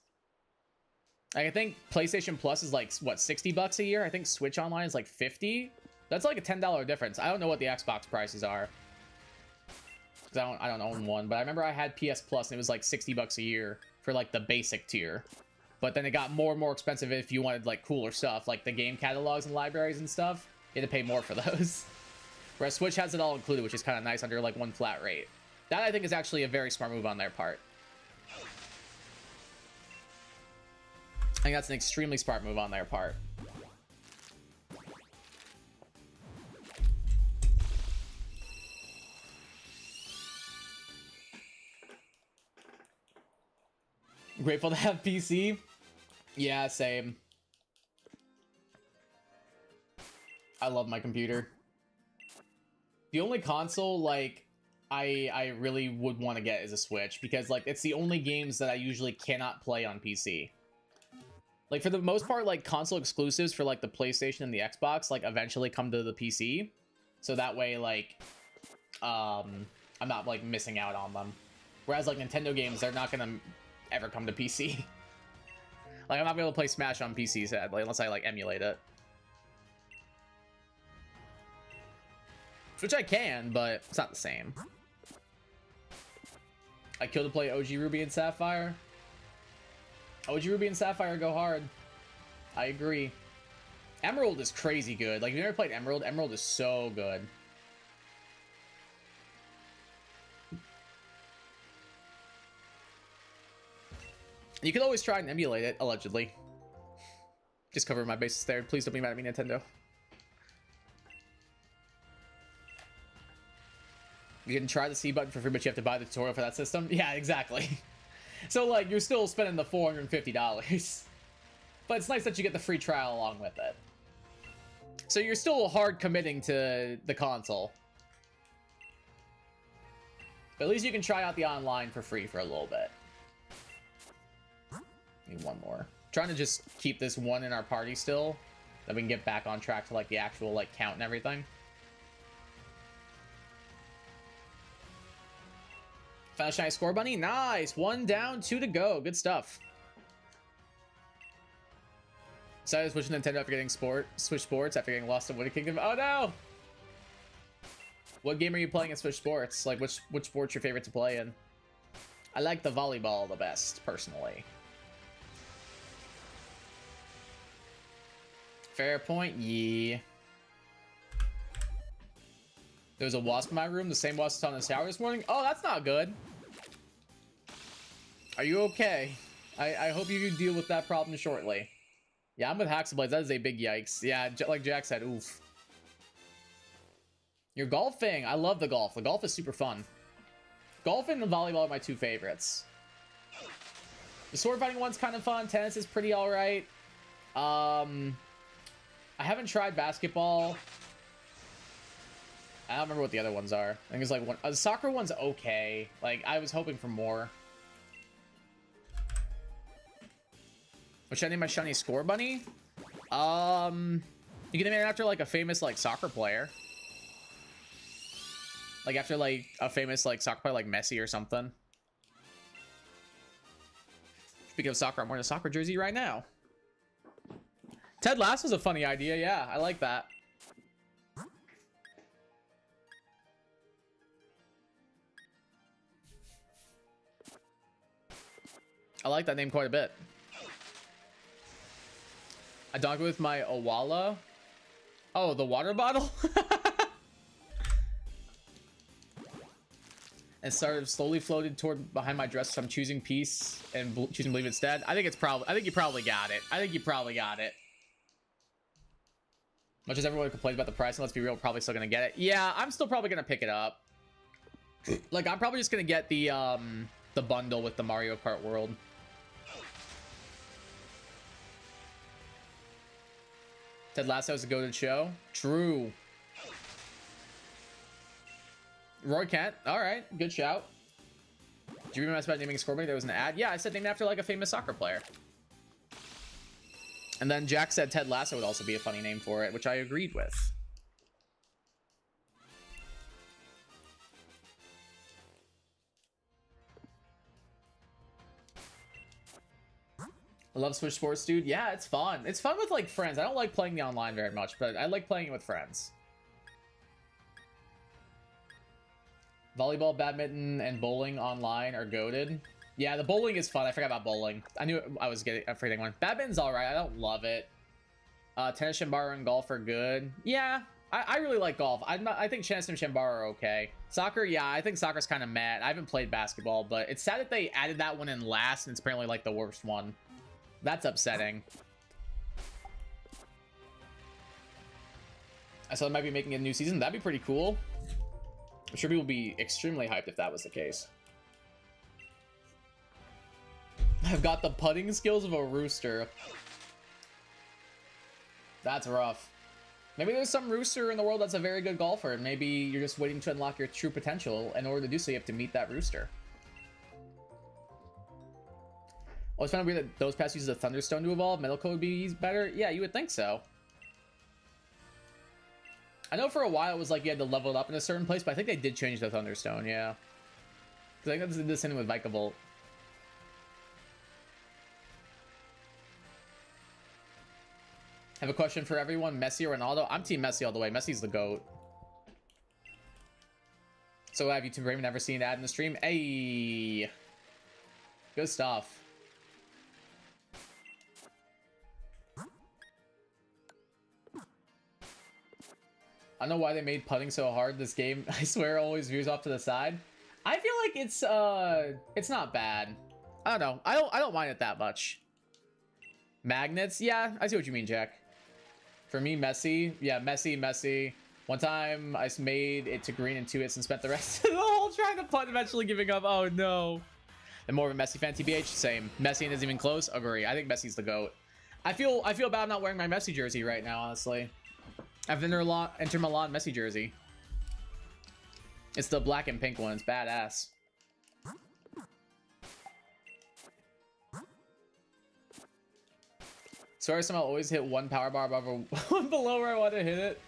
Like, I think PlayStation Plus is, like, what, 60 bucks a year? I think Switch Online is, like, 50. That's like a $10 difference. I don't know what the Xbox prices are. Because I don't own one. But I remember I had PS Plus and it was like 60 bucks a year for like the basic tier. But then it got more and more expensive if you wanted like cooler stuff. Like the game catalogs and libraries and stuff. You had to pay more for those. Whereas Switch has it all included, which is kind of nice under like one flat rate. That I think is actually a very smart move on their part. I think that's an extremely smart move on their part. Grateful to have PC. Yeah, same. I love my computer. The only console, like, I really would want to get is a Switch, because, like, it's the only games that I usually cannot play on PC. Like, for the most part, like, console exclusives for, like, the PlayStation and the Xbox, like, eventually come to the PC. So that way, like, I'm not, like, missing out on them. Whereas, like, Nintendo games, they're not gonna ever come to PC. Like, I'm not gonna be able to play Smash on PC, sadly, unless I, like, emulate it. Which I can, but it's not the same. I kill to play OG Ruby and Sapphire. OG Ruby and Sapphire go hard. I agree. Emerald is crazy good. Like, if you never played Emerald, Emerald is so good. You can always try and emulate it, allegedly. Just cover my bases there. Please don't be mad at me, Nintendo. You can try the C button for free, but you have to buy the tutorial for that system. Yeah, exactly. So, like, you're still spending the $450. But it's nice that you get the free trial along with it. So you're still hard committing to the console. But at least you can try out the online for free for a little bit. Need one more. Trying to just keep this one in our party still. Then we can get back on track to, like, the actual, like, count and everything. Found a shiny score bunny. Nice. 1 down, 2 to go. Good stuff. Decided to switch to Nintendo after getting Switch Sports after getting lost in Wicked Kingdom. Oh no! What game are you playing in Switch Sports? Like, which sport's your favorite to play in? I like the volleyball the best, personally. Fair point, yeah. There was a wasp in my room, the same wasp on the shower this morning. Oh, that's not good. Are you okay? I hope you deal with that problem shortly. Yeah, I'm with Haxablades. That is a big yikes. Yeah, like Jack said, oof. You're golfing. I love the golf. The golf is super fun. Golf and the volleyball are my 2 favorites. The sword fighting one's kind of fun. Tennis is pretty alright. I haven't tried basketball. I don't remember what the other ones are. I think it's like one. The soccer one's okay. Like, I was hoping for more. What should I name my shiny score bunny? You can name it after like a famous like soccer player. Like after like a famous like soccer player like Messi or something. Speaking of soccer, I'm wearing a soccer jersey right now. Ted Lasso's a funny idea. Yeah, I like that. I like that name quite a bit. I dog with my Owala. Oh, the water bottle? And started slowly floated toward behind my dress, so I'm choosing peace and choosing believe instead. I think you probably got it. I think you probably got it. Much as everyone complains about the price, and let's be real, we're probably still gonna get it. Yeah, I'm still probably gonna pick it up. Like, I'm probably just gonna get the bundle with the Mario Kart World. Ted Lasso's a goated show. True. Roy Kent. All right. Good shout. Did you remember about naming Scorpion? There was an ad. Yeah, I said named after like a famous soccer player. And then Jack said Ted Lasso would also be a funny name for it, which I agreed with. I love Switch Sports, dude. Yeah, it's fun. It's fun with, like, friends. I don't like playing the online very much, but I like playing it with friends. Volleyball, badminton, and bowling online are goated. Yeah, the bowling is fun. I forgot about bowling. I knew I was forgetting one. Badminton's alright. I don't love it. Tennis, Shambara, and golf are good. Yeah, I really like golf. I think tennis and Shambara are okay. Soccer, yeah, I think soccer's kind of mad. I haven't played basketball, but it's sad that they added that one in last, and it's apparently, like, the worst one. That's upsetting. I saw they might be making a new season. That'd be pretty cool. I'm sure people would be extremely hyped if that was the case. I've got the putting skills of a rooster. That's rough. Maybe there's some rooster in the world that's a very good golfer, and maybe you're just waiting to unlock your true potential. In order to do so, you have to meet that rooster. Oh, it's kind of weird that those past uses a Thunderstone to evolve. Metal Code would be better? Yeah, you would think so. I know for a while it was like you had to level it up in a certain place, but I think they did change the Thunderstone, yeah. Because I think that's the same with Vikavolt. Have a question for everyone. Messi or Ronaldo? I'm Team Messi all the way. Messi's the GOAT. So have you two Raymond ever seen an ad in the stream? Hey! Good stuff. I don't know why they made putting so hard this game. I swear it always veers off to the side. I feel like it's not bad. I don't know. I don't mind it that much. Magnets? Yeah, I see what you mean, Jack. For me, Messi. Yeah, Messi. One time, I made it to green in 2 hits and spent the rest of the hole trying to putt, eventually giving up. Oh, no. I'm more of a Messi fan, TBH. Same. Messi isn't even close. Agree. I think Messi's the GOAT. I feel bad not wearing my Messi jersey right now, honestly. I have Inter Milan Messi jersey. It's the black and pink one. It's badass. Sorry, somehow always hit one power bar above or one below where I want to hit it.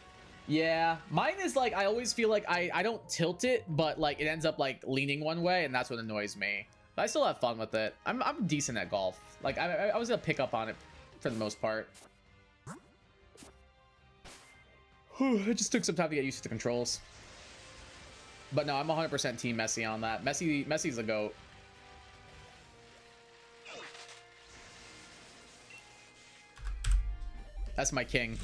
Yeah, mine is like, I always feel like I don't tilt it, but like it ends up like leaning one way, and that's what annoys me. But I still have fun with it. I'm decent at golf. Like I was gonna pick up on it for the most part. It just took some time to get used to the controls. But no, I'm 100% team Messi on that. Messi's the GOAT. That's my king.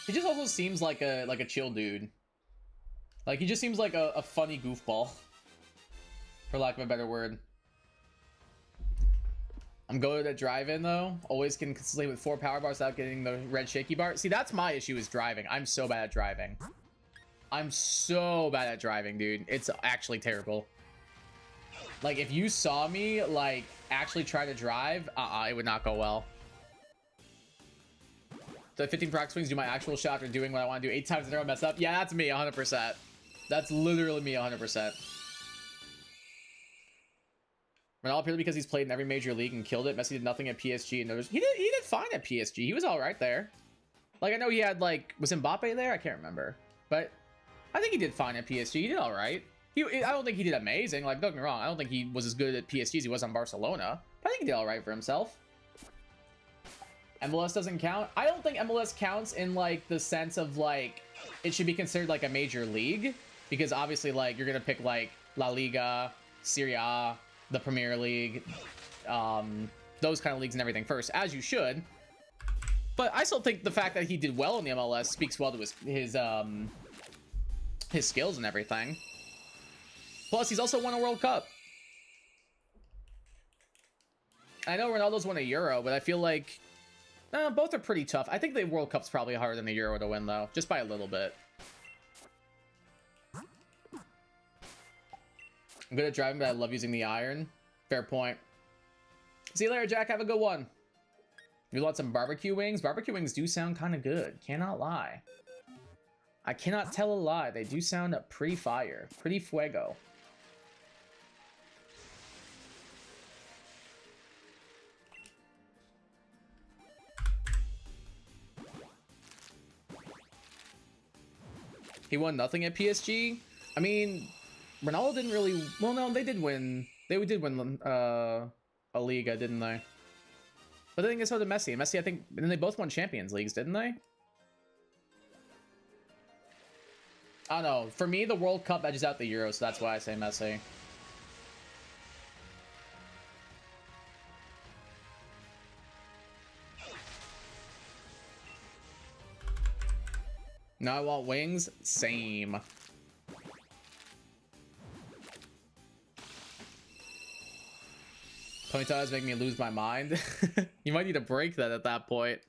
He just also seems like a chill dude. Like he just seems like a funny goofball, for lack of a better word. I'm good at driving though. Always can consistently with 4 power bars without getting the red shaky bar. See, that's my issue is driving. I'm so bad at driving. I'm so bad at driving, dude. It's actually terrible. Like if you saw me like actually try to drive, it would not go well. The 15 proc swings do my actual shot after doing what I want to do 8 times in a row, mess up. Yeah, that's me 100%. That's literally me 100%. Ronaldo purely because he's played in every major league and killed it. Messi did nothing at PSG and he did fine at PSG. He was all right there. Like I know he had like, was Mbappe there? I can't remember, but I think he did fine at PSG. He did all right. I don't think he did amazing. Like don't get me wrong, I don't think he was as good at PSG as he was on Barcelona. But I think he did all right for himself. MLS doesn't count. I don't think MLS counts in like the sense of like it should be considered like a major league, because obviously like you're gonna pick like La Liga, Serie A, the Premier League, those kind of leagues and everything first, as you should. But I still think the fact that he did well in the MLS speaks well to his skills and everything. Plus, he's also won a World Cup. I know Ronaldo's won a Euro, but I feel like both are pretty tough. I think the World Cup's probably harder than the Euro to win, though, just by a little bit. I'm good at driving, but I love using the iron. Fair point. See you later, Jack. Have a good one. You want some barbecue wings? Barbecue wings do sound kind of good. Cannot lie. I cannot tell a lie. They do sound pretty fire. Pretty fuego. He won nothing at PSG? I mean, Ronaldo didn't really... Well, no, they did win. They did win a Liga, didn't they? But I think it's so did Messi. Messi, I think... And they both won Champions Leagues, didn't they? I don't know. For me, the World Cup edges out the Euro, so that's why I say Messi. Now I want wings. Same. Ponytails make me lose my mind. You might need to break that at that point.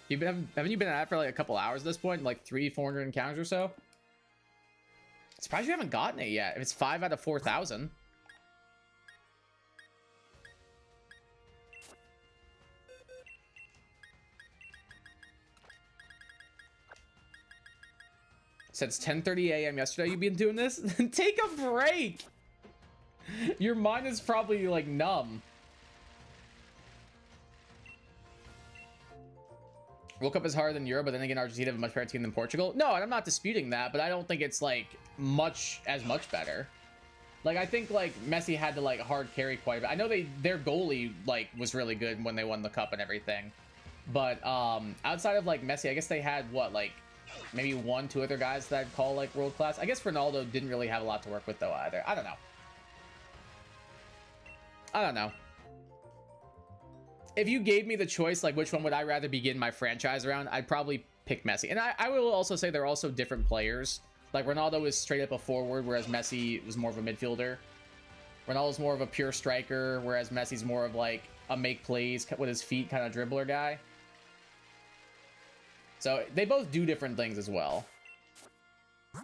Haven't you been at it for like a couple hours at this point? Like 300-400 encounters or so? Surprised you haven't gotten it yet. If it's 5 out of 4,000. Since 10:30 a.m. yesterday, you've been doing this? Take a break! Your mind is probably like numb. World Cup is harder than Euro, but then again, Argentina have a much better team than Portugal. No, and I'm not disputing that, but I don't think it's like much better. Like I think like Messi had to like hard carry quite a bit. I know their goalie like was really good when they won the cup and everything, but outside of like Messi, I guess they had what, like maybe 1-2 other guys that I'd call like world class. I guess Ronaldo didn't really have a lot to work with though either. I don't know. If you gave me the choice, like which one would I rather begin my franchise around, I'd probably pick Messi. And I will also say they're also different players. Like, Ronaldo is straight up a forward, whereas Messi was more of a midfielder. Ronaldo's more of a pure striker, whereas Messi's more of like a make plays with his feet kind of dribbler guy. So they both do different things as well.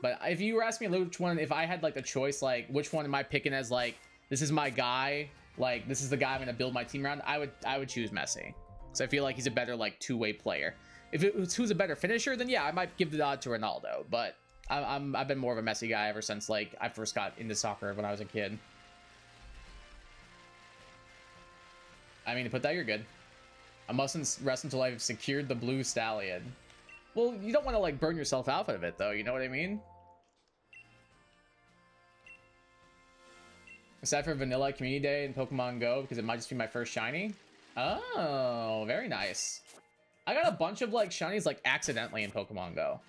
But if you were asking me which one, if I had like the choice, like which one am I picking as like, this is my guy, like this is the guy I'm gonna build my team around, I would choose Messi. So I feel like he's a better like two-way player. If it was who's a better finisher, then yeah, I might give the nod to Ronaldo. But I've been more of a Messi guy ever since like I first got into soccer when I was a kid. I mean, to put that, you're good. I mustn't rest until I've secured the blue stallion. Well, you don't want to like burn yourself out of it though, you know what I mean? Aside for Vanilla Community Day and Pokemon Go, because it might just be my first shiny. Oh, very nice. I got a bunch of like shinies like accidentally in Pokemon Go.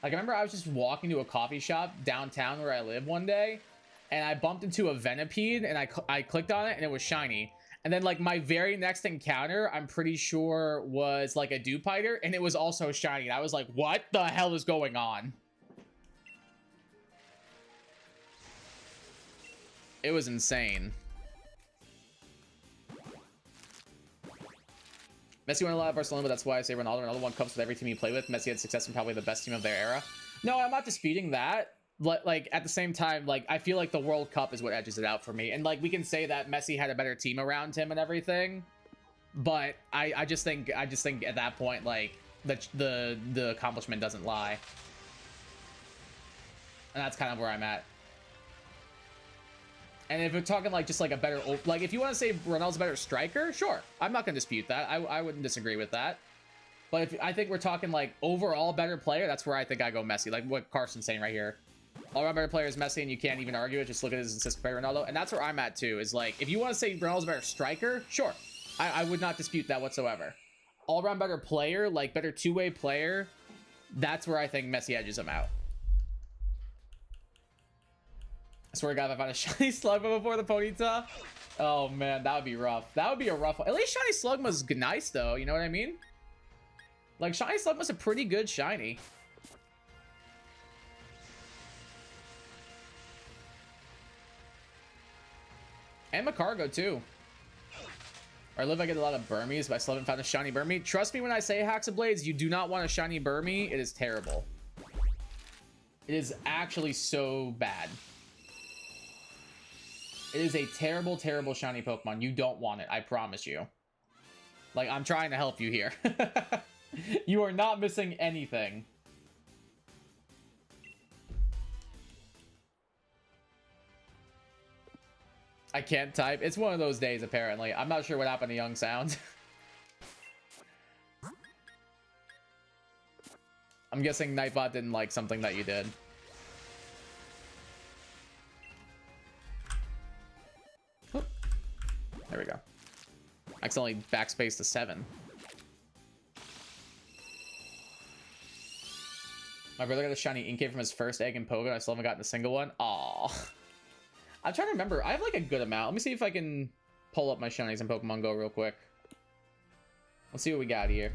Like I remember I was just walking to a coffee shop downtown where I live one day, and I bumped into a Venipede, and I clicked on it and it was shiny. And then like my very next encounter, I'm pretty sure was like a Dewpider, and it was also shiny. And I was like, what the hell is going on? It was insane. Messi won a lot at Barcelona, but that's why I say Ronaldo. Ronaldo won cups with every team he played with. Messi had success in probably the best team of their era. No, I'm not disputing that. Like at the same time, like I feel like the World Cup is what edges it out for me. And like we can say that Messi had a better team around him and everything, but I just think at that point like the accomplishment doesn't lie. And that's kind of where I'm at. And if we're talking like just like a better, like if you want to say Ronaldo's a better striker, sure, I'm not gonna dispute that. I wouldn't disagree with that. But if I think we're talking like overall better player, that's where I think I go Messi. Like what Carson's saying right here. All-around better player is Messi, and you can't even argue it. Just look at his assists compared to Ronaldo. And that's where I'm at, too, is like, if you want to say Ronaldo's a better striker, sure. I would not dispute that whatsoever. All-around better player, like better two-way player, that's where I think Messi edges him out. I swear to God, if I found a shiny Slugma before the Ponyta, oh, man, that would be rough. That would be a rough one. At least shiny Slugma's nice, though. You know what I mean? Like, shiny Slugma's a pretty good shiny. And Macargo, too. Where I live, I get a lot of Burmies, but I still haven't found a shiny Burmy. Trust me when I say Haxablades, you do not want a shiny Burmy. It is terrible. It is actually so bad. It is a terrible, terrible shiny Pokemon. You don't want it, I promise you. Like, I'm trying to help you here. You are not missing anything. I can't type. It's one of those days, apparently. I'm not sure what happened to Young Sound. I'm guessing Nightbot didn't like something that you did. Oop. There we go. Accidentally backspace to 7. My brother got a shiny Inkay from his first egg in Pogo. I still haven't gotten a single one. Aww. I'm trying to remember. I have like a good amount. Let me see if I can pull up my shinies in Pokemon Go real quick. Let's see what we got here.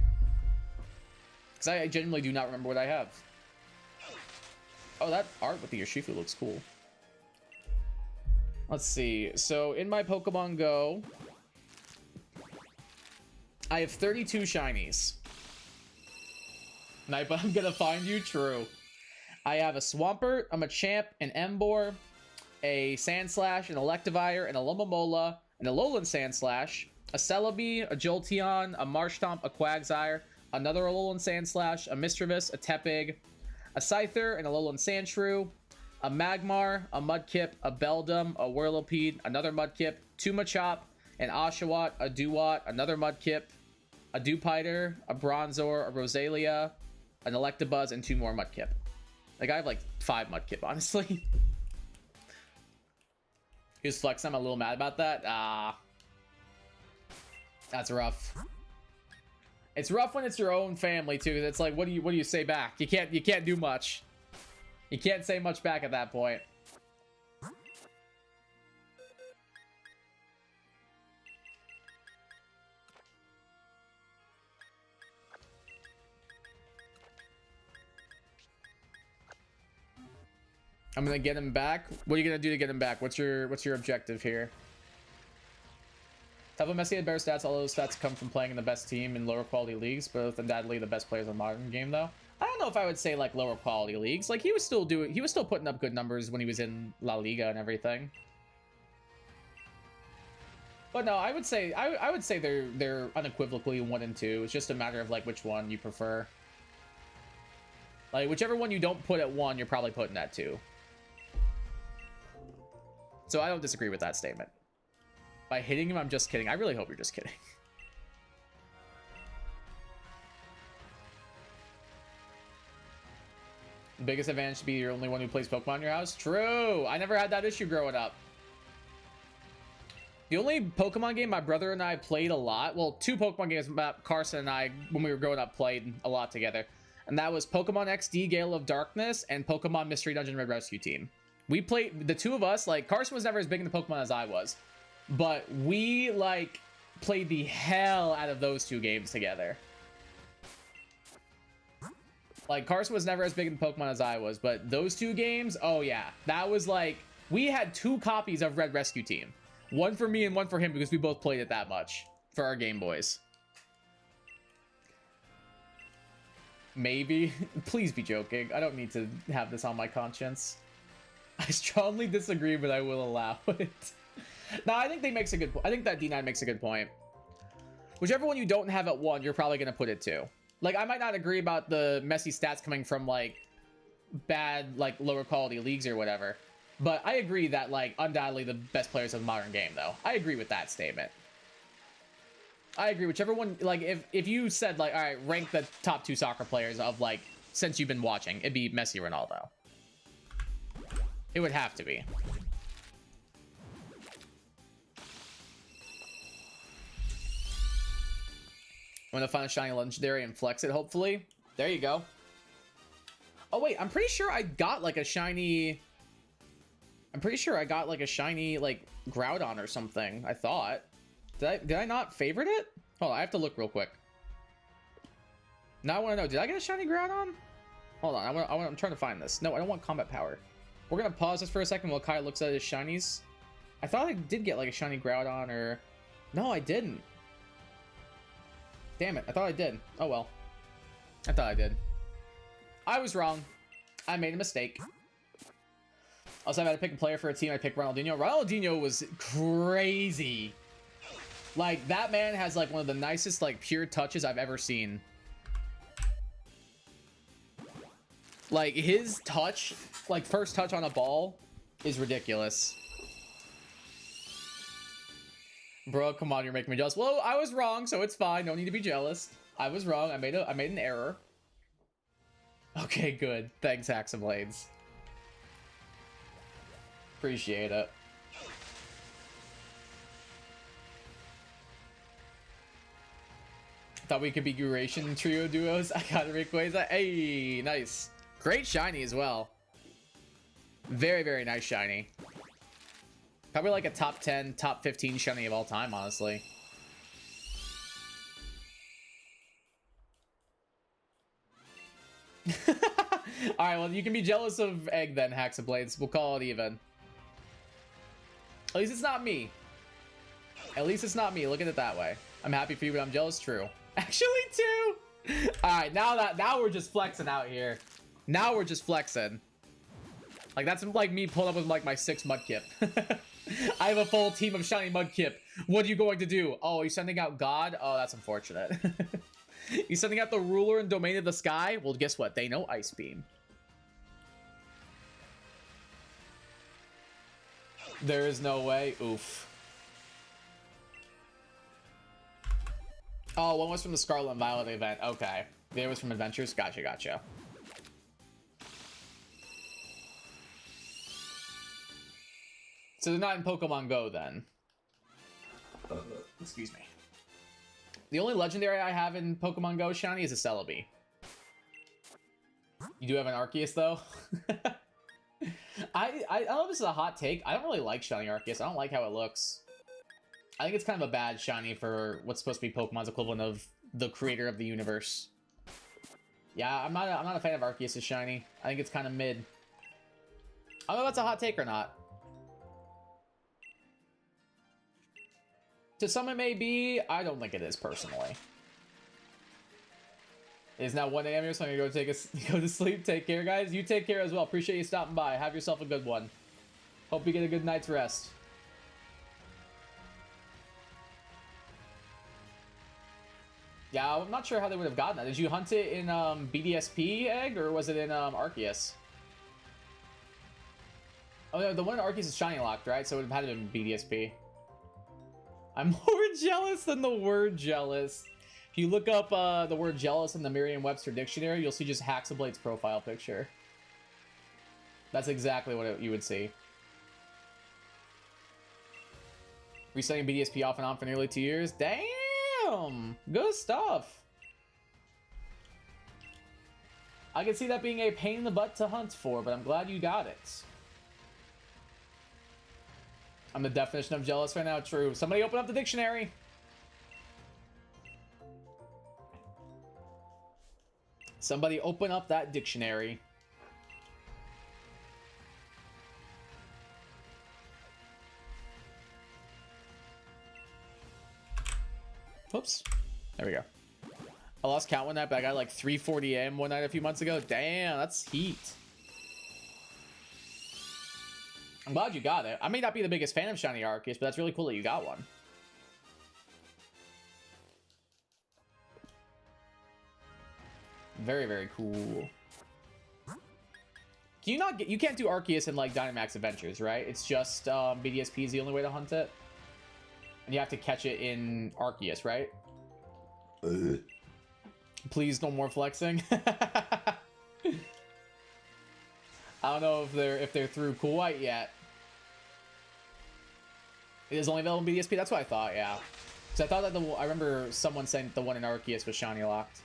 Because I genuinely do not remember what I have. Oh, that art with the Urshifu looks cool. Let's see. So in my Pokemon Go, I have 32 shinies. But I'm gonna find you true. I have a Swampert, a Machamp, an Emboar, a Sandslash, an Electivire, an Alomomola, an Alolan Sandslash, a Celebi, a Jolteon, a Marshtomp, a Quagsire, another Alolan Sandslash, a Mischievous, a Tepig, a Scyther, an Alolan Sandshrew, a Magmar, a Mudkip, a Beldum, a Whirlipede, another Mudkip, two Machop, an Oshawott, a Dewott, another Mudkip, a Dewpider, a Bronzor, a Roselia, an Electabuzz, and two more Mudkip. Like, I have like 5 Mudkip, honestly. He was flexing. I'm a little mad about that. That's rough. It's rough when it's your own family too. It's like, what do you say back? You can't do much. You can't say much back at that point. I'm gonna get him back. What are you gonna do to get him back? What's your objective here? Type of Messi had better stats. All those stats come from playing in the best team in lower quality leagues, but undoubtedly the best players in the modern game, though. I don't know if I would say like lower quality leagues. Like he was still putting up good numbers when he was in La Liga and everything. But no, I would say they're unequivocally 1 and 2. It's just a matter of like which one you prefer. Like whichever one you don't put at 1, you're probably putting at 2. So I don't disagree with that statement. By hitting him, I'm just kidding. I really hope you're just kidding. The biggest advantage to be you're the only one who plays Pokemon in your house? True! I never had that issue growing up. The only Pokemon game my brother and I played a lot, well, 2 Pokemon games Carson and I, when we were growing up, played a lot together. And that was Pokemon XD Gale of Darkness and Pokemon Mystery Dungeon Red Rescue Team. We played, the 2 of us, like, Carson was never as big into Pokemon as I was. But we, like, played the hell out of those 2 games together. Like, Carson was never as big into Pokemon as I was, but those 2 games, oh yeah. That was like, we had 2 copies of Red Rescue Team. One for me and one for him because we both played it that much for our Game Boys. Maybe. Please be joking. I don't need to have this on my conscience. I strongly disagree, but I will allow it. No, I think I think that D9 makes a good point. Whichever one you don't have at 1, you're probably going to put it 2. Like, I might not agree about the messy stats coming from, like, bad, like, lower quality leagues or whatever. But I agree that, like, undoubtedly the best players of the modern game, though. I agree with that statement. I agree. Whichever one, like, if you said, like, all right, rank the top 2 soccer players of, like, since you've been watching, it'd be Messi, Ronaldo. It would have to be. I'm gonna find a shiny legendary and flex it, hopefully. There you go. Oh, wait, I'm pretty sure I got, like, a shiny... I'm pretty sure I got, like, a shiny, like, Groudon or something, I thought. Did I not favorite it? Hold on, I have to look real quick. Now I want to know, did I get a shiny Groudon? Hold on, I'm trying to find this. No, I don't want combat power. We're gonna pause this for a second while Kai looks at his shinies. I thought I did get, like, a shiny Groudon or... No, I didn't. Damn it, I thought I did. Oh, well. I thought I did. I was wrong. I made a mistake. Also, if I had to pick a player for a team, I'd pick Ronaldinho. Ronaldinho was crazy. Like, that man has, like, one of the nicest, like, pure touches I've ever seen. Like, his touch, like, first touch on a ball is ridiculous. Bro, come on, you're making me jealous. Well, I was wrong, so it's fine. No need to be jealous. I was wrong. I made an error. Okay, good. Thanks, Haxablades. Appreciate it. Thought we could be Eurasian trio duos. I got Rayquaza. Hey, nice. Great shiny as well. Very, very nice shiny. Probably like a top 10, top 15 shiny of all time, honestly. Alright, well, you can be jealous of Egg then, Haxablades. We'll call it even. At least it's not me. At least it's not me. Look at it that way. I'm happy for you, but I'm jealous. True. Actually, too. Alright, now we're just flexing out here. Now we're just flexing. Like, that's like me pulling up with, like, my 6 Mudkip. I have a full team of shiny Mudkip. What are you going to do? Oh, you're sending out God? Oh, that's unfortunate. You sending out the ruler and domain of the sky? Well, guess what? They know Ice Beam. There is no way. Oof. Oh, one was from the Scarlet and Violet event. Okay. The other was from Adventures. Gotcha, gotcha. So they're not in Pokemon Go then. Excuse me. The only legendary I have in Pokemon Go shiny is a Celebi. You do have an Arceus though? I don't know if this is a hot take. I don't really like shiny Arceus. I don't like how it looks. I think it's kind of a bad shiny for what's supposed to be Pokemon's equivalent of the creator of the universe. Yeah, I'm not a fan of Arceus' shiny. I think it's kind of mid. I don't know if that's a hot take or not. To some it may be. I don't think it is personally. It is now 1 a.m. here, so I'm gonna go to sleep. Take care, guys. You take care as well. Appreciate you stopping by. Have yourself a good one. Hope you get a good night's rest. Yeah, I'm not sure how they would have gotten that. Did you hunt it in BDSP egg, or was it in Arceus? Oh no, the one in Arceus is shiny locked, right? So it would have had to be BDSP. I'm more jealous than the word jealous. If you look up the word jealous in the Merriam-Webster dictionary, you'll see just Haxablade's profile picture. That's exactly what you would see. Resetting BDSP off and on for nearly 2 years. Damn! Good stuff. I can see that being a pain in the butt to hunt for, but I'm glad you got it. I'm the definition of jealous right now. True. Somebody open up the dictionary. Somebody open up that dictionary. Oops. There we go. I lost count one night, but I got like 3:40 a.m. one night a few months ago. Damn, that's heat. I'm glad you got it. I may not be the biggest fan of Shiny Arceus, but that's really cool that you got one. Very, very cool. Can you not get... You can't do Arceus in, like, Dynamax Adventures, right? It's just BDSP is the only way to hunt it. And you have to catch it in Arceus, right? Please, no more flexing. I don't know if they're through Cool White yet. It is only available in BDSP? That's what I thought, yeah. Because I thought that I remember someone saying that the one in Arceus was shiny locked.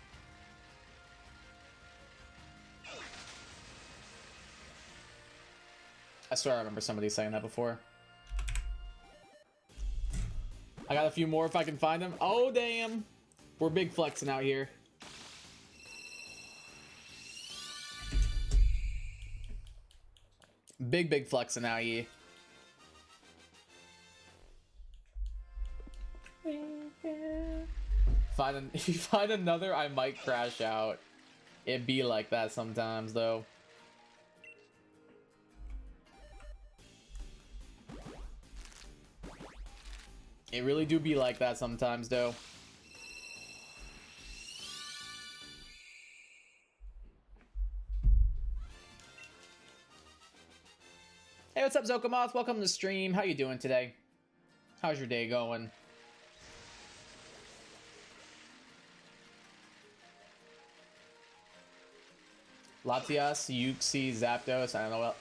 I swear I remember somebody saying that before. I got a few more if I can find them. Oh, damn. We're big flexing out here. Big flexing out here. If you find another, I might crash out. It be like that sometimes, though. It really do be like that sometimes, though. Hey, what's up, Zokomoth? Welcome to the stream. How you doing today? How's your day going? Latias, Uxie, Zapdos. I don't know. Well,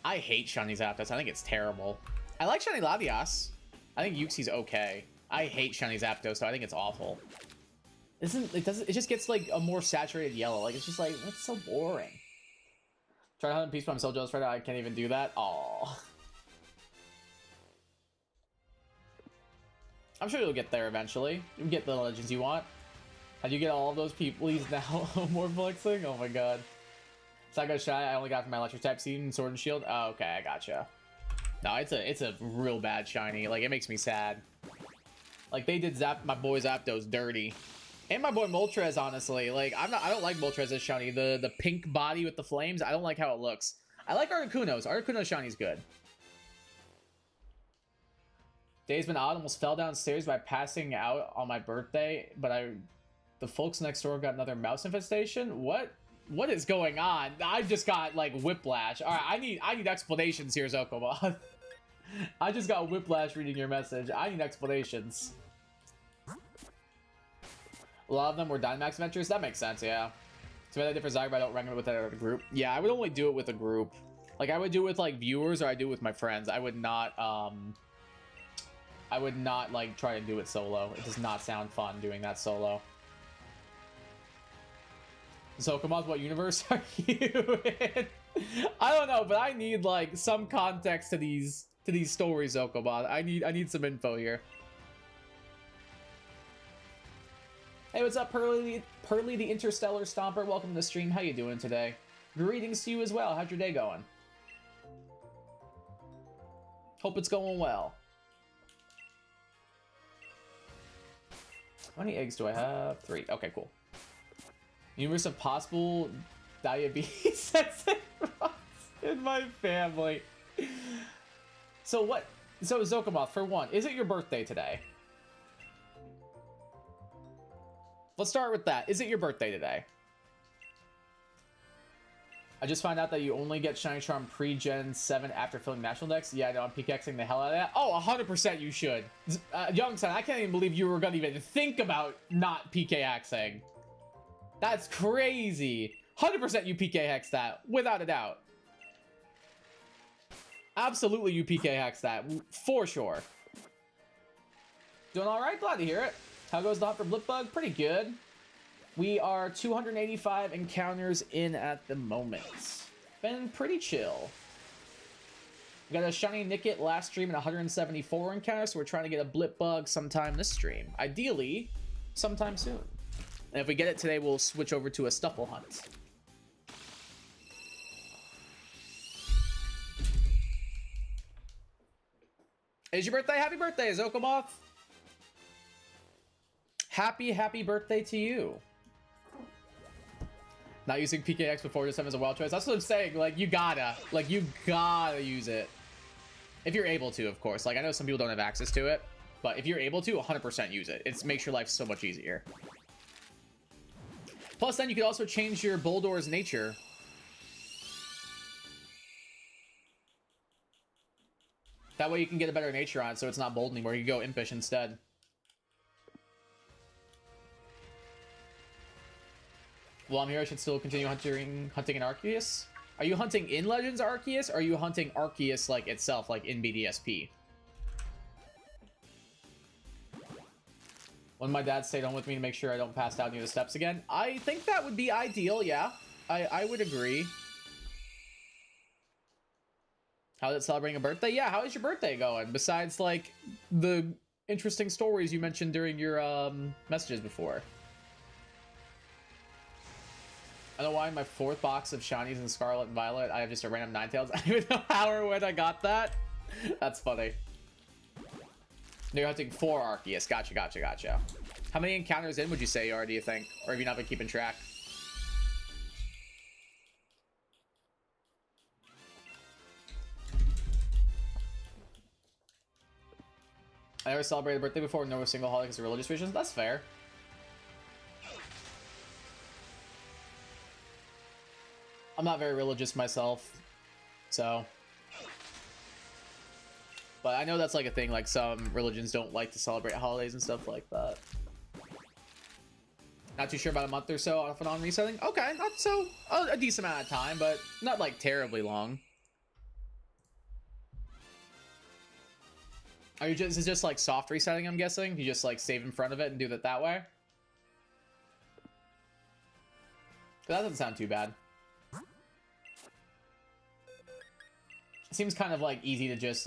I hate shiny Zapdos. I think it's terrible. I like shiny Latias. I think Uxie's okay. I hate shiny Zapdos, so I think it's awful. It just gets like a more saturated yellow. Like it's just like that's so boring. Try to hunt in peace, but I'm so jealous right now. I can't even do that. Aww. I'm sure you'll get there eventually. You'll get the legends you want. How do you get all of those people? Please now more flexing. Oh my god. So I got shy. I only got from my electric type seed and sword and shield. Oh, okay, I gotcha. No, it's a real bad shiny. Like it makes me sad. Like they did my boy Zapdos dirty. And my boy Moltres, honestly. Like I don't like Moltres as shiny. The pink body with the flames, I don't like how it looks. I like Articuno's. Articuno's shiny's good. Day's been odd, almost fell downstairs by passing out on my birthday, but the folks next door got another mouse infestation. What is going on? I just got like whiplash. All right, I need explanations here, Zokomoth. I just got whiplash reading your message. I need explanations. A lot of them were Dynamax Adventures. That makes sense, yeah. So I different Zyger, but I don't recommend it with a group. Yeah, I would only do it with a group. Like I would do it with like viewers, or I do it with my friends. I would not like try to do it solo. It does not sound fun doing that solo. So Zokomoth, what universe are you in? I don't know, but I need like some context to these stories, Zokomoth. I need some info here. Hey, what's up, Pearly the Interstellar Stomper? Welcome to the stream. How you doing today? Greetings to you as well. How's your day going? Hope it's going well. How many eggs do I have? 3. Okay, cool. Universe of possible diabetes in my family. So what? So Zokomoth, for one, is it your birthday today? Let's start with that. Is it your birthday today? I just found out that you only get Shiny Charm pre-Gen 7 after filling National Dex. Yeah, I know, I'm PKXing the hell out of that. Oh, 100% you should. Youngson, I can't even believe you were going to even think about not PKXing. That's crazy. 100% you PK Hex that, without a doubt. Absolutely you PK Hex that, for sure. Doing alright? Glad to hear it. How goes the hunt for Blipbug? Pretty good. We are 285 encounters in at the moment. Been pretty chill. We got a Shiny Nickit last stream at 174 encounters, so we're trying to get a Blipbug sometime this stream. Ideally, sometime soon. And if we get it today, we'll switch over to a Stuffle hunt. Is your birthday? Happy birthday, Zokomoth! Happy birthday to you. Not using PKX before this time is a wild choice. That's what I'm saying. Like, you gotta use it. If you're able to, of course. Like, I know some people don't have access to it, but if you're able to, 100% use it. It makes your life so much easier. Plus, then you could also change your Boldor's nature. That way you can get a better nature on it, so it's not bold anymore. You can go impish instead. While I'm here, I should still continue hunting in Arceus. Are you hunting in Legends Arceus, or are you hunting Arceus like itself, like in BDSP? When my dad stayed home with me to make sure I don't pass out near the steps again. I think that would be ideal, yeah. I would agree. How's it celebrating a birthday? Yeah, how is your birthday going? Besides, like, the interesting stories you mentioned during your messages before. I don't know why in my 4th box of Shinies and Scarlet and Violet, I have just a random Ninetales. I don't even know how or when I got that. That's funny. You're hunting 4 Arceus. Gotcha. How many encounters in would you say you are, do you think? Or have you not been keeping track? I never celebrated a birthday before, no single holiday because of religious reasons. That's fair. I'm not very religious myself, so. But I know that's like a thing, like some religions don't like to celebrate holidays and stuff like that. Not too sure, about a month or so off and on resetting. Okay, not so, a decent amount of time, but not like terribly long. Are you just, is it just like soft resetting, I'm guessing? You just like save in front of it and do that way? That doesn't sound too bad. It seems kind of like easy to just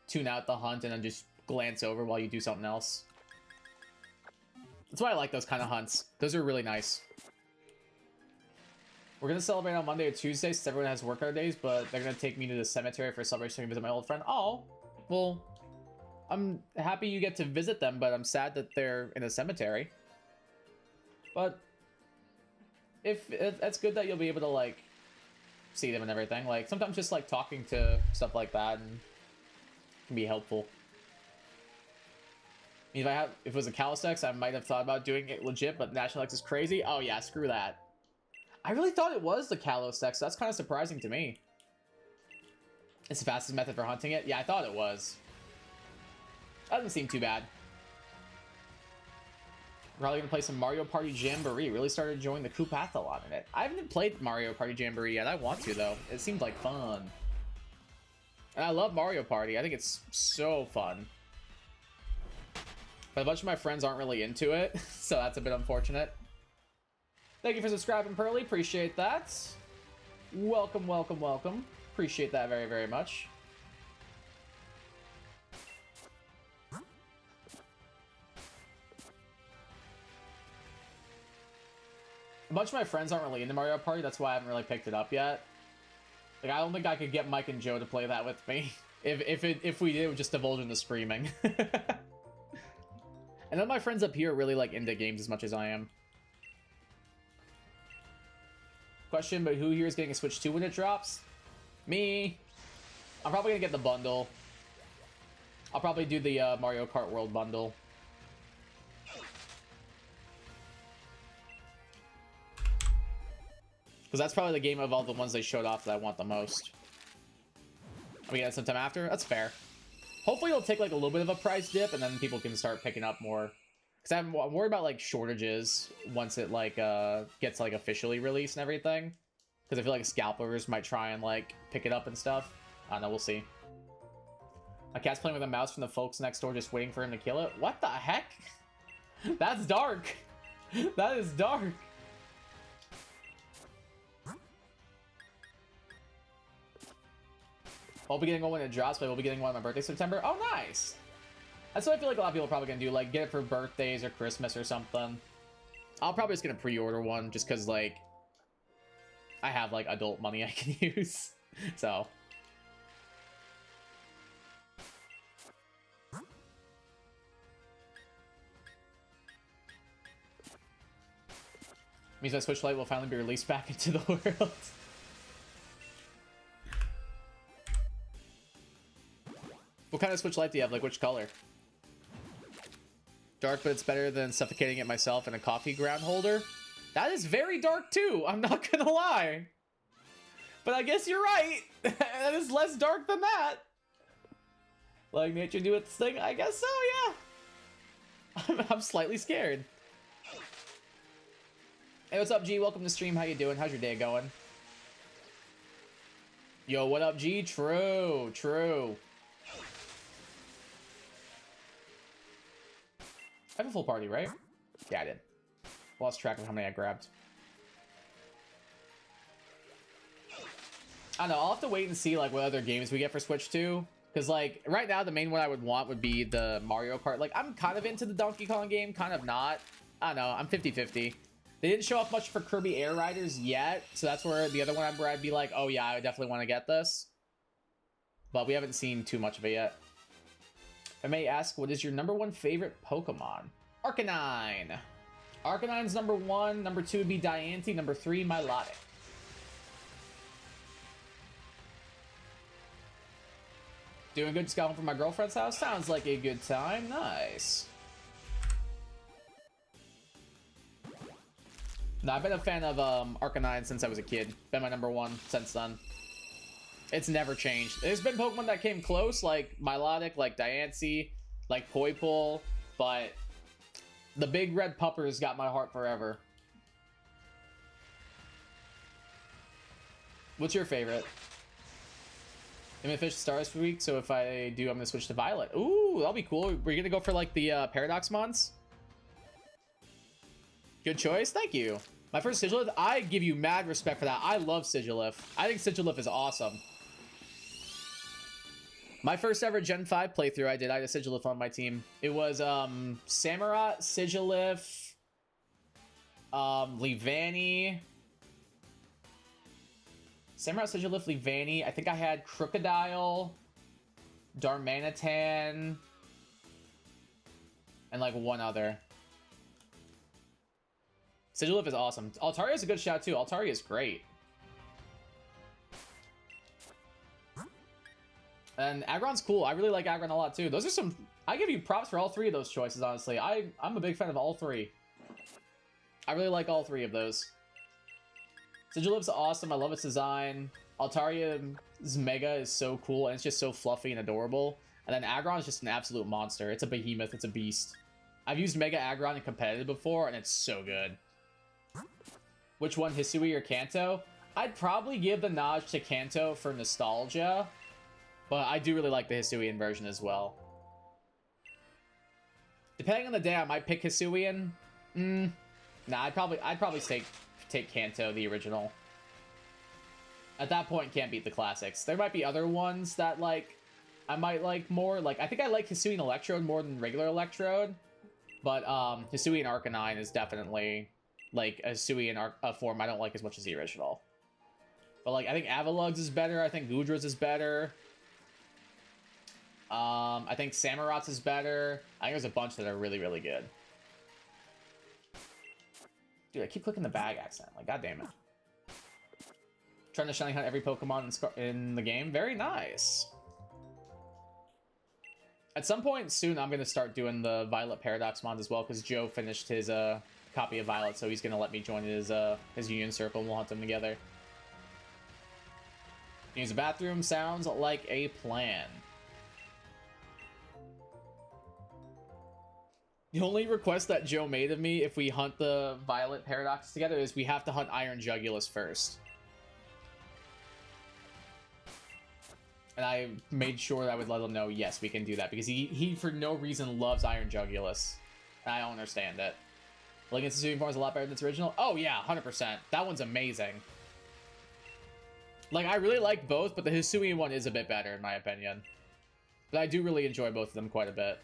tune out the hunt and then just glance over while you do something else. That's why I like those kind of hunts. Those are really nice. We're gonna celebrate on Monday or Tuesday since everyone has work other days, but they're gonna take me to the cemetery for a celebration to visit my old friend. Oh, well, I'm happy you get to visit them, but I'm sad that they're in a cemetery. But if it's good that you'll be able to like see them and everything. Like sometimes just like talking to stuff like that and can be helpful. I mean, if it was a Calistex, I might have thought about doing it legit, but National X is crazy. Oh yeah, screw that. I really thought it was the Calistex. So that's kind of surprising to me. It's the fastest method for hunting it. Yeah, I thought it was. That doesn't seem too bad. Probably gonna play some Mario Party Jamboree. Really started enjoying the Koopathlon in it. I haven't played Mario Party Jamboree yet. I want to though. It seems like fun. And I love Mario Party. I think it's so fun. But a bunch of my friends aren't really into it, so that's a bit unfortunate. Thank you for subscribing, Pearly. Appreciate that. Welcome. Appreciate that very, very much. A bunch of my friends aren't really into Mario Party, that's why I haven't really picked it up yet. Like, I don't think I could get Mike and Joe to play that with me. If we did, it would just divulge into screaming. And none of my friends up here really like into games as much as I am. Question, but who here is getting a Switch 2 when it drops? Me. I'm probably gonna get the bundle. I'll probably do the Mario Kart World bundle. Because that's probably the game of all the ones they showed off that I want the most. We get it sometime after? That's fair. Hopefully it'll take like a little bit of a price dip and then people can start picking up more. Because I'm worried about like shortages once it like gets like officially released and everything. Because I feel like scalpers might try and like pick it up and stuff. I don't know, we'll see. My cat's playing with a mouse from the folks next door just waiting for him to kill it. What the heck? That's dark. That is dark. I'll be getting one when it drops, but we'll be getting one on my birthday September. Oh, nice. That's what I feel like a lot of people are probably gonna do, like get it for birthdays or Christmas or something. I'll probably just gonna pre-order one just because like I have like adult money I can use. So means my Switch Lite will finally be released back into the world. What kind of Switch Lite do you have? Like, which color? Dark, but it's better than suffocating it myself in a coffee ground holder. That is very dark, too. I'm not gonna lie. But I guess you're right. That is less dark than that. Like, nature do its thing? I guess so, yeah. I'm slightly scared. Hey, what's up, G? Welcome to the stream. How you doing? How's your day going? Yo, what up, G? True, true. I have a full party, right? Yeah, I did. Lost track of how many I grabbed. I don't know, I'll have to wait and see like what other games we get for Switch 2. Because like right now the main one I would want would be the Mario Kart. Like I'm kind of into the Donkey Kong game, kind of not. I don't know, I'm 50-50. They didn't show off much for Kirby Air Riders yet, so that's where the other one where I'd be like, oh yeah, I definitely want to get this. But we haven't seen too much of it yet. I may ask, what is your #1 favorite Pokemon? Arcanine. Arcanine's #1. #2 would be Diancie. #3, Milotic. Doing good, just got home from my girlfriend's house. Sounds like a good time. Nice. No, I've been a fan of Arcanine since I was a kid. Been my #1 since then. It's never changed. There's been Pokemon that came close, like Milotic, like Diancie, like Poipole, but the big red puppers got my heart forever. What's your favorite? I'm gonna fish stars for a week, so if I do, I'm gonna switch to Violet. Ooh, that'll be cool. We're gonna go for like the Paradox Mons. Good choice, thank you. My first Sigilif, I give you mad respect for that. I love Sigilif. I think Sigilif is awesome. My first ever Gen 5 playthrough I had a Sigilif on my team. It was Samurott, Sigilif, Leavanny. Samurott, Sigilif, Leavanny. I think I had Crocodile, Darmanitan, and like one other. Sigilif is awesome. Altaria is a good shout too. Altaria is great. And Aggron's cool. I really like Aggron a lot too. Those are some... I give you props for all three of those choices, honestly. I'm a big fan of all three. I really like all three of those. Sigilif's awesome. I love its design. Altaria's Mega is so cool, and it's just so fluffy and adorable. And then Aggron is just an absolute monster. It's a behemoth. It's a beast. I've used Mega Aggron in competitive before, and it's so good. Which one, Hisui or Kanto? I'd probably give the nod to Kanto for nostalgia. But I do really like the Hisuian version as well. Depending on the day, I might pick Hisuian. Nah, I'd probably take Kanto, the original. At that point, can't beat the classics. There might be other ones that like I might like more. Like I think I like Hisuian Electrode more than regular Electrode. But Hisuian Arcanine is definitely like a Hisuian form I don't like as much as the original. But like I think Avalug's is better. I think Gudra's is better. I think Samurot's is better. I think there's a bunch that are really, really good. Dude, I keep clicking the bag accidentally. God damn it. Trying to shiny hunt every Pokemon in the game. Very nice. At some point soon, I'm going to start doing the Violet Paradox mods as well, because Joe finished his copy of Violet, so he's going to let me join his Union Circle, and we'll hunt them together. Use a bathroom. Sounds like a plan. The only request that Joe made of me if we hunt the Violet Paradox together is we have to hunt Iron Jugulus first. And I made sure that I would let him know, yes, we can do that. Because he for no reason, loves Iron Jugulus. And I don't understand it. Looking at the Hisui form is a lot better than its original. Oh, yeah, 100%. That one's amazing. Like, I really like both, but the Hisui one is a bit better, in my opinion. But I do really enjoy both of them quite a bit.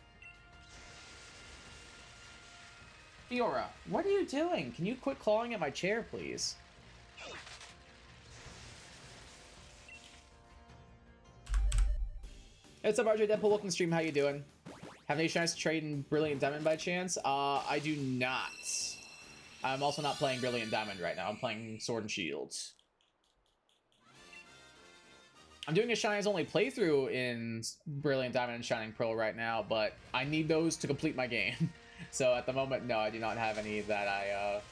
Fiora, what are you doing? Can you quit clawing at my chair, please? Hey, what's up, RJ Deadpool? Welcome to the stream. How you doing? Have any chance to trade in Brilliant Diamond by chance? I do not. I'm also not playing Brilliant Diamond right now. I'm playing Sword and Shield. I'm doing a Shinies only playthrough in Brilliant Diamond and Shining Pearl right now, but I need those to complete my game. So at the moment, no, I do not have any that I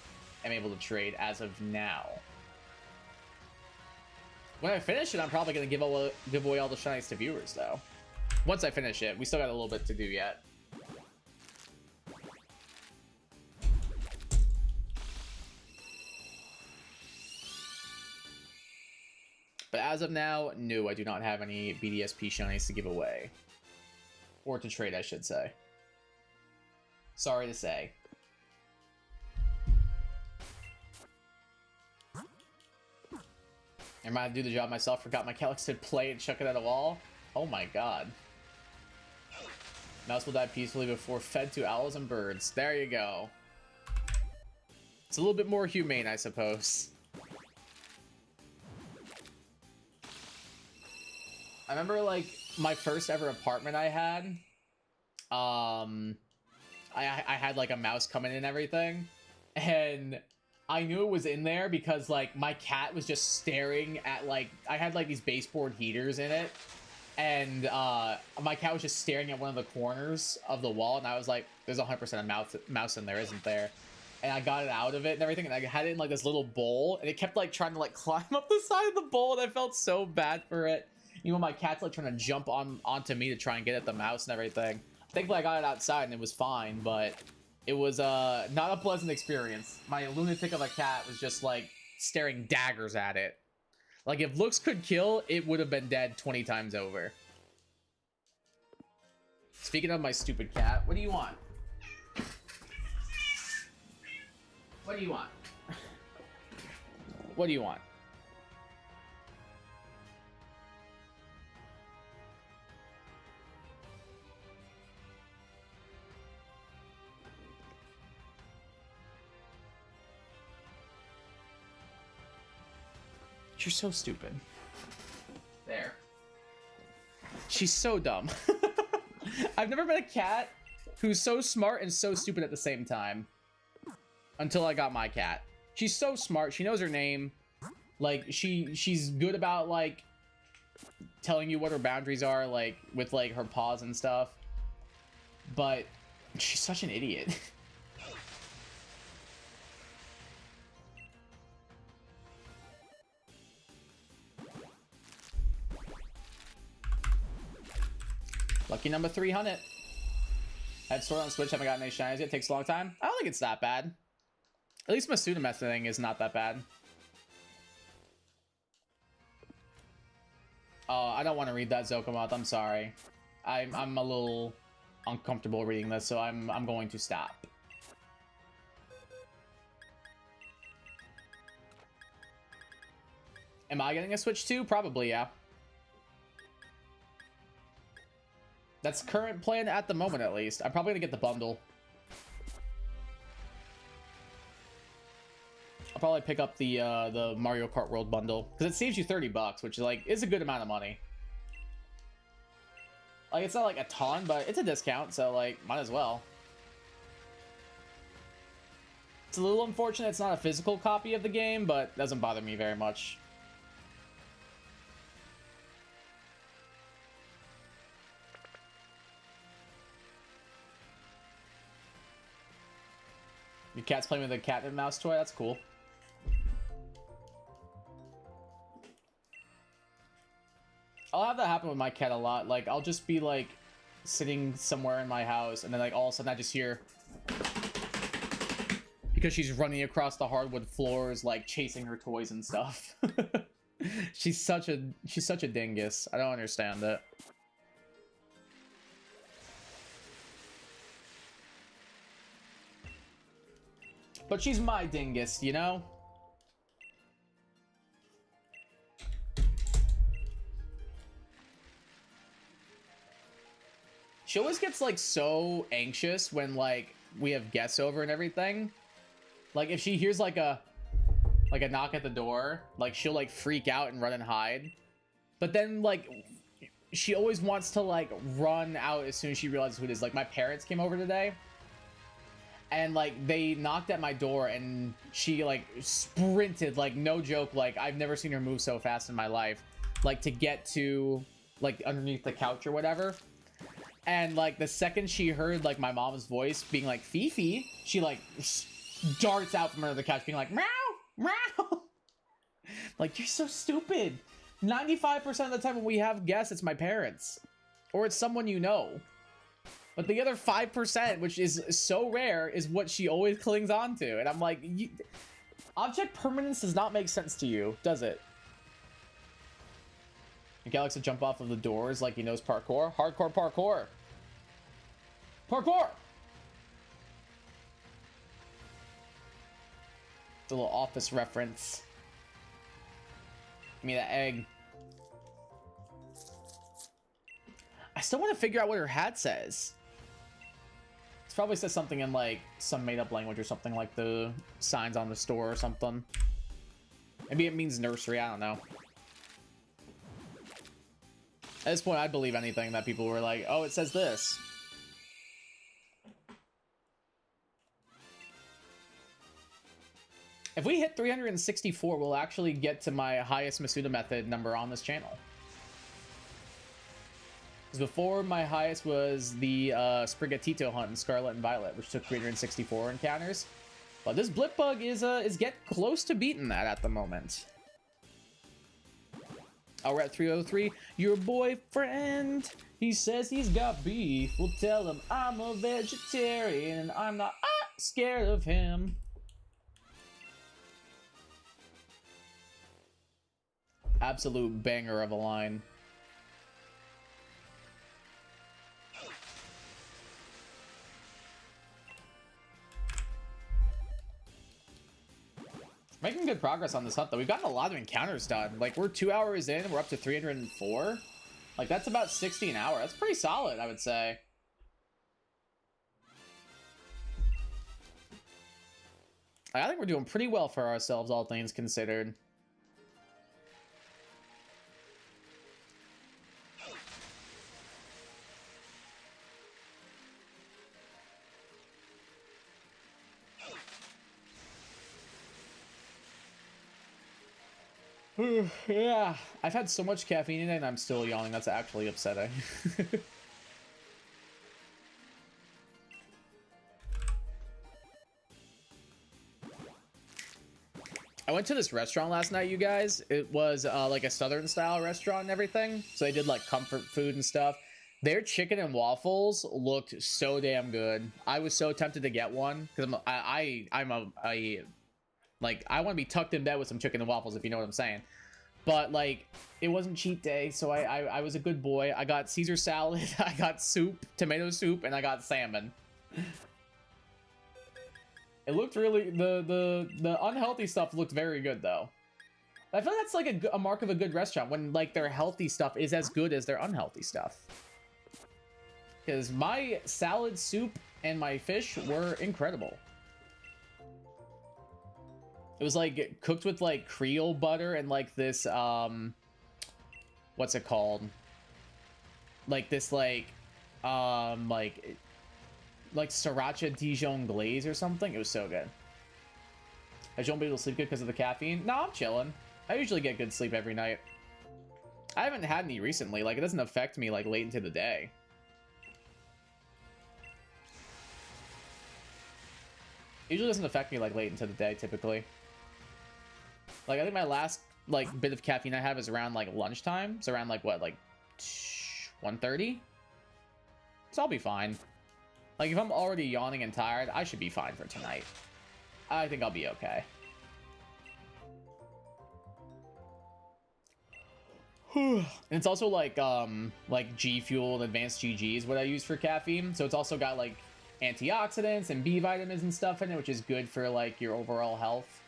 am able to trade as of now. When I finish it, I'm probably going to give away all the Shinies to viewers, though. Once I finish it, we still got a little bit to do yet. But as of now, no, I do not have any BDSP Shinies to give away. Or to trade, I should say. Sorry to say. I might do the job myself, forgot my Calyx to play and chuck it at a wall. Oh my god. Mouse will die peacefully before fed to owls and birds. There you go. It's a little bit more humane, I suppose. I remember, like, my first ever apartment I had. I had, like, a mouse coming in and everything. And I knew it was in there because, like, my cat was just staring at, like... I had, like, these baseboard heaters in it. And my cat was just staring at one of the corners of the wall. And I was like, there's 100% a mouse in there, isn't there? And I got it out of it and everything. And I had it in, like, this little bowl. And it kept, like, trying to, like, climb up the side of the bowl. And I felt so bad for it. You know, my cat's, like, trying to jump onto me to try and get at the mouse and everything. Thankfully, I got it outside and it was fine, but it was not a pleasant experience. My lunatic of a cat was just, like, staring daggers at it. Like, if looks could kill, it would have been dead 20 times over. Speaking of my stupid cat, what do you want? What do you want? What do you want? You're so stupid. There. She's so dumb. I've never met a cat who's so smart and so stupid at the same time. Until I got my cat. She's so smart. She knows her name. Like, she's good about, like, telling you what her boundaries are, like, with, like, her paws and stuff. But she's such an idiot. Lucky number 300. I had Sword on Switch, haven't gotten any shinies yet. It takes a long time. I don't think it's that bad. At least Masuda mething is not that bad. Oh, I don't want to read that, Zokomoth. I'm sorry. I'm a little uncomfortable reading this, so I'm going to stop. Am I getting a Switch too? Probably, yeah. That's current plan at the moment, at least. I'm probably gonna get the bundle. I'll probably pick up the Mario Kart World bundle because it saves you $30, which is like is a good amount of money. Like, it's not like a ton, but it's a discount, so like, might as well. It's a little unfortunate it's not a physical copy of the game, but it doesn't bother me very much. Your cat's playing with a cat and mouse toy? That's cool. I'll have that happen with my cat a lot. Like, I'll just be like sitting somewhere in my house, and then like all of a sudden I just hear, because she's running across the hardwood floors, like chasing her toys and stuff. she's such a dingus. I don't understand it. But she's my dingus, you know? She always gets like so anxious when like we have guests over and everything. Like if she hears like a knock at the door, like she'll like freak out and run and hide. But then like she always wants to like run out as soon as she realizes who it is. Like my parents came over today, and like they knocked at my door, and she like sprinted, like no joke, like I've never seen her move so fast in my life, like to get to like underneath the couch or whatever. And like the second she heard like my mom's voice being like Fifi, she like darts out from under the couch being like meow meow. Like, you're so stupid. 95% of the time when we have guests, it's my parents or it's someone you know. But the other 5%, which is so rare, is what she always clings on to. And I'm like, object permanence does not make sense to you, does it? Miguel likes to jump off of the doors like he knows parkour. Hardcore parkour. Parkour! It's a little Office reference. Give me that egg. I still want to figure out what her hat says. It probably says something in like some made-up language or something, like the signs on the store or something. Maybe it means nursery, I don't know. At this point, I'd believe anything that people were like, oh, it says this. If we hit 364, we'll actually get to my highest Masuda method number on this channel. Because before, my highest was the Sprigatito hunt in Scarlet and Violet, which took 364 encounters. But this Blip Bug is getting close to beating that at the moment. Oh, we're at 303. Your boyfriend, he says he's got beef. We'll tell him I'm a vegetarian and I'm not scared of him. Absolute banger of a line. Making good progress on this hunt, though. We've gotten a lot of encounters done. Like, we're 2 hours in, we're up to 304. Like, that's about 60 an hour. That's pretty solid, I would say. I think we're doing pretty well for ourselves, all things considered. Yeah, I've had so much caffeine in it and I'm still yawning. That's actually upsetting. I went to this restaurant last night, you guys. It was like a southern style restaurant and everything. So they did like comfort food and stuff. Their chicken and waffles looked so damn good. I was so tempted to get one because I'm like, I want to be tucked in bed with some chicken and waffles, if you know what I'm saying. But like, it wasn't cheat day, so I was a good boy. I got Caesar salad, I got soup, tomato soup, and I got salmon. It looked really, the unhealthy stuff looked very good though. I feel that's like a mark of a good restaurant, when like their healthy stuff is as good as their unhealthy stuff. Because my salad, soup, and my fish were incredible. It was like cooked with like Creole butter and like this, what's it called? like this like sriracha Dijon glaze or something. It was so good. I just won't be able to sleep good because of the caffeine. No, I'm chilling. I usually get good sleep every night. I haven't had any recently. Like, it doesn't affect me, like, late into the day. Usually doesn't affect me, like, late into the day, typically. Like, I think my last, like, bit of caffeine I have is around, like, lunchtime. It's around, like, what, like, 1:30? So I'll be fine. Like, if I'm already yawning and tired, I should be fine for tonight. I think I'll be okay. And it's also like G Fuel and Advanced GG is what I use for caffeine. So it's also got like antioxidants and B vitamins and stuff in it, which is good for like your overall health.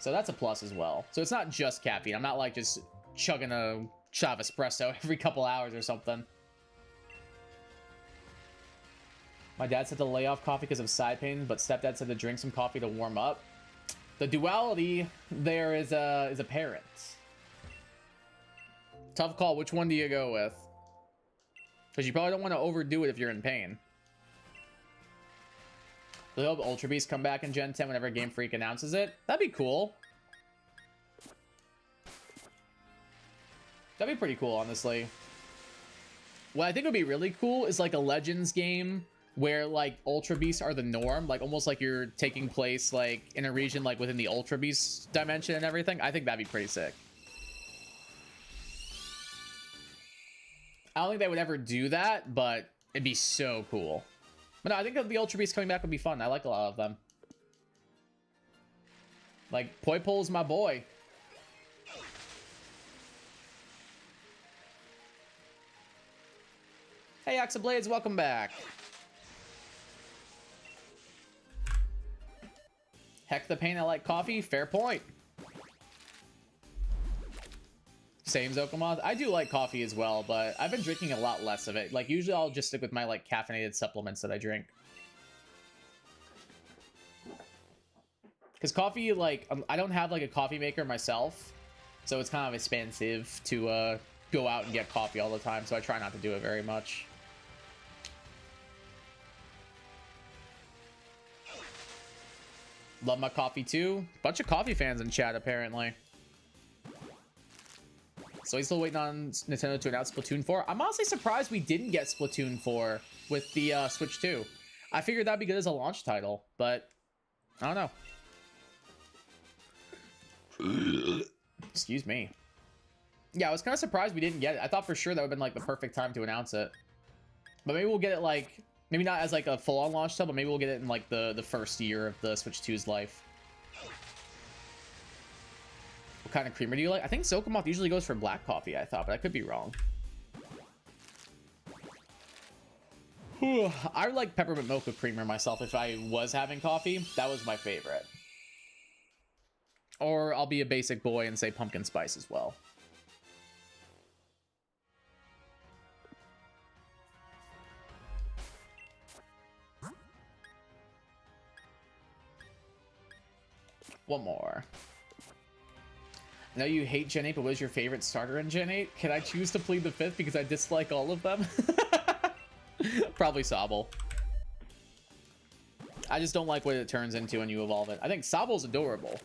So that's a plus as well. So it's not just caffeine. I'm not like just chugging a shot of espresso every couple hours or something. My dad said to lay off coffee because of side pain, but stepdad said to drink some coffee to warm up. The duality there is apparent. Tough call. Which one do you go with? Because you probably don't want to overdo it if you're in pain. I hope Ultra Beast come back in Gen 10 whenever Game Freak announces it. That'd be cool. That'd be pretty cool, honestly. What I think would be really cool is like a Legends game where like Ultra Beasts are the norm, like almost like you're taking place like in a region like within the Ultra Beast dimension and everything. I think that'd be pretty sick. I don't think they would ever do that, but it'd be so cool. But no, I think the Ultra Beasts coming back would be fun. I like a lot of them. Like, Poipol's my boy. Hey, Axa Blades, welcome back. Heck the pain, I like coffee. Fair point. Same Zokomoth. I do like coffee as well, but I've been drinking a lot less of it. Like, usually I'll just stick with my, like, caffeinated supplements that I drink. Because coffee, like, I don't have, like, a coffee maker myself, so it's kind of expensive to go out and get coffee all the time, so I try not to do it very much. Love my coffee, too. Bunch of coffee fans in chat, apparently. So he's still waiting on Nintendo to announce Splatoon 4. I'm honestly surprised we didn't get Splatoon 4 with the Switch 2. I figured that'd be good as a launch title, but I don't know. Excuse me. Yeah, I was kind of surprised we didn't get it. I thought for sure that would have been like the perfect time to announce it. But maybe we'll get it like, maybe not as like a full-on launch title, but maybe we'll get it in like the first year of the Switch 2's life. What kind of creamer do you like? I think Zokomoth usually goes for black coffee, I thought, but I could be wrong. I like peppermint mocha creamer myself if I was having coffee. That was my favorite. Or I'll be a basic boy and say pumpkin spice as well. One more. I know you hate Gen 8, but what is your favorite starter in Gen 8? Can I choose to plead the fifth because I dislike all of them? Probably Sobble. I just don't like what it turns into when you evolve it. I think Sobble's adorable.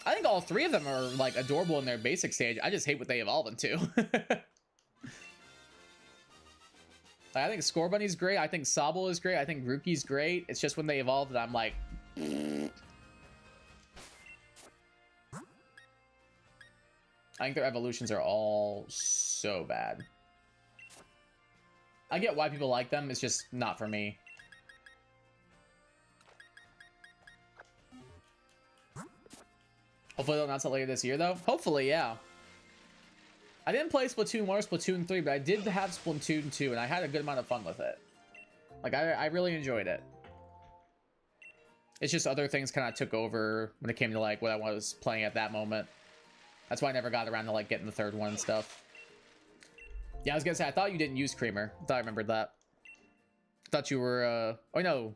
I think all three of them are like adorable in their basic stage. I just hate what they evolve into. I think Scorbunny's great. I think Sobble is great. I think Grookey's great. It's just when they evolve that I'm like... I think their evolutions are all so bad. I get why people like them. It's just not for me. Hopefully they'll announce it later this year, though. Hopefully, yeah. I didn't play Splatoon 1 or Splatoon 3, but I did have Splatoon 2, and I had a good amount of fun with it. Like, I really enjoyed it. It's just other things kind of took over when it came to, like, what I was playing at that moment. That's why I never got around to, like, getting the third one and stuff. Yeah, I was gonna say, I thought you didn't use Creamer. I thought I remembered that. I thought you were, oh, no.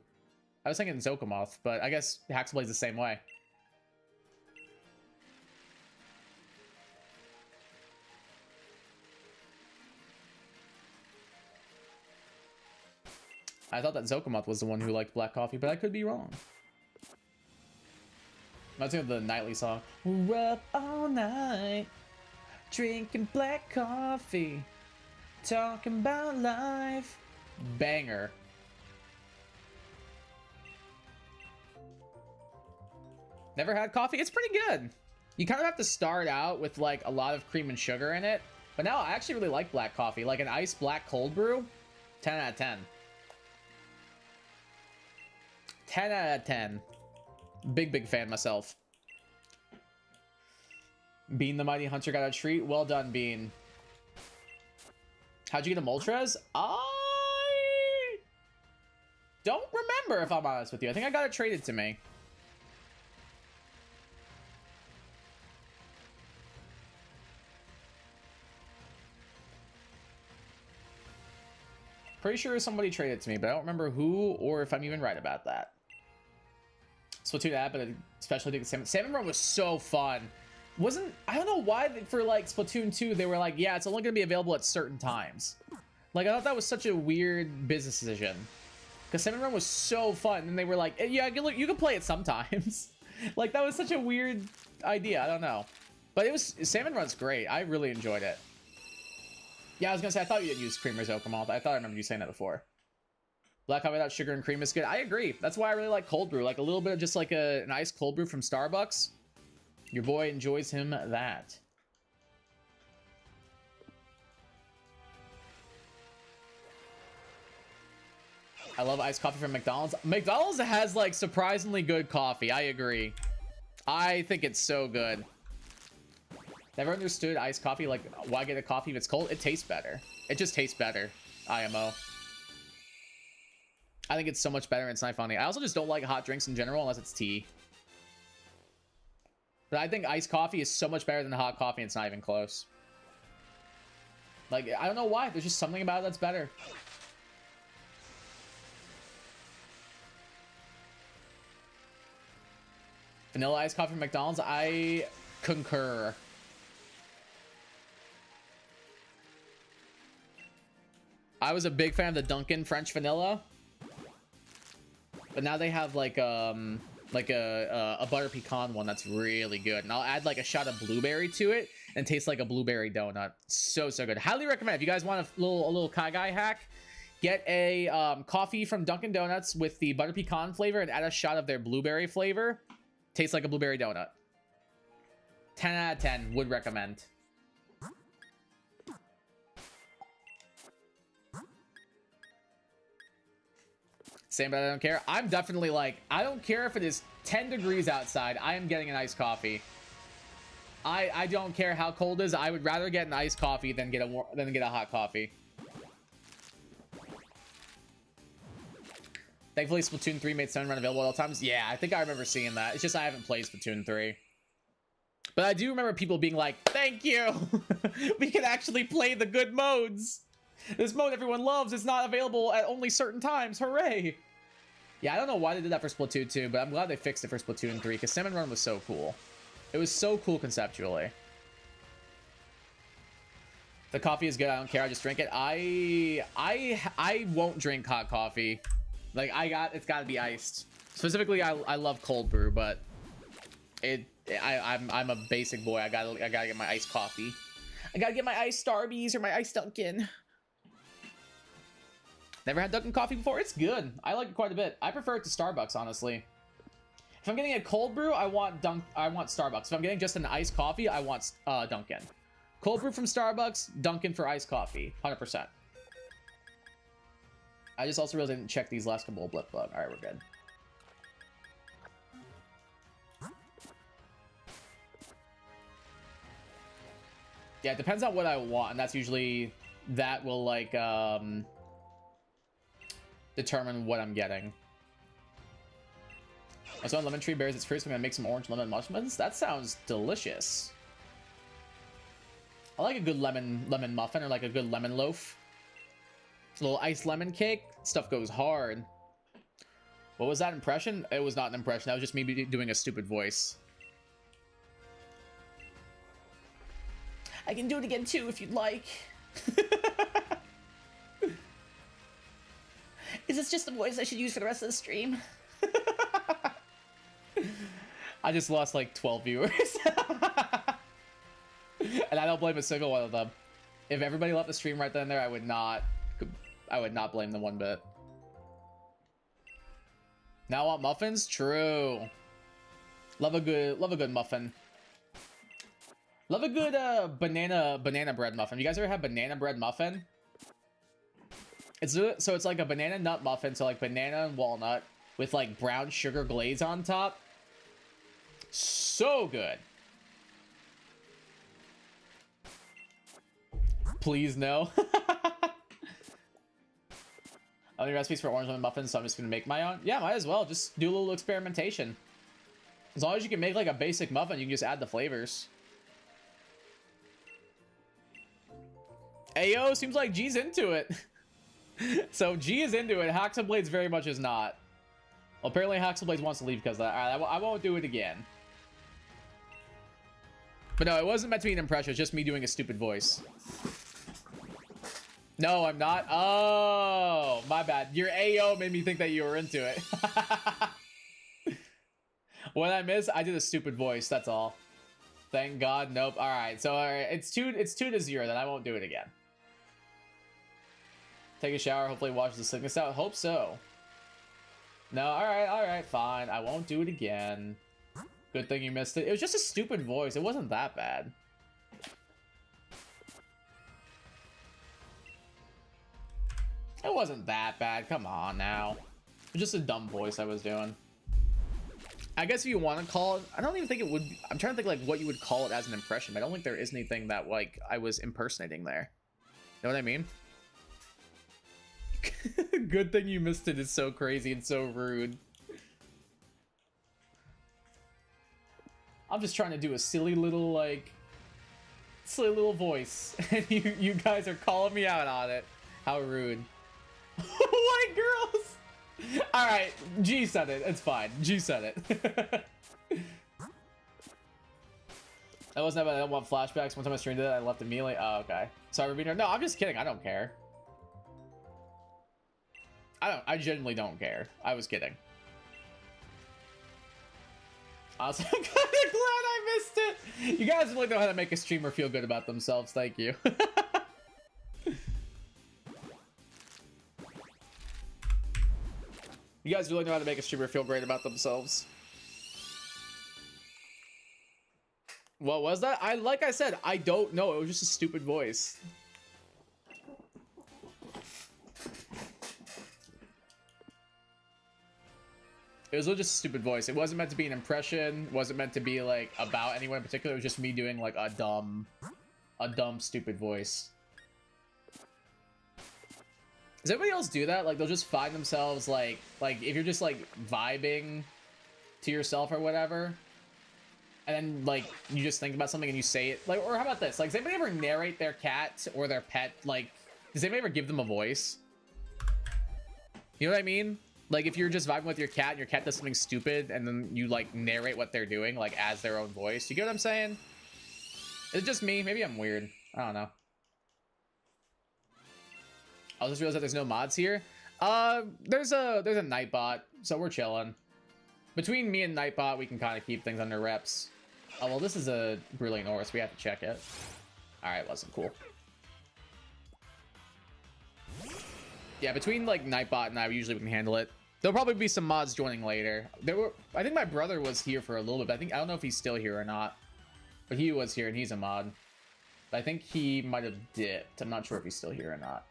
I was thinking Zokomoth, but I guess Haxblade's the same way. I thought that Zokomoth was the one who liked black coffee, but I could be wrong. I think of the nightly song. We're up all night, drinking black coffee, talking about life. Banger. Never had coffee? It's pretty good. You kind of have to start out with like a lot of cream and sugar in it. But now I actually really like black coffee. Like an iced black cold brew, 10 out of 10. 10 out of 10. Big fan myself. Bean the Mighty Hunter got a treat. Well done, Bean. How'd you get a Moltres? I don't remember, if I'm honest with you. I think I got it traded to me. Pretty sure somebody traded to me, but I don't remember who or if I'm even right about that. Splatoon app, but especially the Salmon Run was so fun. I don't know why for like Splatoon 2 they were like, yeah, it's only gonna be available at certain times. Like I thought that was such a weird business decision. Because Salmon Run was so fun, and they were like, yeah, you can play it sometimes. Like that was such a weird idea. I don't know, but Salmon Run's great. I really enjoyed it. Yeah, I was gonna say, I thought you didn't use cream or Zokomoth. I thought I remember you saying that before. Black coffee without sugar and cream is good. I agree. That's why I really like cold brew. Like a little bit of just like an ice cold brew from Starbucks. Your boy enjoys him that. I love iced coffee from McDonald's. McDonald's has like surprisingly good coffee. I agree. I think it's so good. Never understood iced coffee. Like, why get a coffee if it's cold? It tastes better. It just tastes better. IMO. I think it's so much better, and it's not funny. I also just don't like hot drinks in general unless it's tea. But I think iced coffee is so much better than hot coffee, and it's not even close. Like, I don't know why. There's just something about it that's better. Vanilla iced coffee from McDonald's? I concur. I was a big fan of the Dunkin' French vanilla, but now they have like a butter pecan one that's really good, and I'll add like a shot of blueberry to it, and it tastes like a blueberry donut. So good. Highly recommend. If you guys want a little Kai Guy hack, get a coffee from Dunkin' Donuts with the butter pecan flavor and add a shot of their blueberry flavor. Tastes like a blueberry donut. 10 out of 10. Would recommend. Same, but I don't care. I'm definitely like, I don't care if it is 10 degrees outside. I am getting an iced coffee. I don't care how cold it is. I would rather get an iced coffee than get a hot coffee. Thankfully, Splatoon 3 made Salmon Run available at all times. Yeah, I think I remember seeing that. It's just I haven't played Splatoon 3. But I do remember people being like, thank you! We can actually play the good modes! This mode everyone loves is not available at only certain times. Hooray! Yeah, I don't know why they did that for Splatoon 2, but I'm glad they fixed it for Splatoon 3, because Salmon Run was so cool. It was so cool conceptually. The coffee is good. I don't care. I just drink it. I won't drink hot coffee. Like, it's got to be iced. Specifically, I love cold brew, but I'm a basic boy. I gotta get my iced coffee. I gotta get my iced Starbies or my iced Dunkin'. Never had Dunkin' coffee before. It's good. I like it quite a bit. I prefer it to Starbucks, honestly. If I'm getting a cold brew, I want Starbucks. If I'm getting just an iced coffee, I want Dunkin'. Cold brew from Starbucks, Dunkin' for iced coffee, 100%. I just also really didn't check these last couple of blip bug. All right, we're good. Yeah, it depends on what I want, and that's usually that will like determine what I'm getting. I saw lemon tree bears its fruits. I'm gonna make some orange lemon mushrooms. That sounds delicious. I like a good lemon muffin or like a good lemon loaf. A little iced lemon cake. Stuff goes hard. What was that impression? It was not an impression. That was just me doing a stupid voice. I can do it again too if you'd like. Because it's just the voice I should use for the rest of the stream. I just lost like 12 viewers. And I don't blame a single one of them. If everybody left the stream right then and there, I would not blame them one bit. Now I want muffins? True. Love a good muffin. Love a good banana bread muffin. You guys ever had banana bread muffin? So it's like a banana nut muffin, so like banana and walnut with like brown sugar glaze on top. So good. Please no. Any recipes for orange lemon muffins, so I'm just gonna make my own. Yeah, might as well. Just do a little experimentation. As long as you can make like a basic muffin, you can just add the flavors. Ayo, seems like G's into it. So G is into it. Haxablades very much is not. Well, apparently Haxablades wants to leave because of that. All right, I won't do it again. But no, it wasn't meant to be an impression. It's just me doing a stupid voice. No, I'm not. Oh, my bad. Your AO made me think that you were into it. What I missed, I did a stupid voice. That's all. Thank God. Nope. All right. So it's 2-0. Then I won't do it again. Take a shower. Hopefully wash the sickness out. Hope so. No. All right. Fine. I won't do it again. Good thing you missed it. It was just a stupid voice. It wasn't that bad. It wasn't that bad. Come on now. It was just a dumb voice I was doing. I guess if you want to call it, I don't even think it would. I'm trying to think like what you would call it as an impression. I don't think there is anything that like I was impersonating there. You know what I mean? Good thing you missed it is so crazy and so rude. I'm just trying to do a silly little voice, and you guys are calling me out on it. How rude. White girls. All right, G said it. It's fine. G said it. That wasn't bad. I don't want flashbacks. One time I streamed it, I left immediately. Oh, okay. Sorry for being here. No, I'm just kidding. I don't care. I genuinely don't care. I was kidding. Also, I'm kind of glad I missed it. You guys really know how to make a streamer feel good about themselves. Thank you. You guys really know how to make a streamer feel great about themselves. What was that? Like I said, I don't know. It was just a stupid voice. It was just a stupid voice. It wasn't meant to be an impression. It wasn't meant to be like about anyone in particular. It was just me doing like a dumb, stupid voice. Does everybody else do that? Like they'll just find themselves like if you're just like vibing to yourself or whatever, and then like you just think about something and you say it, like, or how about this? Like, does anybody ever narrate their cat or their pet? Like, does anybody ever give them a voice? You know what I mean? Like if you're just vibing with your cat and your cat does something stupid and then you like narrate what they're doing like as their own voice. You get what I'm saying? Is it just me? Maybe I'm weird. I don't know. I just realized that there's no mods here. There's a Nightbot, so we're chilling. Between me and Nightbot, we can kind of keep things under reps. Oh well, this is a Brilliant Horse. We have to check it. All right, wasn't cool. Yeah, between like Nightbot and I, usually we can handle it. There'll probably be some mods joining later. I think my brother was here for a little bit. I don't know if he's still here or not, but he was here and he's a mod. But I think he might have dipped. I'm not sure if he's still here or not.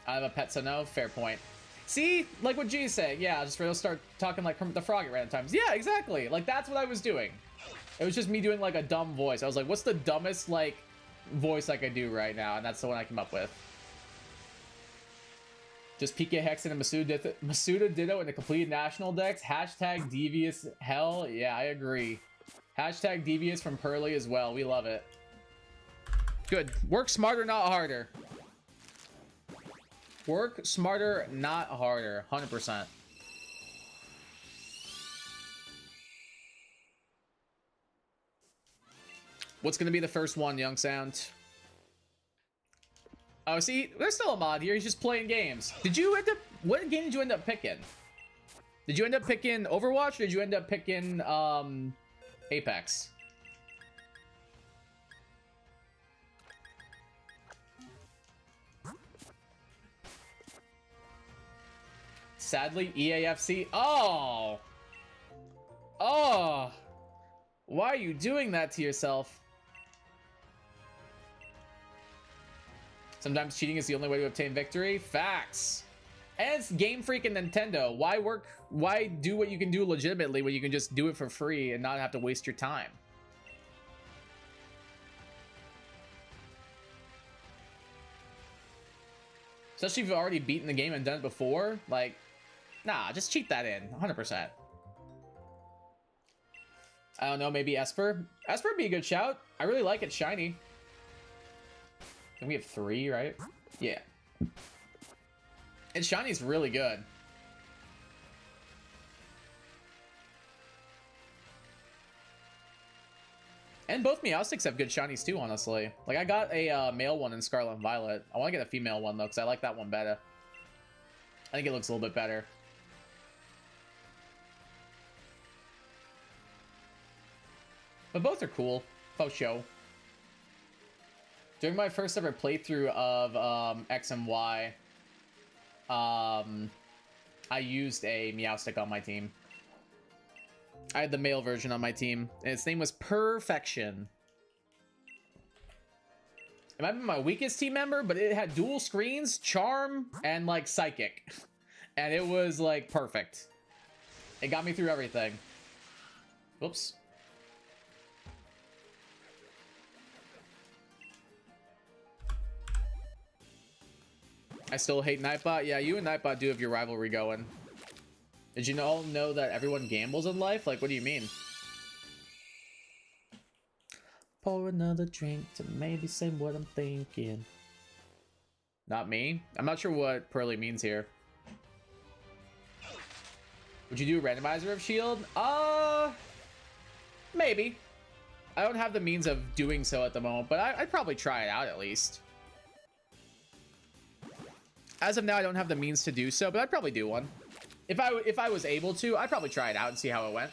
I have a pet, so no. Fair point. See, like what G's saying. Yeah, just real start talking like Kermit the Frog at random times. Yeah, exactly. Like that's what I was doing. It was just me doing like a dumb voice. I was like, what's the dumbest like voice I could do right now? And that's the one I came up with. Just PK Hexen and Masuda Ditto in the completed national decks. Hashtag devious hell. Yeah, I agree. Hashtag devious from Pearly as well. We love it. Good. Work smarter, not harder. Work smarter, not harder. 100%. What's going to be the first one, Young Sound? Oh, see, there's still a mod here. He's just playing games. Did you end up... What game did you end up picking? Did you end up picking Overwatch, or did you end up picking, Apex? Sadly, EAFC. Oh! Oh! Why are you doing that to yourself? Sometimes cheating is the only way to obtain victory. Facts. And it's Game Freak and Nintendo. Why do what you can do legitimately when you can just do it for free and not have to waste your time? Especially if you've already beaten the game and done it before. Like, nah, just cheat that in. 100%. I don't know, maybe Esper? Esper would be a good shout. I really like it shiny. And we have 3, right? Yeah. And shiny's really good. And both Meowstics have good shinies too, honestly. Like, I got a male one in Scarlet and Violet. I want to get a female one, though, because I like that one better. I think it looks a little bit better. But both are cool. Faux show. During my first ever playthrough of X and Y, I used a Meowstic on my team. I had the male version on my team, and its name was Perfection. It might have been my weakest team member, but it had dual screens, Charm, and, like, Psychic. And it was, like, perfect. It got me through everything. Whoops. I still hate Nightbot. Yeah, you and Nightbot do have your rivalry going. Did you all know that everyone gambles in life? Like, what do you mean? Pour another drink to maybe say what I'm thinking. Not me? I'm not sure what Pearly means here. Would you do a randomizer of Shield? Maybe. I don't have the means of doing so at the moment, but I'd probably try it out at least. As of now, I don't have the means to do so, but I'd probably do one. If I was able to, I'd probably try it out and see how it went.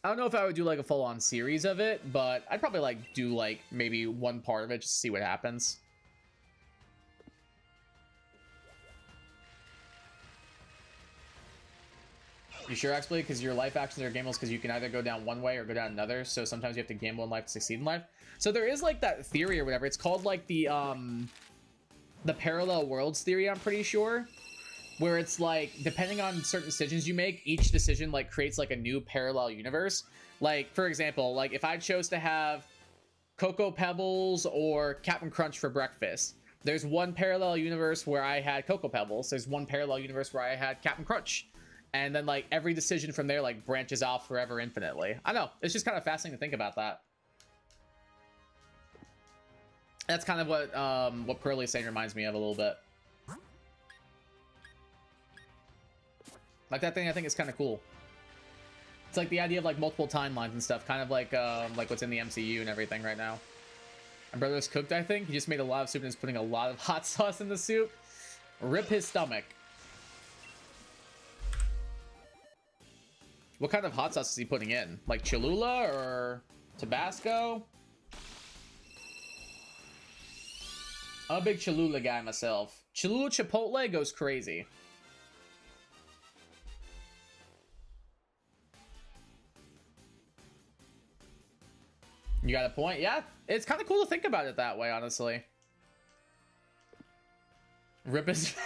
I don't know if I would do like a full-on series of it, but I'd probably like do like maybe one part of it just to see what happens. You sure, XBlade? Because your life actions are gambles because you can either go down one way or go down another, so sometimes you have to gamble in life to succeed in life. So there is like that theory or whatever. It's called like the parallel worlds theory, I'm pretty sure. Where it's like, depending on certain decisions you make, each decision like creates like a new parallel universe. Like, for example, like if I chose to have Cocoa Pebbles or Captain Crunch for breakfast, there's one parallel universe where I had Cocoa Pebbles. There's one parallel universe where I had Captain Crunch. And then like every decision from there like branches off forever infinitely. I know, it's just kind of fascinating to think about that. That's kind of what Pearly's saying reminds me of a little bit. Like that thing I think is kind of cool. It's like the idea of like multiple timelines and stuff, kind of like what's in the MCU and everything right now. My brother's cooked, I think. He just made a lot of soup and is putting a lot of hot sauce in the soup. Rip his stomach. What kind of hot sauce is he putting in? Like Cholula or Tabasco? I'm a big Cholula guy myself. Cholula Chipotle goes crazy. You got a point? Yeah, it's kind of cool to think about it that way, honestly. Rip his...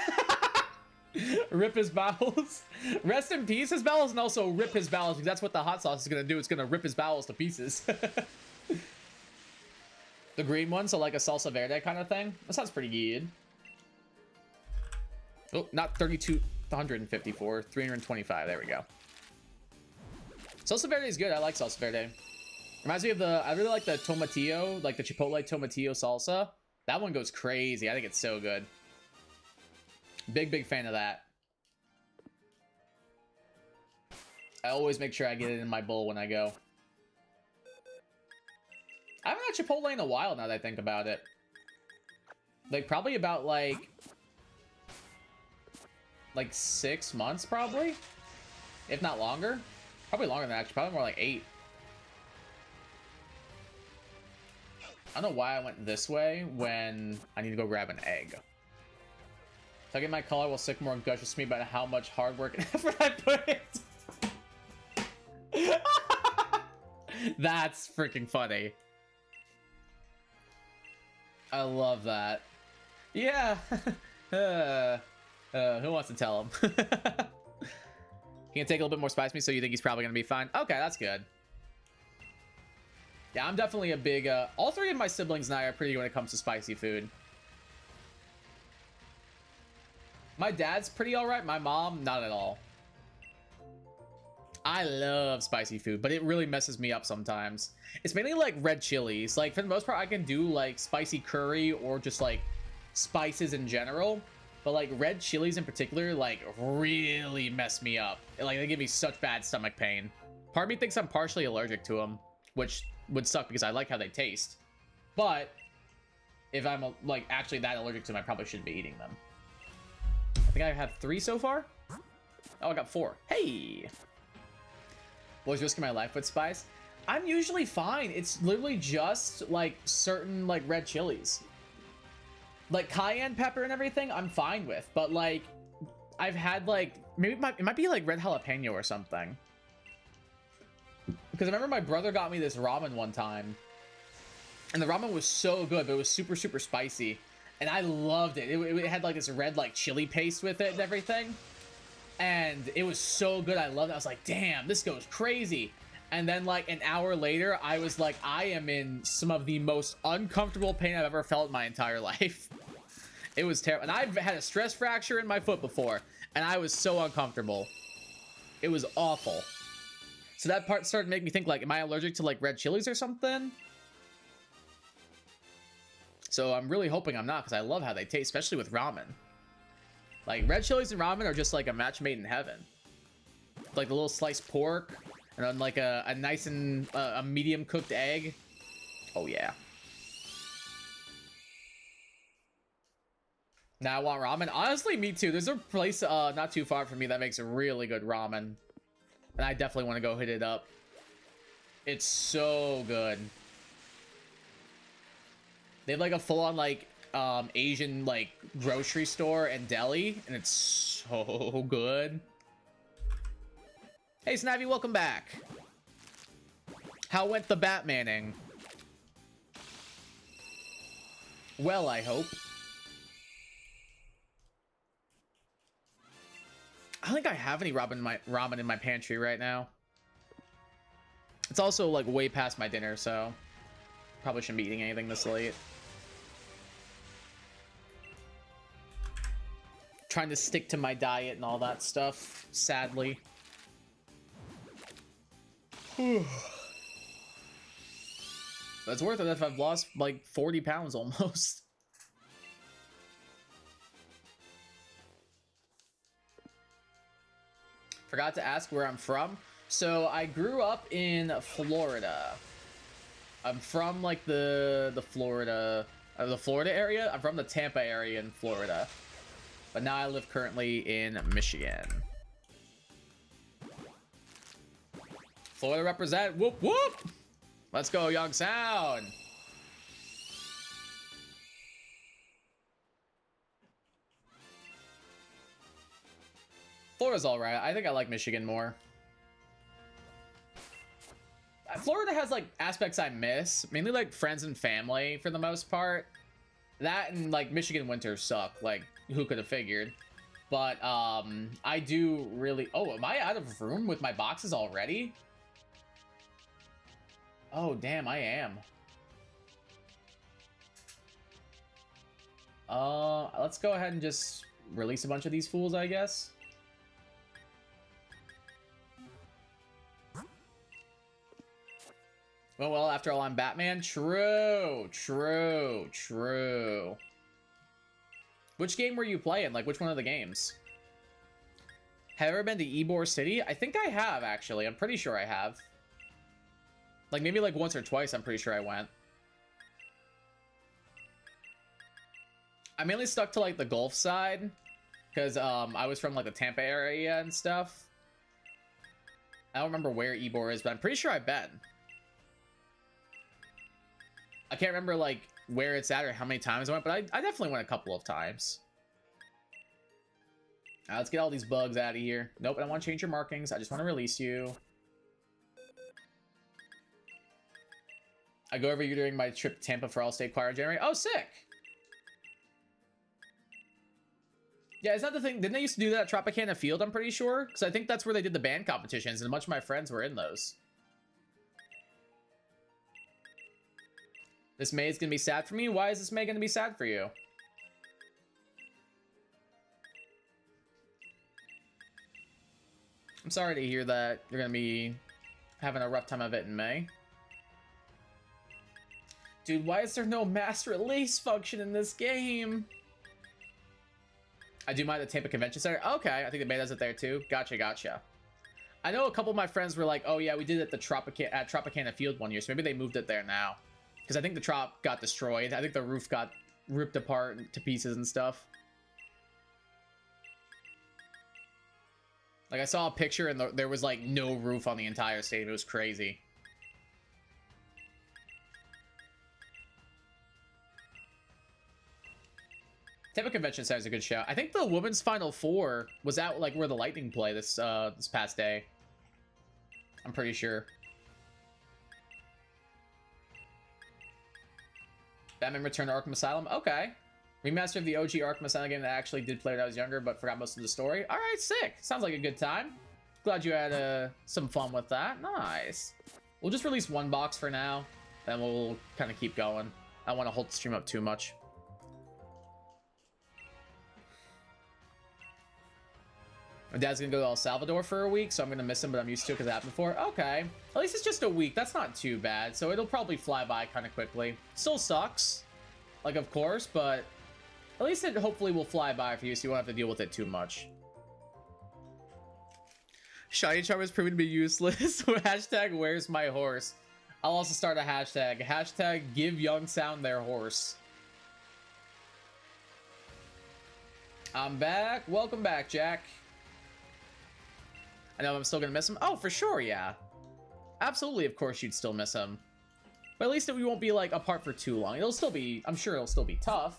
Rip his bowels. Rest in peace, his bowels, and also rip his bowels, because that's what the hot sauce is going to do. It's going to rip his bowels to pieces. The green one, so like a salsa verde kind of thing. That sounds pretty good. Oh, not 3,254, 325. There we go. Salsa verde is good. I like salsa verde. Reminds me of I really like the tomatillo, like the chipotle tomatillo salsa. That one goes crazy. I think it's so good. Big fan of that. I always make sure I get it in my bowl when I go. I haven't had Chipotle in a while now that I think about it. Like, probably about, like 6 months, probably? If not longer. Probably longer than that, actually. Probably more like 8. I don't know why I went this way when I need to go grab an egg. So I get my color will sycamore gushes to me about how much hard work and effort I put in. That's freaking funny. I love that. Yeah. Who wants to tell him? He can take a little bit more spice me, so you think he's probably gonna be fine? Okay, that's good. Yeah, I'm definitely a big, all 3 of my siblings and I are pretty good when it comes to spicy food. My dad's pretty alright, my mom, not at all. I love spicy food, but it really messes me up sometimes. It's mainly like red chilies. Like, for the most part, I can do like spicy curry or just like spices in general. But like red chilies in particular, like really mess me up. Like, they give me such bad stomach pain. Part of me thinks I'm partially allergic to them, which would suck because I like how they taste. But if I'm like actually that allergic to them, I probably shouldn't be eating them. I think I have 3 so far. Oh, I got 4. Hey! Was risking my life with spice? I'm usually fine. It's literally just like certain like red chilies. Like cayenne pepper and everything, I'm fine with. But like, I've had like, maybe it might be like red jalapeno or something. Because I remember my brother got me this ramen one time. And the ramen was so good, but it was super, super spicy. And I loved it. It had like this red like chili paste with it and everything. And it was so good. I loved it. I was like, damn, this goes crazy. And then like an hour later, I was like, I am in some of the most uncomfortable pain I've ever felt in my entire life. It was terrible. And I've had a stress fracture in my foot before. And I was so uncomfortable. It was awful. So that part started to make me think like, am I allergic to like red chilies or something? So I'm really hoping I'm not, because I love how they taste, especially with ramen. Like, red chilies and ramen are just like a match made in heaven. Like the little sliced pork, and then like a nice and a medium cooked egg. Oh yeah. Now I want ramen. Honestly, me too. There's a place not too far from me that makes a really good ramen. And I definitely want to go hit it up. It's so good. They have like a full-on like Asian like grocery store and deli, and it's so good. Hey Snappy, welcome back. How went the Batmaning? Well, I hope. I don't think I have any ramen in my pantry right now. It's also like way past my dinner, so probably shouldn't be eating anything this late. Trying to stick to my diet and all that stuff, sadly. That's worth it if I've lost like 40 pounds almost. Forgot to ask where I'm from. So I grew up in Florida. I'm from like the Florida area. I'm from the Tampa area in Florida. But now I live currently in Michigan. Florida represent. Whoop whoop. Let's go, Young Sound. Florida's all right. I think I like Michigan more. Florida has like aspects I miss, mainly like friends and family for the most part. That and like Michigan winters suck. Like, who could have figured? But I do really. Oh, am I out of room with my boxes already? Oh, damn, I am. Let's go ahead and just release a bunch of these fools, I guess. Oh, well, after all, I'm Batman. True, true, true. Which game were you playing? Like, which one of the games? Have I ever been to Ybor City? I think I have, actually. I'm pretty sure I have. Like, maybe like once or twice, I'm pretty sure I went. I mainly stuck to like the Gulf side because I was from like the Tampa area and stuff. I don't remember where Ybor is, but I'm pretty sure I've been. I can't remember like where it's at or how many times I went, but I definitely went a couple of times. All right, let's get all these bugs out of here. Nope, I don't want to change your markings. I just want to release you. I go over you during my trip to Tampa for All-State Choir January. Oh, sick! Yeah, is that the thing? Didn't they used to do that at Tropicana Field, I'm pretty sure? Because I think that's where they did the band competitions, and a bunch of my friends were in those. This May is going to be sad for me? Why is this May going to be sad for you? I'm sorry to hear that you're going to be having a rough time of it in May. Dude, why is there no mass release function in this game? I do mind the Tampa Convention Center. Okay, I think the May does it there too. Gotcha, gotcha. I know a couple of my friends were like, oh yeah, we did it at the Tropicana Field one year, so maybe they moved it there now. Because I think the Trop got destroyed. I think the roof got ripped apart to pieces and stuff. Like, I saw a picture and there was like no roof on the entire stadium. It was crazy. Tampa Convention Center is a good show. I think the women's Final Four was out like where the Lightning play this past day. I'm pretty sure. Batman Return to Arkham Asylum. Okay. Remaster of the OG Arkham Asylum game that I actually did play when I was younger, but forgot most of the story. All right, sick. Sounds like a good time. Glad you had some fun with that. Nice. We'll just release one box for now, then we'll kind of keep going. I don't want to hold the stream up too much. My dad's gonna go to El Salvador for a week, so I'm gonna miss him, but I'm used to it because it happened before. Okay. At least it's just a week. That's not too bad. So it'll probably fly by kind of quickly. Still sucks. Like, of course, but at least it hopefully will fly by for you so you won't have to deal with it too much. Shiny Charm is proven to be useless. Hashtag where's my horse? I'll also start a hashtag. Hashtag give Young Sound their horse. I'm back. Welcome back, Jack. I know I'm still gonna miss him. Oh, for sure, yeah. Absolutely, of course you'd still miss him. But at least we won't be, like, apart for too long. It'll still be, I'm sure it'll still be tough.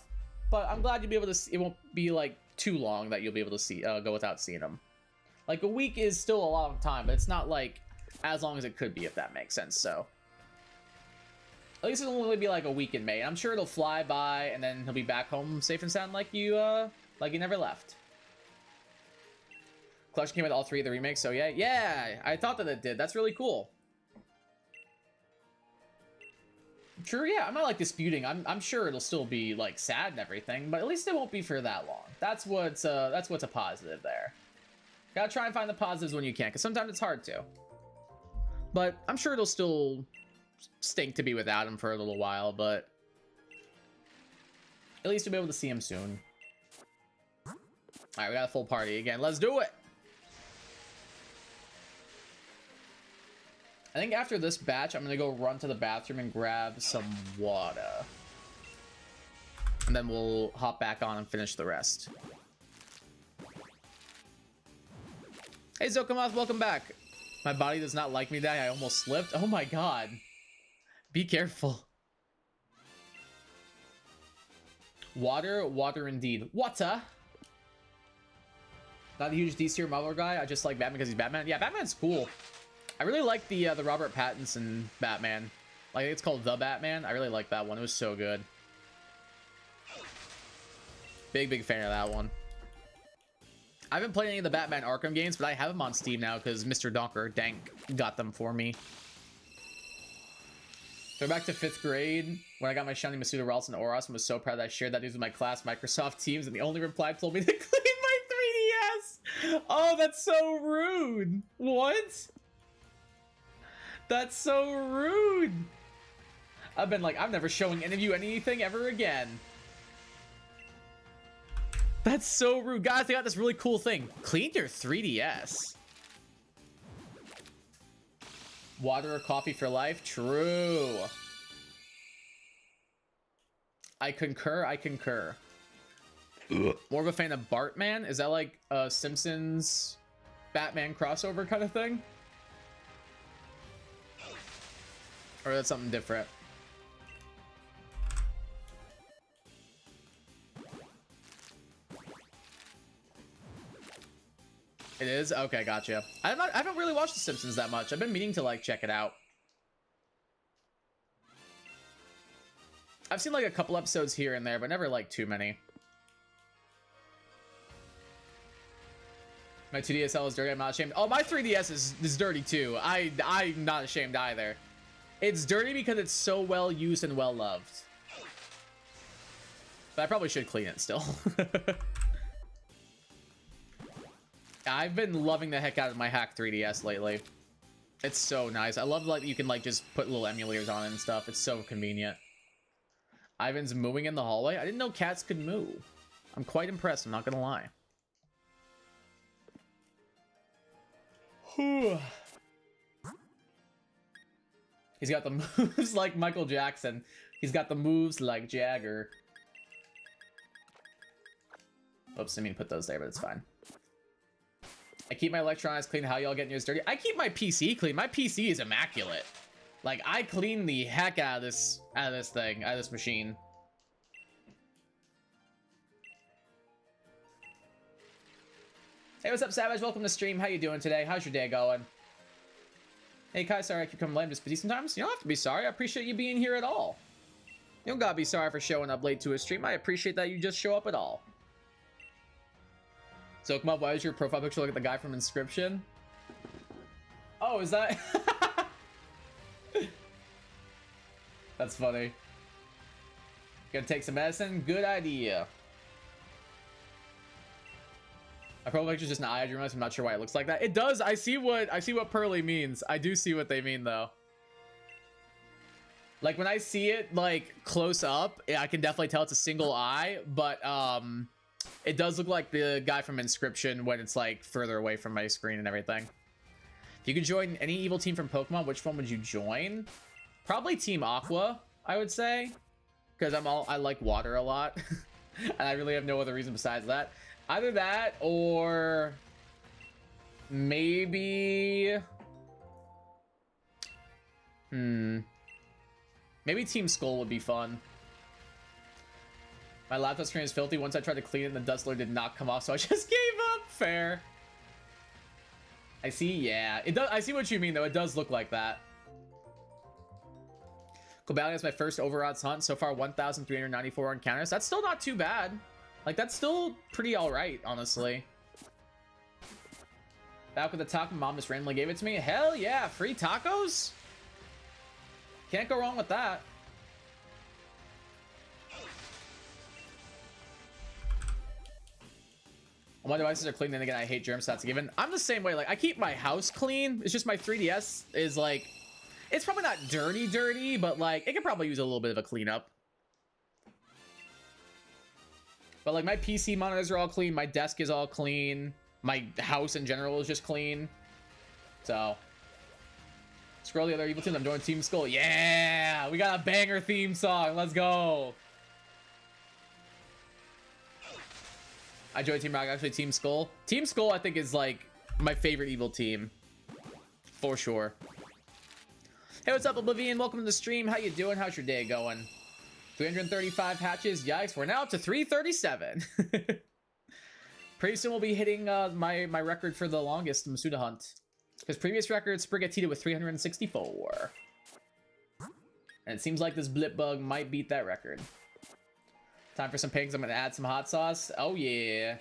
But I'm glad you'll be able to see, it won't be, like, too long that you'll be able to see, go without seeing him. Like, a week is still a long time, but it's not, like, as long as it could be, if that makes sense, so. At least it'll only be, like, a week in May. I'm sure it'll fly by, and then he'll be back home safe and sound like you never left. Collection came with all 3 of the remakes, so yeah, I thought that it did. That's really cool. True, yeah, I'm not like disputing. I'm sure it'll still be like sad and everything, but at least it won't be for that long. That's what's a positive there. Gotta try and find the positives when you can, because sometimes it's hard to. But I'm sure it'll still stink to be without him for a little while, but at least you'll be able to see him soon. All right, we got a full party again. Let's do it. I think after this batch, I'm gonna go run to the bathroom and grab some water. And then we'll hop back on and finish the rest. Hey Zokomoth, welcome back. My body does not like me, Daddy. I almost slipped. Oh my god. Be careful. Water, water indeed. Water. Not a huge DC or Marvel guy. I just like Batman because he's Batman. Yeah, Batman's cool. I really like the Robert Pattinson Batman. Like, it's called The Batman. I really like that one. It was so good. Big fan of that one. I haven't played any of the Batman Arkham games, but I have them on Steam now because Mr. Dank got them for me. So back to 5th grade when I got my shiny Masuda, Ralston, Oros, and was so proud that I shared that news with my class, Microsoft Teams, and the only reply told me to clean my 3DS. Oh, that's so rude. What? That's so rude. I've been like, I'm never showing any of you anything ever again. That's so rude. Guys, they got this really cool thing. Clean your 3DS. Water or coffee for life? True. I concur. More of a fan of Bartman? Is that like a Simpsons Batman crossover kind of thing? Or that's something different? It is? Okay, gotcha. I haven't really watched The Simpsons that much. I've been meaning to like check it out. I've seen like a couple episodes here and there, but never like too many. My 2DSL is dirty, I'm not ashamed. Oh, my 3DS is dirty too. I'm not ashamed either. It's dirty because it's so well used and well loved. But I probably should clean it still. I've been loving the heck out of my hack 3DS lately. It's so nice. I love like you can like just put little emulators on it and stuff. It's so convenient. Ivan's mooing in the hallway. I didn't know cats could moo. I'm quite impressed, I'm not gonna lie. He's got the moves like Michael Jackson. He's got the moves like Jagger. Oops, I mean to put those there, but it's fine. I keep my electronics clean. How y'all getting yours dirty? I keep my PC clean. My PC is immaculate. Like, I clean the heck out of this machine. Hey, what's up, Savage? Welcome to stream. How you doing today? How's your day going? Hey, Kai, sorry I keep coming late. I'm just busy sometimes. You don't have to be sorry. I appreciate you being here at all. You don't gotta be sorry for showing up late to a stream. I appreciate that you just show up at all. So, come up, why is your profile picture look at the guy from Inscription? Oh, is that... That's funny. Gonna take some medicine? Good idea. My profile picture is just an eye. I'm not sure why it looks like that. It does. I see what Pearly means. I do see what they mean, though. Like, when I see it, like, close up, I can definitely tell it's a single eye, but, it does look like the guy from Inscription when it's like further away from my screen and everything. If you could join any evil team from Pokemon, which one would you join? Probably Team Aqua, I would say, because I like water a lot, and I really have no other reason besides that. Either that or maybe maybe Team Skull would be fun. My laptop screen is filthy. Once I tried to clean it, the dust layer did not come off, so I just gave up. Fair. I see, yeah. It does. I see what you mean, though. It does look like that. Cobalion is my first over-odds hunt. So far, 1,394 encounters. That's still not too bad. Like, that's still pretty alright, honestly. Back with the taco, mom just randomly gave it to me. Hell yeah, free tacos? Can't go wrong with that. My devices are clean, then again, I hate germ stats given. I'm the same way. Like, I keep my house clean. It's just my 3DS is like, it's probably not dirty, but like, it could probably use a little bit of a cleanup. But like, my PC monitors are all clean. My desk is all clean. My house in general is just clean. So, scroll the other evil teams. I'm doing Team Skull. Yeah, we got a banger theme song. Let's go. I joined Team Rock, actually Team Skull. Team Skull, I think, is like my favorite evil team. For sure. Hey, what's up, Oblivion? Welcome to the stream. How you doing? How's your day going? 335 hatches. Yikes, we're now up to 337. Pretty soon we'll be hitting my record for the longest Masuda hunt. Because previous record, Sprigatito with 364. And it seems like this blip bug might beat that record. Time for some pain, 'cause I'm going to add some hot sauce. Oh, yeah.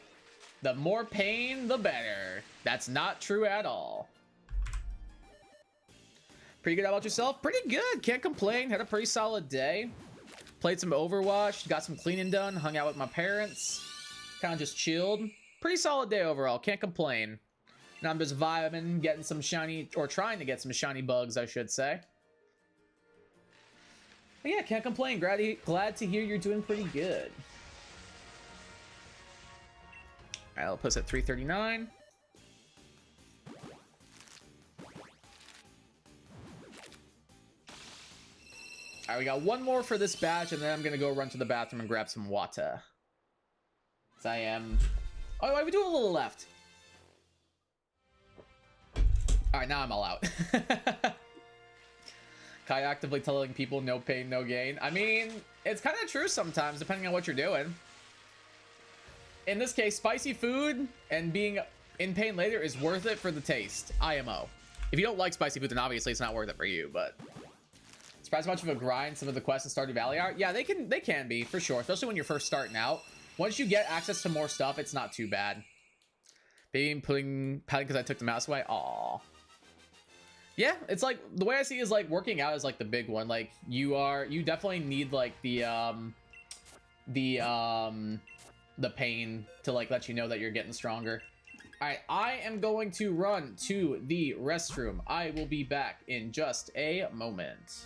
The more pain, the better. That's not true at all. Pretty good. How about yourself? Pretty good. Can't complain. Had a pretty solid day. Played some Overwatch. Got some cleaning done. Hung out with my parents. Kind of just chilled. Pretty solid day overall. Can't complain. Now I'm just vibing, getting some shiny, or trying to get some shiny bugs, I should say. But yeah, can't complain. Glad to hear you're doing pretty good. All right, I'll put us at 339. All right, we got one more for this batch, and then I'm gonna go run to the bathroom and grab some water. 'Cause I am... Oh, we do a little left. Alright, now I'm all out. Kai actively telling people no pain, no gain. I mean, it's kind of true sometimes, depending on what you're doing. In this case, spicy food and being in pain later is worth it for the taste. IMO. If you don't like spicy food, then obviously it's not worth it for you, but... Surprised how much of a grind some of the quests in Stardew Valley are. Yeah, they can be, for sure. Especially when you're first starting out. Once you get access to more stuff, it's not too bad. Baby pouting because I took the mouse away. Aww. Yeah, it's like, the way I see it is like working out is like the big one. Like you definitely need like the pain to like let you know that you're getting stronger. All right, I am going to run to the restroom. I will be back in just a moment.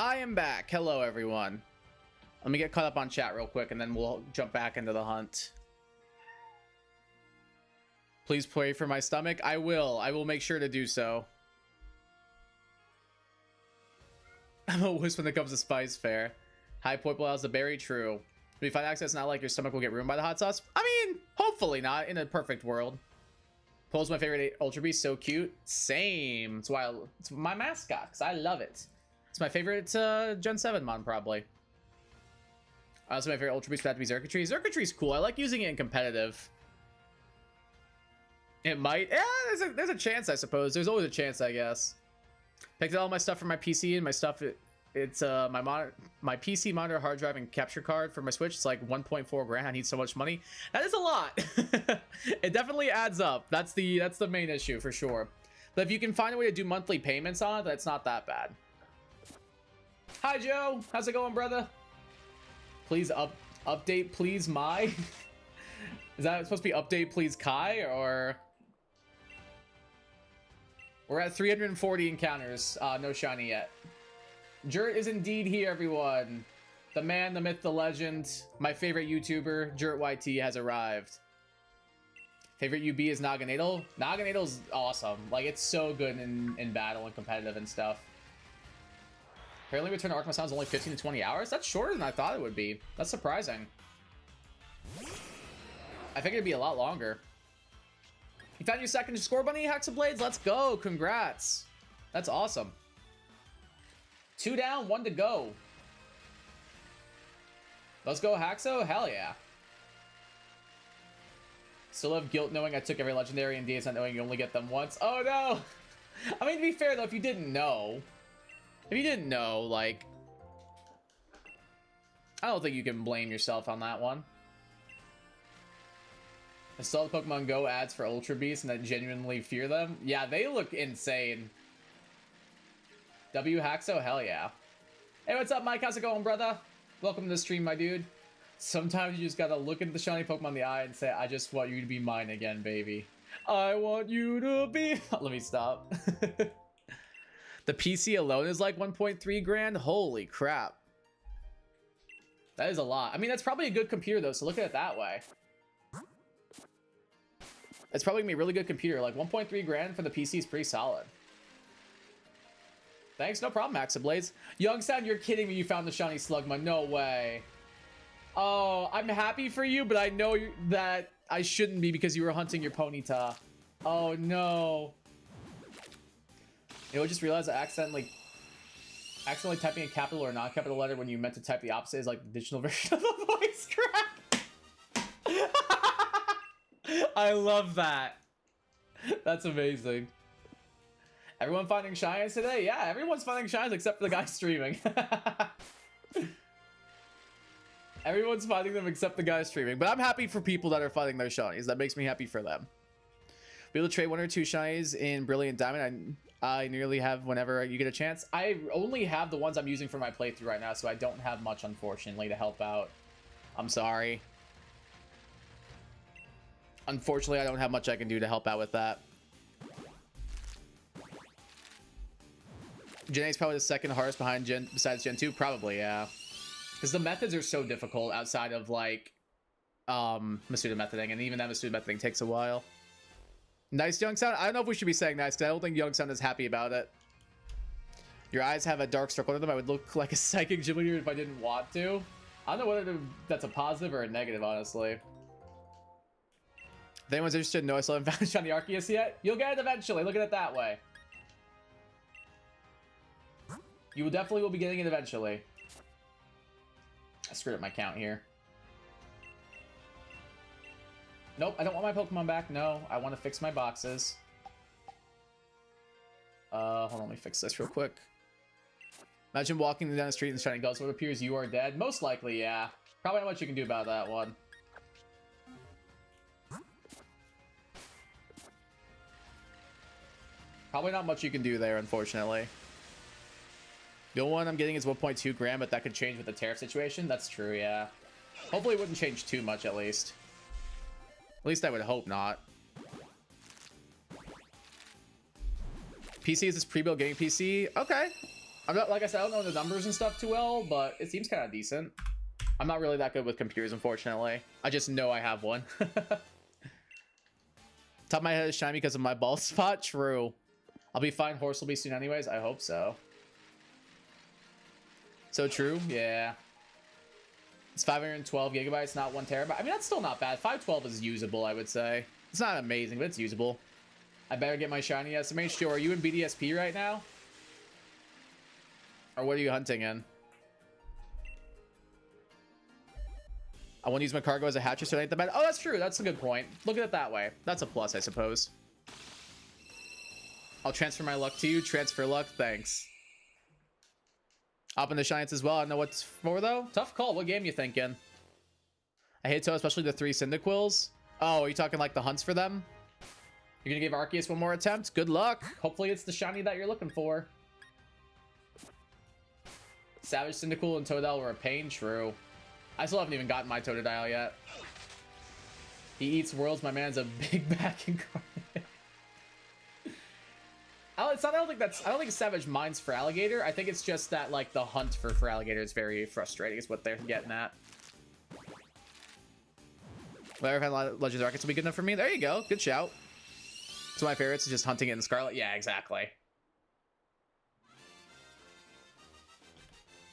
I am back. Hello, everyone. Let me get caught up on chat real quick, and then we'll jump back into the hunt. Please pray for my stomach. I will. I will make sure to do so. I'm a wuss when it comes to spice fare. High point allows the berry. True. When you find access, not like your stomach will get ruined by the hot sauce. I mean, hopefully not. In a perfect world. Pole's my favorite Ultra Beast. So cute. Same. It's why it's my mascot, because I love it. It's my favorite Gen 7 mon, probably. Also, my favorite Ultra Beast would have to be Xurkitree. Xurkitree's cool. I like using it in competitive. It might. Yeah, there's a chance, I suppose. There's always a chance, I guess. Picked up all my stuff from my PC, and my stuff, it's my PC monitor, hard drive, and capture card for my Switch. It's like 1.4 grand. I need so much money. That is a lot. It definitely adds up. That's the main issue, for sure. But if you can find a way to do monthly payments on it, that's not that bad. Hi, Joe. How's it going, brother? Please update, please, my. Is that supposed to be update, please, Kai, or? We're at 340 encounters. No shiny yet. Jurt is indeed here, everyone. The man, the myth, the legend. My favorite YouTuber, Jurt YT, has arrived. Favorite UB is Naganadel. Naganadel's awesome. Like, it's so good in battle and competitive and stuff. Apparently Return to Arkham Asylum is only 15 to 20 hours? That's shorter than I thought it would be. That's surprising. I figured it'd be a lot longer. You found your second score, Bunny Hexablades? Let's go. Congrats. That's awesome. 2 down, 1 to go. Let's go, Haxo. Hell yeah. Still have guilt knowing I took every legendary and DS not knowing you only get them once. Oh, no. I mean, to be fair, though, if you didn't know... If you didn't know, like... I don't think you can blame yourself on that one. I saw the Pokemon Go ads for Ultra Beasts and I genuinely fear them. Yeah, they look insane. W Haxo, hell yeah. Hey, what's up, Mike? How's it going, brother? Welcome to the stream, my dude. Sometimes you just gotta look at the shiny Pokemon in the eye and say, I just want you to be mine again, baby. I want you to be... Let me stop. The PC alone is like 1.3 grand? Holy crap. That is a lot. I mean, that's probably a good computer, though, so look at it that way. It's probably gonna be a really good computer. Like, 1.3 grand for the PC is pretty solid. Thanks, no problem, Maxablades. Youngstown, you're kidding me, you found the shiny Slugma. No way. Oh, I'm happy for you, but I know that I shouldn't be because you were hunting your Ponyta. Oh, no. You know, I just realized I accidentally typing a capital or non-capital letter when you meant to type the opposite is like the digital version of a voice crack. I love that. That's amazing. Everyone finding shines today? Yeah, everyone's finding shines except for the guy streaming. Everyone's finding them except the guy streaming. But I'm happy for people that are finding their shinies. That makes me happy for them. Be able to trade 1 or 2 shinies in Brilliant Diamond. I nearly have whenever you get a chance. I only have the ones I'm using for my playthrough right now, so I don't have much, unfortunately, to help out. I'm sorry. Unfortunately, I don't have much I can do to help out with that. Gen 8 is probably the second hardest besides Gen 2. Probably, yeah. Because the methods are so difficult outside of, like, Masuda methoding. And even that Masuda methoding takes a while. Nice, Youngstown. I don't know if we should be saying nice, because I don't think Youngstown is happy about it. Your eyes have a dark circle in them. I would look like a psychic gym leader if I didn't want to. I don't know whether that's a positive or a negative, honestly. If anyone's interested, no, I still haven't found Shiny Arceus yet. You'll get it eventually. Look at it that way. You will definitely be getting it eventually. I screwed up my count here. Nope, I don't want my Pokemon back. No, I want to fix my boxes. Hold on, let me fix this real quick. Imagine walking down the street and shiny gulls. What appears you are dead? Most likely, yeah. Probably not much you can do about that one. Probably not much you can do there, unfortunately. The only one I'm getting is 1.2 grand, but that could change with the tariff situation. That's true, yeah. Hopefully it wouldn't change too much, at least. At least I would hope not. PC is this pre-built gaming PC? Okay. I'm not, like I said, I don't know the numbers and stuff too well, but it seems kind of decent. I'm not really that good with computers, unfortunately. I just know I have one. Top of my head is shiny because of my bald spot. True. I'll be fine. Horse will be soon anyways. I hope so. So true. Yeah. It's 512 gigabytes, not 1 terabyte. I mean, that's still not bad. 512 is usable, I would say. It's not amazing, but it's usable. I better get my shiny SMH. Joe, are you in BDSP right now? Or what are you hunting in? I want to use my cargo as a hatcher, so it ain't the bad. Oh, that's true. That's a good point. Look at it that way. That's a plus, I suppose. I'll transfer my luck to you. Transfer luck. Thanks. Up in the Shines as well. I don't know what's for, though. Tough call. What game you thinking? I hate so, especially the 3 Cyndaquils. Oh, are you talking like the hunts for them? You're going to give Arceus one more attempt? Good luck. Hopefully it's the shiny that you're looking for. Savage, Cyndaquil, and Totodile were a pain. True. I still haven't even gotten my Totodile yet. He eats worlds. My man's a big back incarnate. I don't think Savage minds for Alligator. I think it's just that, like, the hunt for Alligator is very frustrating, is what they're getting at. Whatever, if I had Legends Rockets will be good enough for me. There you go. Good shout. So my favorites is just hunting it in Scarlet. Yeah, exactly.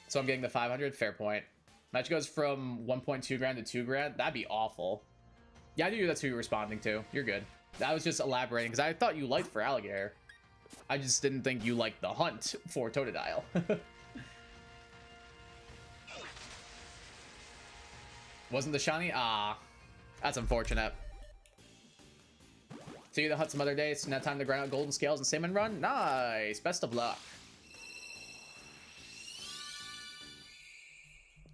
So I'm getting the 500. Fair point. Match goes from 1.2 grand to 2 grand. That'd be awful. Yeah, I knew that's who you were responding to. You're good. I was just elaborating because I thought you liked for Alligator. I just didn't think you liked the hunt for Totodile. Wasn't the shiny? Ah, that's unfortunate. See you the hunt some other day. It's now time to grind out golden scales and salmon run. Nice. Best of luck.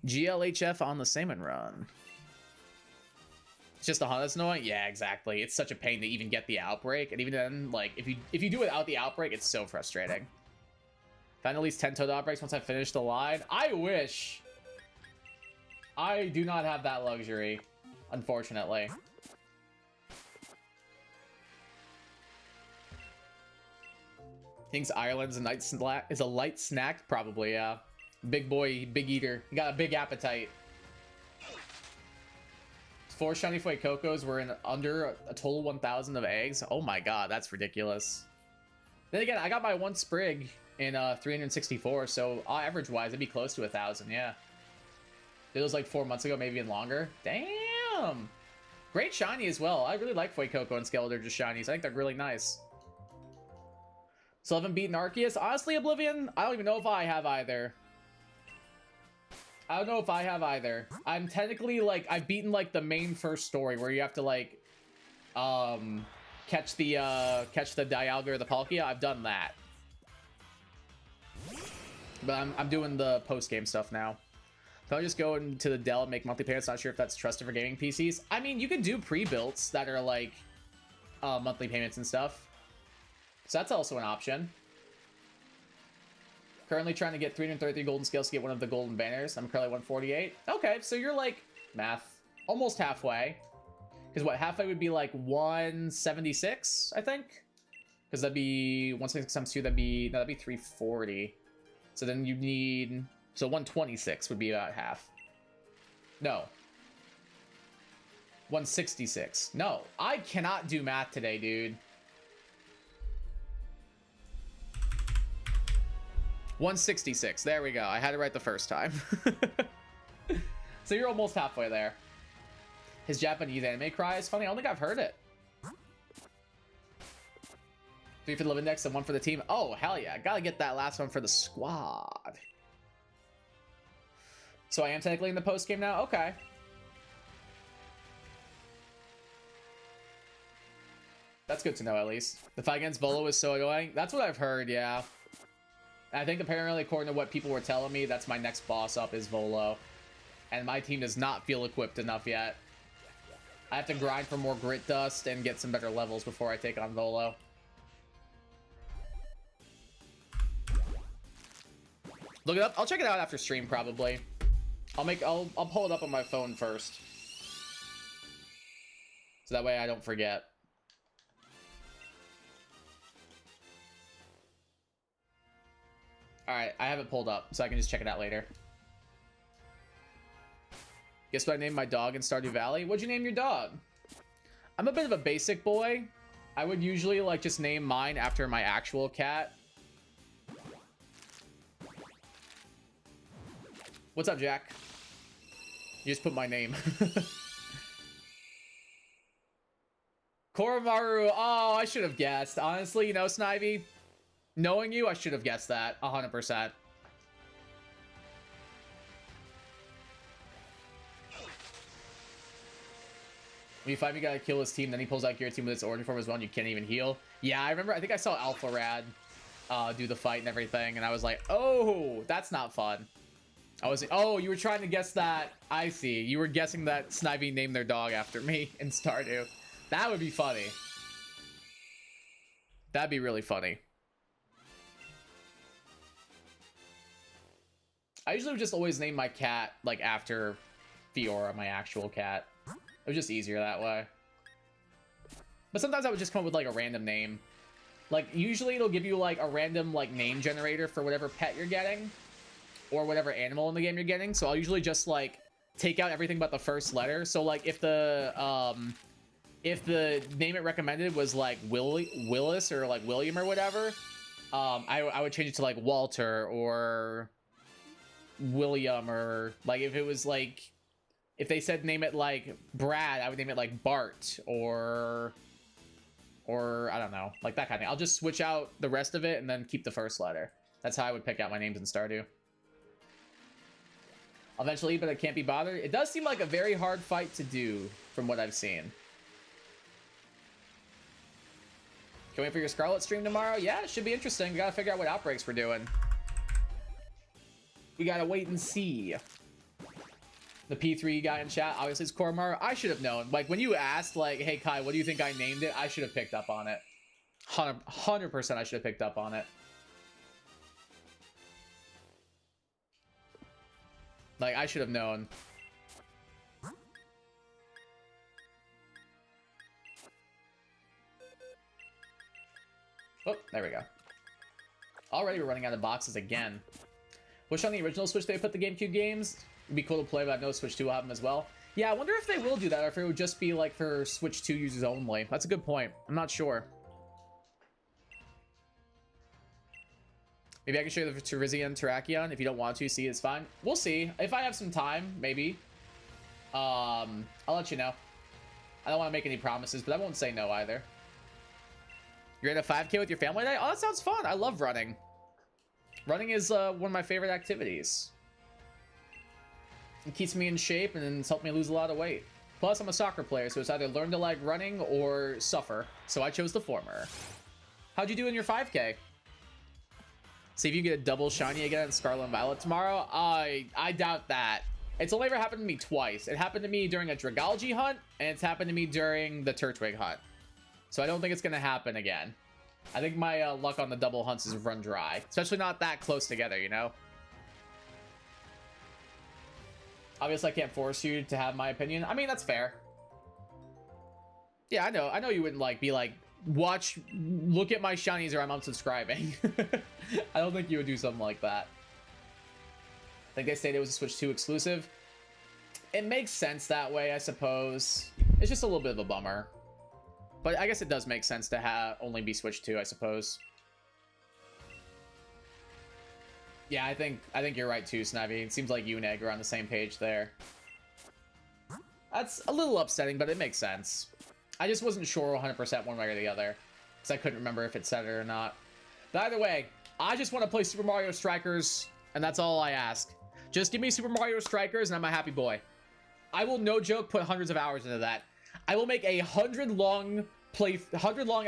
GLHF on the salmon run. It's just the hunt that's annoying. Yeah, exactly. It's such a pain to even get the outbreak, and even then, like, if you do it without the outbreak, it's so frustrating. Find at least 10 total outbreaks once I finish the line. I wish. I do not have that luxury, unfortunately. Thinks Ireland's a light snack? Probably, yeah. Big boy, big eater. You got a big appetite. 4 shiny Foy Cocos were in under a total 1,000 of eggs. Oh my god, that's ridiculous. Then again, I got my 1 sprig in 364, so average-wise, it'd be close to 1,000, yeah. It was like 4 months ago, maybe even longer. Damn! Great shiny as well. I really like Foy Coco and Skeletor just shinies. I think they're really nice. So I haven't beaten Arceus. Honestly, Oblivion, I don't even know if I have either. I don't know if I have either. I'm technically, like, I've beaten, like, the main first story where you have to, like, catch the Dialga or the Palkia. I've done that. But I'm doing the post-game stuff now. So I'll just go into the Dell and make monthly payments. Not sure if that's trusted for gaming PCs. I mean, you can do pre-builts that are, like, monthly payments and stuff. So that's also an option. Currently trying to get 333 golden scales to get one of the golden banners. I'm currently 148. Okay, so you're like, math, almost halfway. Because what, halfway would be like 176, I think? Because that'd be 176 times 2, that'd be 340. So then you need, so 126 would be about half. No. 166. No, I cannot do math today, dude. 166. There we go. I had it right the first time. So you're almost halfway there. His Japanese anime cry is funny. I don't think I've heard it. 3 for the Live Index and 1 for the team. Oh, hell yeah. Gotta get that last one for the squad. So I am technically in the post game now? Okay. That's good to know, at least. The fight against Volo is so annoying. That's what I've heard, yeah. I think apparently, according to what people were telling me, that's my next boss up is Volo. And my team does not feel equipped enough yet. I have to grind for more grit dust and get some better levels before I take on Volo. Look it up. I'll check it out after stream, probably. I'll pull it up on my phone first. So that way I don't forget. Alright, I have it pulled up, so I can just check it out later. Guess what I named my dog in Stardew Valley? What'd you name your dog? I'm a bit of a basic boy. I would usually, like, just name mine after my actual cat. What's up, Jack? You just put my name. Koromaru. Oh, I should have guessed. Honestly, you know, Snivy, knowing you, I should have guessed that 100%. When you find me gotta kill his team, then he pulls out your team with its origin form as well, and you can't even heal. Yeah, I remember. I think I saw Alpha Rad do the fight and everything, and I was like, oh, that's not fun. Oh, you were trying to guess that. I see. You were guessing that Snivy named their dog after me in Stardew. That would be funny. That'd be really funny. I usually would just always name my cat, like, after Fiora, my actual cat. It was just easier that way. But sometimes I would just come up with, like, a random name. Like, usually it'll give you, like, a random, like, name generator for whatever pet you're getting. Or whatever animal in the game you're getting. So I'll usually just, like, take out everything but the first letter. So, like, if the name it recommended was, like, Willis or, like, William or whatever, I would change it to, like, Walter or William, or, like, if it was, like, if they said name it, like, Brad, I would name it, like, Bart, or I don't know, like, that kind of thing. I'll just switch out the rest of it and then keep the first letter. That's how I would pick out my names in Stardew. I'll eventually, but I can't be bothered. It does seem like a very hard fight to do, from what I've seen. Can we wait for your Scarlet stream tomorrow? Yeah, it should be interesting. We gotta figure out what outbreaks we're doing. We gotta wait and see. The P3 guy in chat, obviously it's Koromaru. I should have known. Like, when you asked, like, hey, Kai, what do you think I named it? I should have picked up on it. 100% I should have picked up on it. Like, I should have known. Oh, there we go. Already we're running out of boxes again. Wish on the original Switch they put the GameCube games. It'd be cool to play, but I know Switch 2 will have them as well. Yeah, I wonder if they will do that, or if it would just be like for Switch 2 users only. That's a good point. I'm not sure. Maybe I can show you the Terizian Terrakion. If you don't want to, see, it's fine. We'll see. If I have some time, maybe. I'll let you know. I don't want to make any promises, but I won't say no either. You're at a 5K with your family today? Oh, that sounds fun. I love running. Running is one of my favorite activities. It keeps me in shape and it's helped me lose a lot of weight. Plus, I'm a soccer player, so it's either learn to like running or suffer. So I chose the former. How'd you do in your 5K? See if you get a double shiny again in Scarlet and Violet tomorrow. I doubt that. It's only ever happened to me twice. It happened to me during a Dragalge hunt, and it's happened to me during the Turtwig hunt. So I don't think it's going to happen again. I think my luck on the double hunts is run dry. Especially not that close together, you know? Obviously, I can't force you to have my opinion. I mean, that's fair. Yeah, I know. I know you wouldn't like be like, look at my shinies or I'm unsubscribing. I don't think you would do something like that. I think they said it was a Switch 2 exclusive. It makes sense that way, I suppose. It's just a little bit of a bummer. But I guess it does make sense to only be Switch 2, I suppose. Yeah, I think you're right too, Snivy. It seems like you and Egg are on the same page there. That's a little upsetting, but it makes sense. I just wasn't sure 100% one way or the other, because I couldn't remember if it said it or not. But either way, I just want to play Super Mario Strikers, and that's all I ask. Just give me Super Mario Strikers, and I'm a happy boy. I will, no joke, put hundreds of hours into that. I will make a 100-long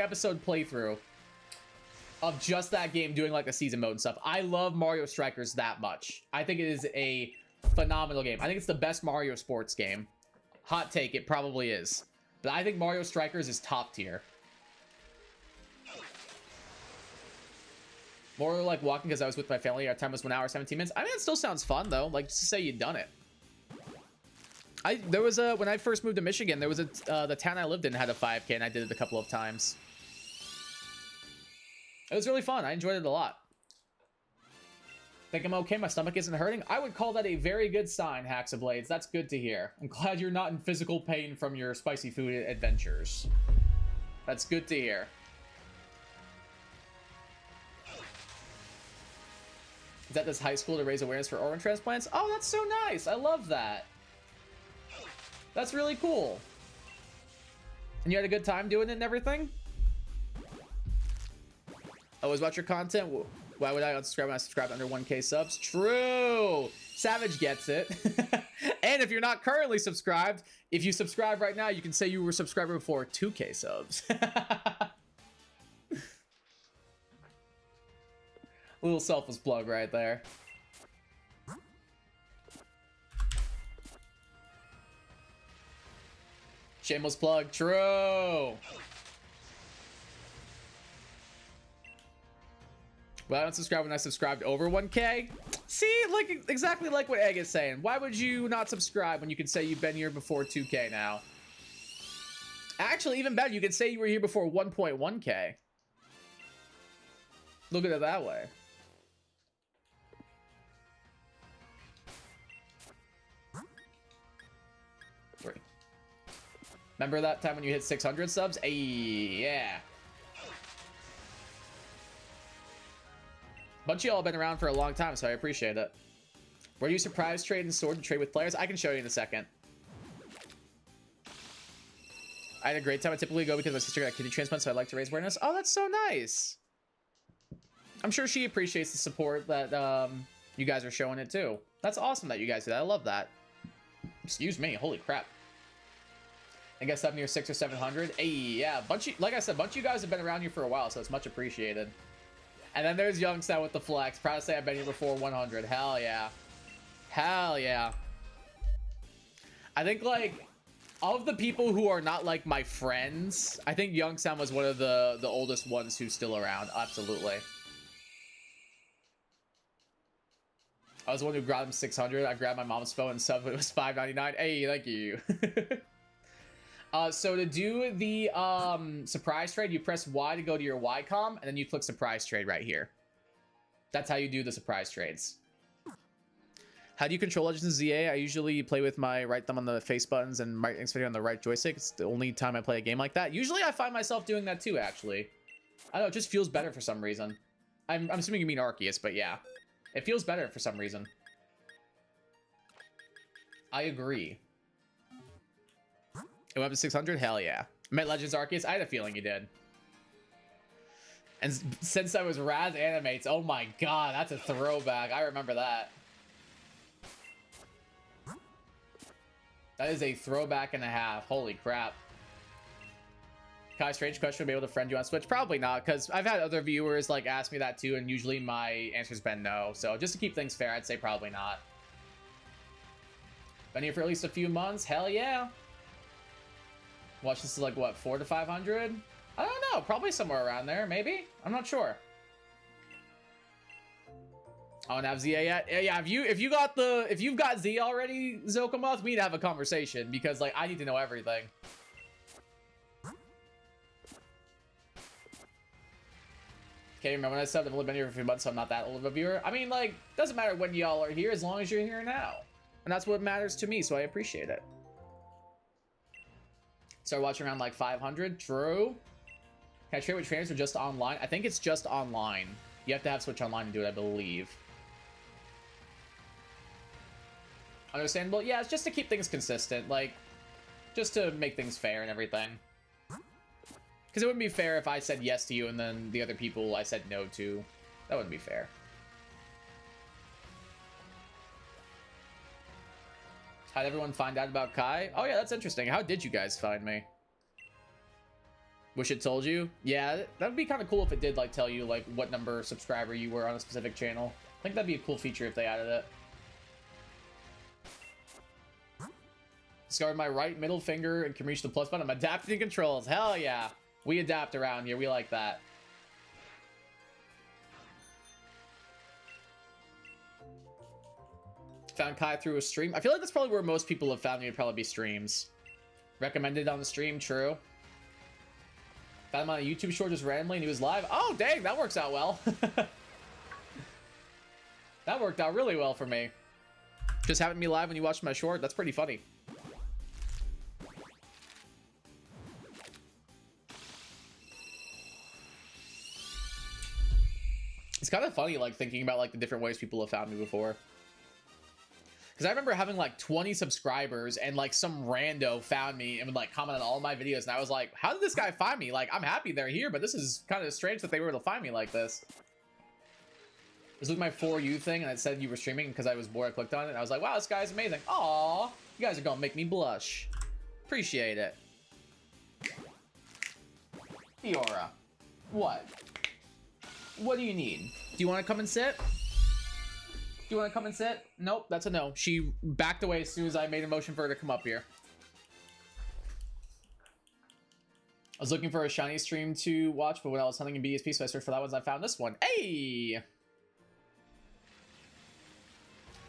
episode playthrough of just that game, doing like the season mode and stuff. I love Mario Strikers that much. I think it is a phenomenal game. I think it's the best Mario sports game. Hot take, it probably is. But I think Mario Strikers is top tier. More like walking because I was with my family. Our time was 1 hour, 17 minutes. I mean, it still sounds fun though. Like, just to say you've done it. There was when I first moved to Michigan, there was the town I lived in had a 5K, and I did it a couple of times. It was really fun. I enjoyed it a lot. Think I'm okay? My stomach isn't hurting? I would call that a very good sign, Haxablades. That's good to hear. I'm glad you're not in physical pain from your spicy food adventures. That's good to hear. Is that this high school to raise awareness for organ transplants? Oh, that's so nice. I love that. That's really cool. And you had a good time doing it and everything? Always watch your content. Why would I unsubscribe when I subscribe under 1K subs? True. Savage gets it. And if you're not currently subscribed, if you subscribe right now, you can say you were a subscriber before 2K subs. Little selfless plug right there. Shameless plug. True. Well, I don't subscribe when I subscribed over 1K. See, like exactly like what Egg is saying. Why would you not subscribe when you could say you've been here before 2K now? Actually, even better, you could say you were here before 1.1K. Look at it that way. Remember that time when you hit 600 subs? Hey, yeah. Bunch of y'all have been around for a long time, so I appreciate it. Were you surprised trading sword to trade with players? I can show you in a second. I had a great time. I typically go because my sister got kidney transplant, so I'd like to raise awareness. Oh, that's so nice. I'm sure she appreciates the support that you guys are showing it too. That's awesome that you guys do that. I love that. Excuse me. Holy crap. I guess up near 600 or 700. Hey, yeah. Like I said, a bunch of you guys have been around here for a while, so it's much appreciated. And then there's Youngstown with the flex. Proud to say I've been here before 100. Hell yeah. Hell yeah. I think, like, of the people who are not, like, my friends, I think Youngstown was one of the oldest ones who's still around. Absolutely. I was the one who grabbed him 600. I grabbed my mom's phone and subbed, it was $5.99. Hey, thank you. So to do the surprise trade, you press Y to go to your YCOM, and then you click surprise trade right here. That's how you do the surprise trades. How do you control Legends of ZA? I usually play with my right thumb on the face buttons and my index finger on the right joystick. It's the only time I play a game like that. Usually I find myself doing that too, actually. I don't know, it just feels better for some reason. I'm assuming you mean Arceus, but yeah. It feels better for some reason. I agree. It went up to 600? Hell yeah. Met Legends Arceus? I had a feeling you did. And since I was Raz Animates, oh my god, that's a throwback. I remember that. That is a throwback and a half. Holy crap. Kai, strange question, be able to friend you on Switch? Probably not, because I've had other viewers like ask me that too, and usually my answer's been no. So just to keep things fair, I'd say probably not. Been here for at least a few months? Hell yeah. Watch this is like what, 400 to 500? I don't know, probably somewhere around there, maybe. I'm not sure. I don't have ZA yet. Yeah, if you've got Z already, Zokomoth, we need to have a conversation because like I need to know everything. Okay, remember when I said I've only been here for a few months, so I'm not that old of a viewer. I mean, like, doesn't matter when y'all are here as long as you're here now. And that's what matters to me, so I appreciate it. Start watching around like 500. True. Can I trade with trainers or just online? I think it's just online. You have to have Switch Online to do it, I believe. Understandable? Yeah, it's just to keep things consistent. Like, just to make things fair and everything. Because it wouldn't be fair if I said yes to you and then the other people I said no to. That wouldn't be fair. How did everyone find out about Kai? Oh yeah, that's interesting. How did you guys find me? Wish it told you? Yeah, that would be kind of cool if it did like tell you like what number subscriber you were on a specific channel. I think that'd be a cool feature if they added it. Discovered my right middle finger and can reach the plus button. I'm adapting controls. Hell yeah. We adapt around here. We like that. Found Kai through a stream. I feel like that's probably where most people have found me. Would probably be streams. Recommended on the stream. True. Found him on a YouTube short just randomly and he was live. Oh, dang. That works out well. That worked out really well for me. Just having me live when you watch my short. That's pretty funny. It's kind of funny, like, thinking about, like, the different ways people have found me before. Because I remember having, like, 20 subscribers and, like, some rando found me and would, like, comment on all my videos. And I was like, how did this guy find me? Like, I'm happy they're here, but this is kind of strange that they were able to find me like this. This was my For You thing, and it said you were streaming because I was bored. I clicked on it, and I was like, wow, this guy's amazing. Aw, you guys are going to make me blush. Appreciate it. Fiora. What? What do you need? Do you want to come and sit? Do you want to come and sit? Nope, that's a no. She backed away as soon as I made a motion for her to come up here. I was looking for a shiny stream to watch, but when I was hunting in BSP, so I searched for that one, I found this one. Hey!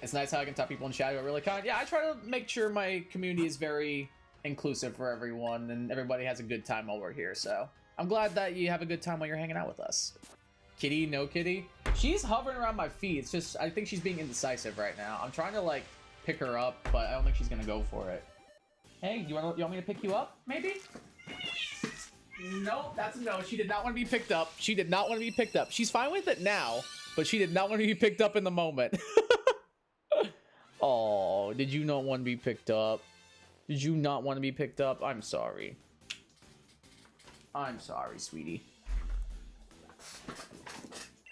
It's nice how I can tell people in chat who are really kind. Yeah, I try to make sure my community is very inclusive for everyone, and everybody has a good time while we're here, so I'm glad that you have a good time while you're hanging out with us. Kitty, no kitty. She's hovering around my feet. It's just, I think she's being indecisive right now. I'm trying to, like, pick her up, but I don't think she's gonna go for it. Hey, you want me to pick you up, maybe? No, that's a no. She did not want to be picked up. She did not want to be picked up. She's fine with it now, but she did not want to be picked up in the moment. Oh, did you not want to be picked up? Did you not want to be picked up? I'm sorry. I'm sorry, sweetie.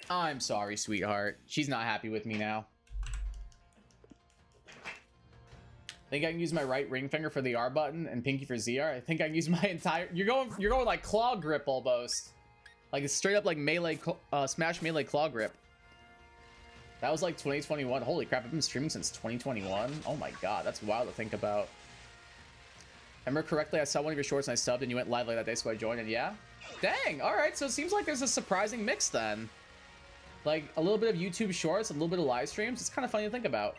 I'm sorry, sweetheart. She's not happy with me now. I think I can use my right ring finger for the R button and pinky for ZR. I think I can use my entire... You're going like claw grip almost. Like it's straight up like melee, smash melee claw grip. That was like 2021. Holy crap, I've been streaming since 2021. Oh my god, that's wild to think about. Remember correctly, I saw one of your shorts and I subbed and you went live like that day, so I joined, and yeah? Dang, alright, so it seems like there's a surprising mix then. Like, a little bit of YouTube shorts, a little bit of live streams. It's kind of funny to think about.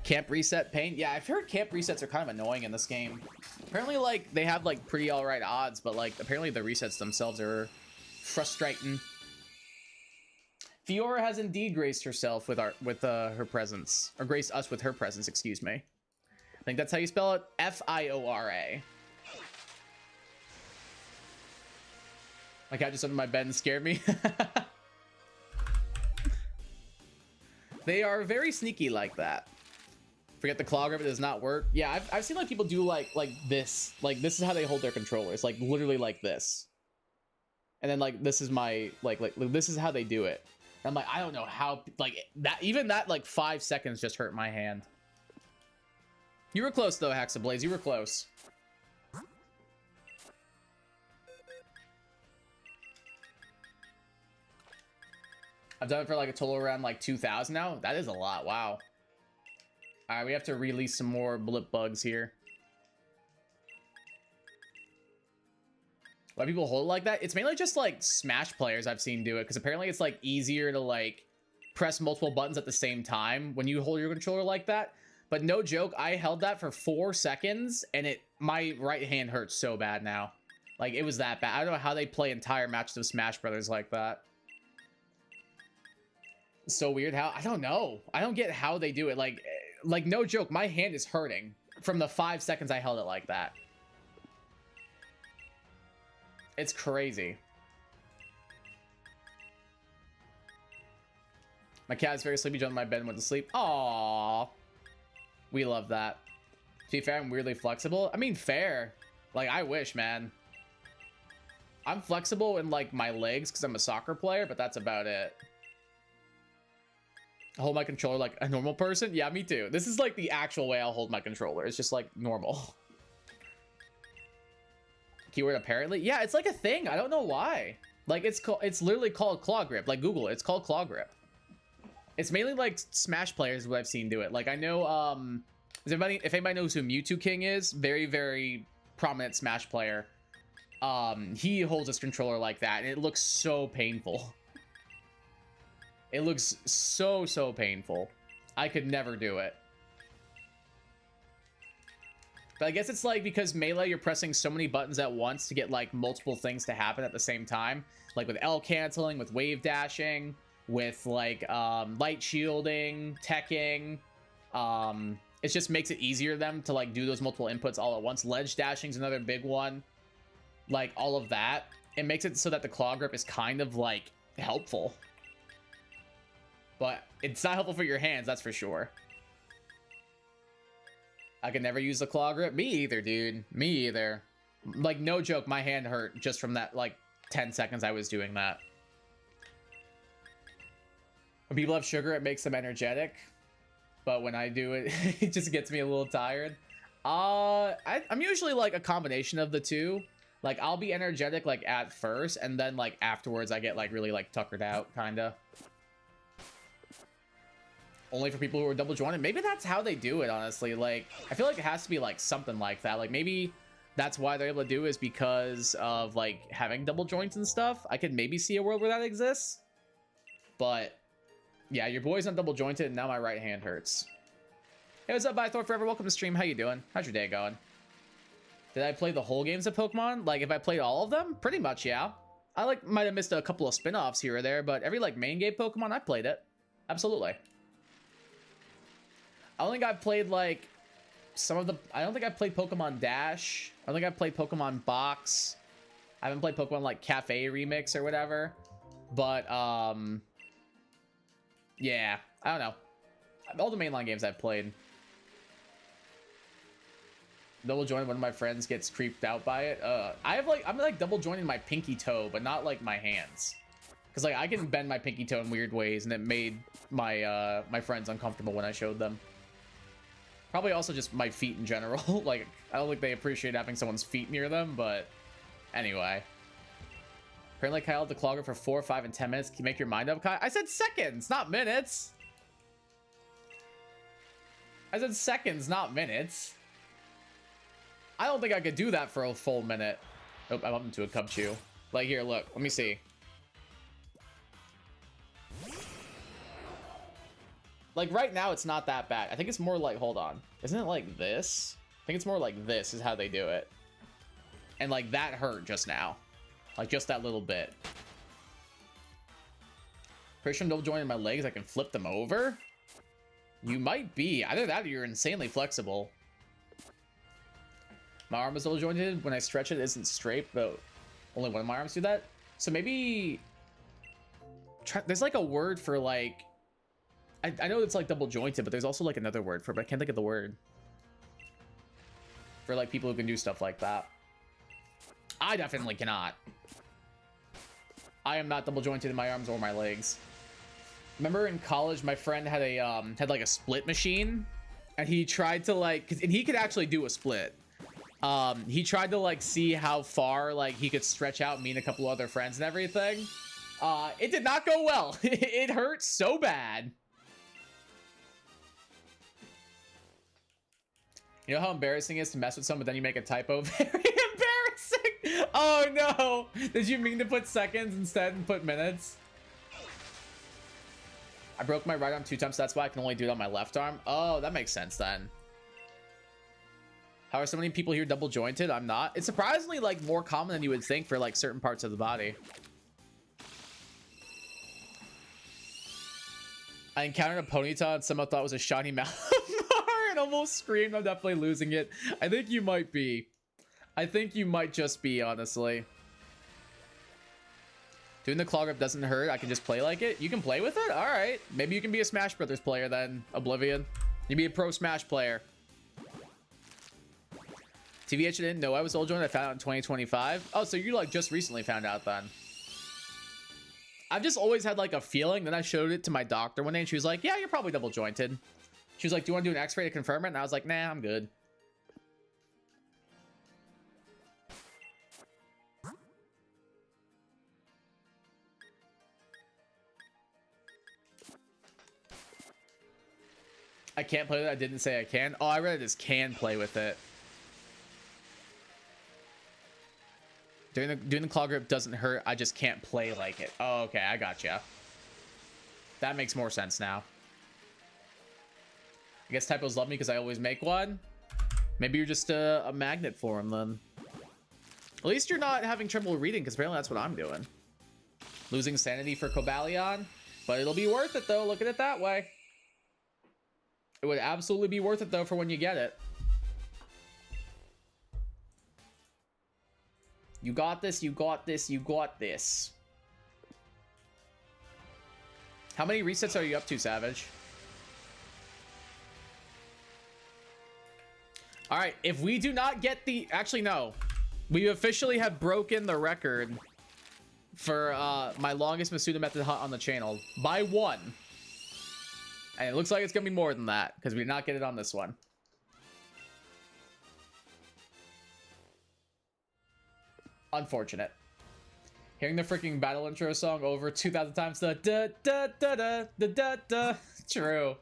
Camp reset pain. Yeah, I've heard camp resets are kind of annoying in this game. Apparently, like, they have, like, pretty alright odds, but, like, apparently the resets themselves are frustrating. Fiora has indeed graced herself with her presence. Or graced us with her presence, excuse me. I think that's how you spell it. Fiora. My cat just under my bed and scared me. They are very sneaky like that. Forget the claw grip, it does not work. Yeah, I've seen like people do like this. Like this is how they hold their controllers. Like literally like this. And then like this is my like this is how they do it. And I'm like, I don't know how like that even that like 5 seconds just hurt my hand. You were close though, Haxablaze. You were close. I've done it for like a total around like 2,000 now. That is a lot. Wow. All right, we have to release some more blip bugs here. Why people hold it like that? It's mainly just like Smash players I've seen do it, because apparently it's like easier to like press multiple buttons at the same time when you hold your controller like that. But no joke, I held that for 4 seconds and my right hand hurts so bad now. Like it was that bad. I don't know how they play entire matches of Smash Brothers like that. So weird how I don't know. I don't get how they do it. Like no joke, my hand is hurting from the 5 seconds I held it like that. It's crazy. My cat is very sleepy, jumped in my bed and went to sleep. Aww. We love that. To be fair, I'm weirdly flexible. I mean, fair. Like, I wish, man. I'm flexible in, like, my legs because I'm a soccer player, but that's about it. I hold my controller like a normal person? Yeah, me too. This is, like, the actual way I'll hold my controller. It's just, like, normal. Keyword apparently? Yeah, it's like a thing. I don't know why. Like, it's literally called claw grip. Like, Google it. It's called claw grip. It's mainly like Smash players what I've seen do it. Like I know, if anybody knows who Mewtwo King is, very, very prominent Smash player. He holds his controller like that, and it looks so painful. It looks so painful. I could never do it. But I guess it's like because Melee, you're pressing so many buttons at once to get like multiple things to happen at the same time. Like with L canceling, with wave dashing, with like light shielding, teching. It just makes it easier them to like do those multiple inputs all at once. Ledge dashing is another big one. Like all of that. It makes it so that the claw grip is kind of like helpful. But it's not helpful for your hands, that's for sure. I could never use the claw grip. Me either, dude. Me either. Like, no joke, my hand hurt just from that, like, 10 seconds I was doing that. When people have sugar, it makes them energetic. But when I do it, it just gets me a little tired. I'm usually, like, a combination of the two. Like, I'll be energetic, like, at first, and then, like, afterwards I get, like, really, like, tuckered out, kinda. Only for people who are double jointed. Maybe that's how they do it, honestly. Like, I feel like it has to be like something like that. Like maybe that's why they're able to do it is because of like having double joints and stuff. I could maybe see a world where that exists. But yeah, your boy's not double jointed and now my right hand hurts. Hey, what's up, Bythor Forever? Welcome to stream. How you doing? How's your day going? Did I play the whole games of Pokemon? Like if I played all of them? Pretty much, yeah. I like might have missed a couple of spin-offs here or there, but every like main game Pokemon, I played it. Absolutely. I don't think I've played, like, some of the... I don't think I've played Pokemon Dash. I don't think I've played Pokemon Box. I haven't played Pokemon, like, Cafe Remix or whatever. But, yeah. I don't know. All the mainline games I've played. Double jointed, one of my friends gets creeped out by it. I'm, like, double joining my pinky toe, but not, like, my hands. Because, like, I can bend my pinky toe in weird ways, and it made my, my friends uncomfortable when I showed them. Probably also just my feet in general. Like, I don't think they appreciate having someone's feet near them, but anyway. Apparently, Kyle had the clogger for 4, 5, and 10 minutes. Can you make your mind up, Kyle? I said seconds, not minutes. I said seconds, not minutes. I don't think I could do that for a full minute. Oh, I bumped into a Cubchoo. Like, here, look. Let me see. Like right now, it's not that bad. I think it's more like, hold on. Isn't it like this? I think it's more like this is how they do it. And like that hurt just now. Like just that little bit. Pretty sure I'm double jointing my legs. I can flip them over. You might be. Either that or you're insanely flexible. My arm is double jointed. When I stretch it, it isn't straight, but only one of my arms do that. So maybe there's like a word for like, I know it's like double jointed, but there's also like another word for it, but I can't think of the word. For like people who can do stuff like that. I definitely cannot. I am not double jointed in my arms or my legs. Remember in college, my friend had a had like a split machine, and he tried to like, and he could actually do a split. He tried to like see how far like he could stretch out me and a couple other friends and everything. It did not go well. It hurt so bad. You know how embarrassing it is to mess with someone, but then you make a typo? Very embarrassing. Oh no. Did you mean to put seconds instead and put minutes? I broke my right arm 2 times, so that's why I can only do it on my left arm. Oh, that makes sense then. How are so many people here double jointed? I'm not. It's surprisingly like more common than you would think for like certain parts of the body. I encountered a ponytail and someone thought it was a shiny mouth. And almost screamed. I'm definitely losing it. I think you might be. I think you might just be, honestly. Doing the claw grip doesn't hurt. I can just play like it. You can play with it? All right. Maybe you can be a Smash Brothers player then, Oblivion. You be a pro Smash player. TVH didn't know I was old joined. I found out in 2025. Oh, so you like just recently found out then. I've just always had like a feeling. Then I showed it to my doctor one day and she was like, yeah, you're probably double jointed. She was like, do you want to do an x-ray to confirm it? And I was like, nah, I'm good. I can't play with it. I didn't say I can. Oh, I read it as can play with it. Doing the claw grip doesn't hurt. I just can't play like it. Oh, okay. I gotcha. That makes more sense now. I guess typos love me because I always make one. Maybe you're just a magnet for them then. At least you're not having trouble reading because apparently that's what I'm doing. Losing sanity for Cobalion. But it'll be worth it though. Look at it that way. It would absolutely be worth it though for when you get it. You got this, you got this, you got this. How many resets are you up to, Savage? All right, if we do not get the... Actually, no. We officially have broken the record for my longest Masuda method hunt on the channel by 1. And it looks like it's going to be more than that because we did not get it on this one. Unfortunate. Hearing the freaking battle intro song over 2,000 times. The da da da da da da da. True.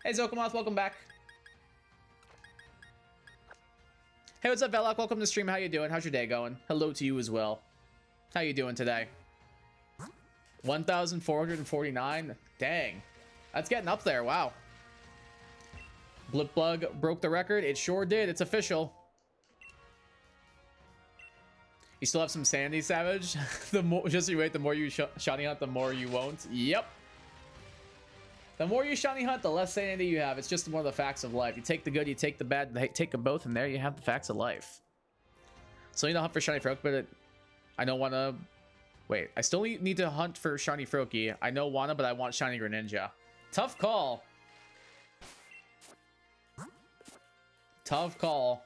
Hey Zokomoth, welcome back. Hey, what's up, Velok? Welcome to the stream. How you doing? How's your day going? Hello to you as well. How you doing today? 1,449. Dang, that's getting up there. Wow. Blipbug broke the record. It sure did. It's official. You still have some sanity, Savage? The more, just you wait, the more you shiny hunt, the more you won't. Yep. The more you shiny hunt, the less sanity you have. It's just one of the facts of life. You take the good, you take the bad, take them both, and there you have the facts of life. So you don't hunt for shiny Froak, but I don't want to... Wait, I still need to hunt for shiny Froakie. I know wanna, but I want shiny Greninja. Tough call. Tough call.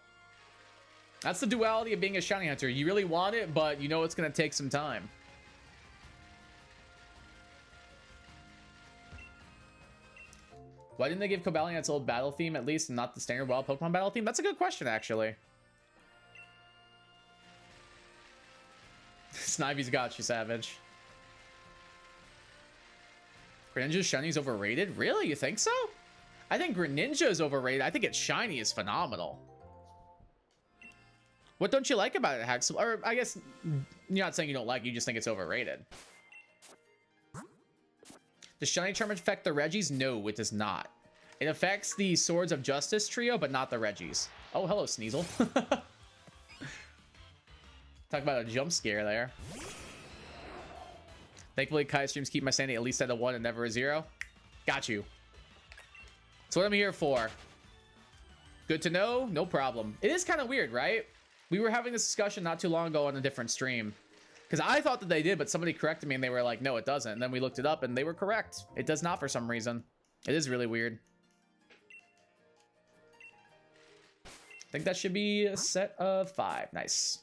That's the duality of being a shiny hunter. You really want it, but you know it's going to take some time. Why didn't they give Cobalion its old battle theme at least, and not the standard wild Pokemon battle theme? That's a good question, actually. Snivy's got you, Savage. Greninja's shiny is overrated? Really? You think so? I think Greninja is overrated. I think its shiny is phenomenal. What don't you like about it, Haxel? Or I guess you're not saying you don't like it, you just think it's overrated. Does Shiny Charm affect the Regis? No, it does not. It affects the Swords of Justice trio, but not the Regis. Oh, hello, Sneasel. Talk about a jump scare there. Thankfully, Kai streams keep my sanity at least at a 1 and never a 0. Got you. That's what I'm here for. Good to know. No problem. It is kind of weird, right? We were having this discussion not too long ago on a different stream. Because I thought that they did, but somebody corrected me and they were like, no, it doesn't. And then we looked it up and they were correct. It does not for some reason. It is really weird. I think that should be a set of 5. Nice.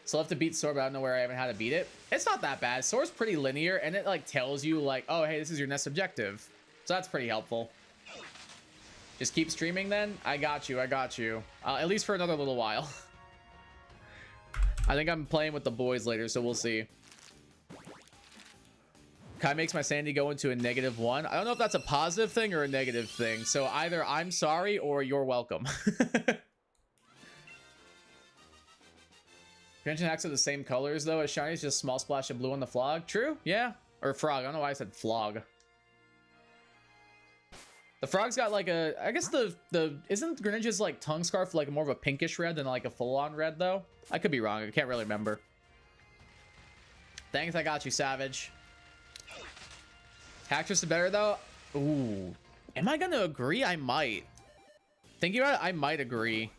Still have to beat Sword, but I don't know where I haven't had to beat it. It's not that bad. Sword's pretty linear, and it like tells you like, oh, hey, this is your next objective. So that's pretty helpful. Just keep streaming then. I got you. I got you. At least for another little while. I think I'm playing with the boys later, so we'll see. Kai makes my sanity go into a -1. I don't know if that's a positive thing or a negative thing. So either I'm sorry or you're welcome. Genshin hacks are the same colors though as Shinies, just small splash of blue on the flog. True? Yeah. Or frog. I don't know why I said flog. The frog's got like a, I guess the isn't Greninja's like tongue scarf like more of a pinkish red than like a full-on red though? I could be wrong. I can't really remember. Thanks, I got you, Savage. Hacktress is better though. Ooh, am I gonna agree? I might. Thinking about it, I might agree.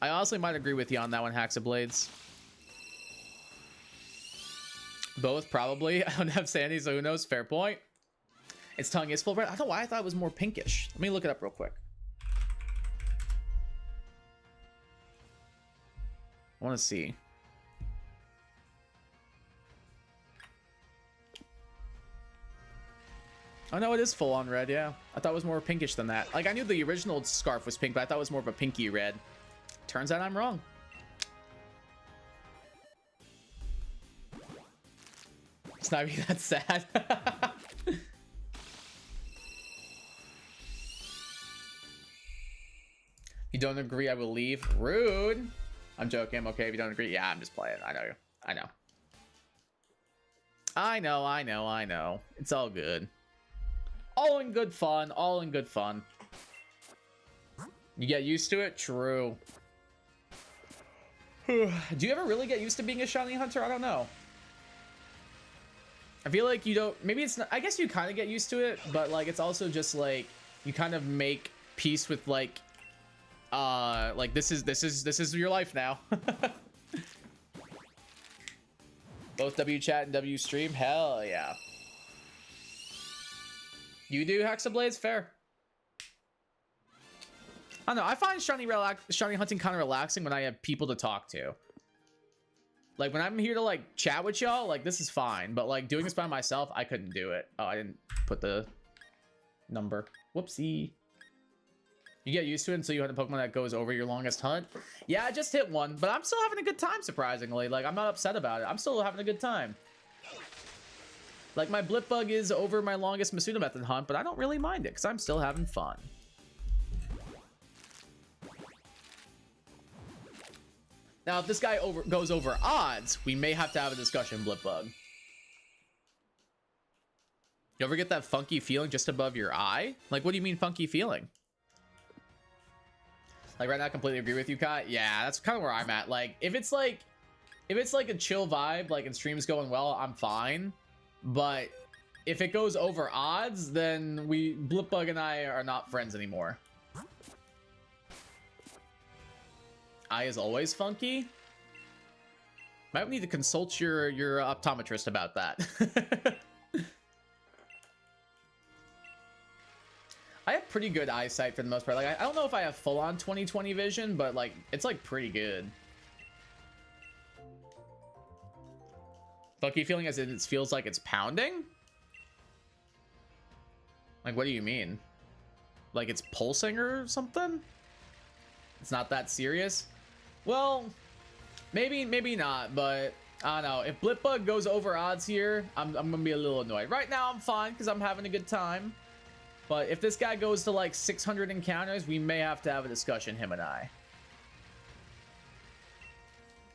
I honestly might agree with you on that one, Haxablades. Both probably. I don't have sandy, so who knows? Fair point. Its tongue is full red. I don't know why I thought it was more pinkish. Let me look it up real quick. I want to see. Oh no, it is full on red, yeah. I thought it was more pinkish than that. Like, I knew the original scarf was pink, but I thought it was more of a pinky red. Turns out I'm wrong. It's not even that sad. You don't agree, I will leave. Rude. I'm joking. I'm okay if you don't agree. Yeah, I'm just playing. I know you. I know. I know. It's all good. All in good fun. All in good fun. You get used to it? True. Do you ever really get used to being a shiny hunter? I don't know. I feel like you don't, maybe it's not, I guess you kind of get used to it, but like it's also just like you kind of make peace with like this is your life now. Both W chat and W stream. Hell yeah. You do, Hexablades? Fair. I don't know. I find shiny hunting kind of relaxing when I have people to talk to. Like when I'm here to like chat with y'all, like this is fine. But like doing this by myself, I couldn't do it. Oh, I didn't put the number. Whoopsie. You get used to it until you hunt a Pokemon that goes over your longest hunt. Yeah, I just hit one, but I'm still having a good time, surprisingly. Like, I'm not upset about it. I'm still having a good time. Like, my Blipbug is over my longest Masuda method hunt, but I don't really mind it, because I'm still having fun. Now, if this guy goes over odds, we may have to have a discussion, Blipbug. You ever get that funky feeling just above your eye? Like, what do you mean funky feeling? Like right now, I completely agree with you, Kai. Yeah, that's kind of where I'm at. Like, if it's like a chill vibe, like and stream's going well, I'm fine. But if it goes over odds, then Blipbug and I are not friends anymore. Eye is always funky. Might need to consult your optometrist about that. I have pretty good eyesight for the most part. Like, I don't know if I have full-on 20/20 vision, but like, it's like pretty good. Funky feeling as in it feels like it's pounding? Like, what do you mean? Like it's pulsing or something? It's not that serious? Well, maybe not, but I don't know. If Blipbug goes over odds here, I'm gonna be a little annoyed. Right now, I'm fine because I'm having a good time. But if this guy goes to like 600 encounters, we may have to have a discussion, him and I.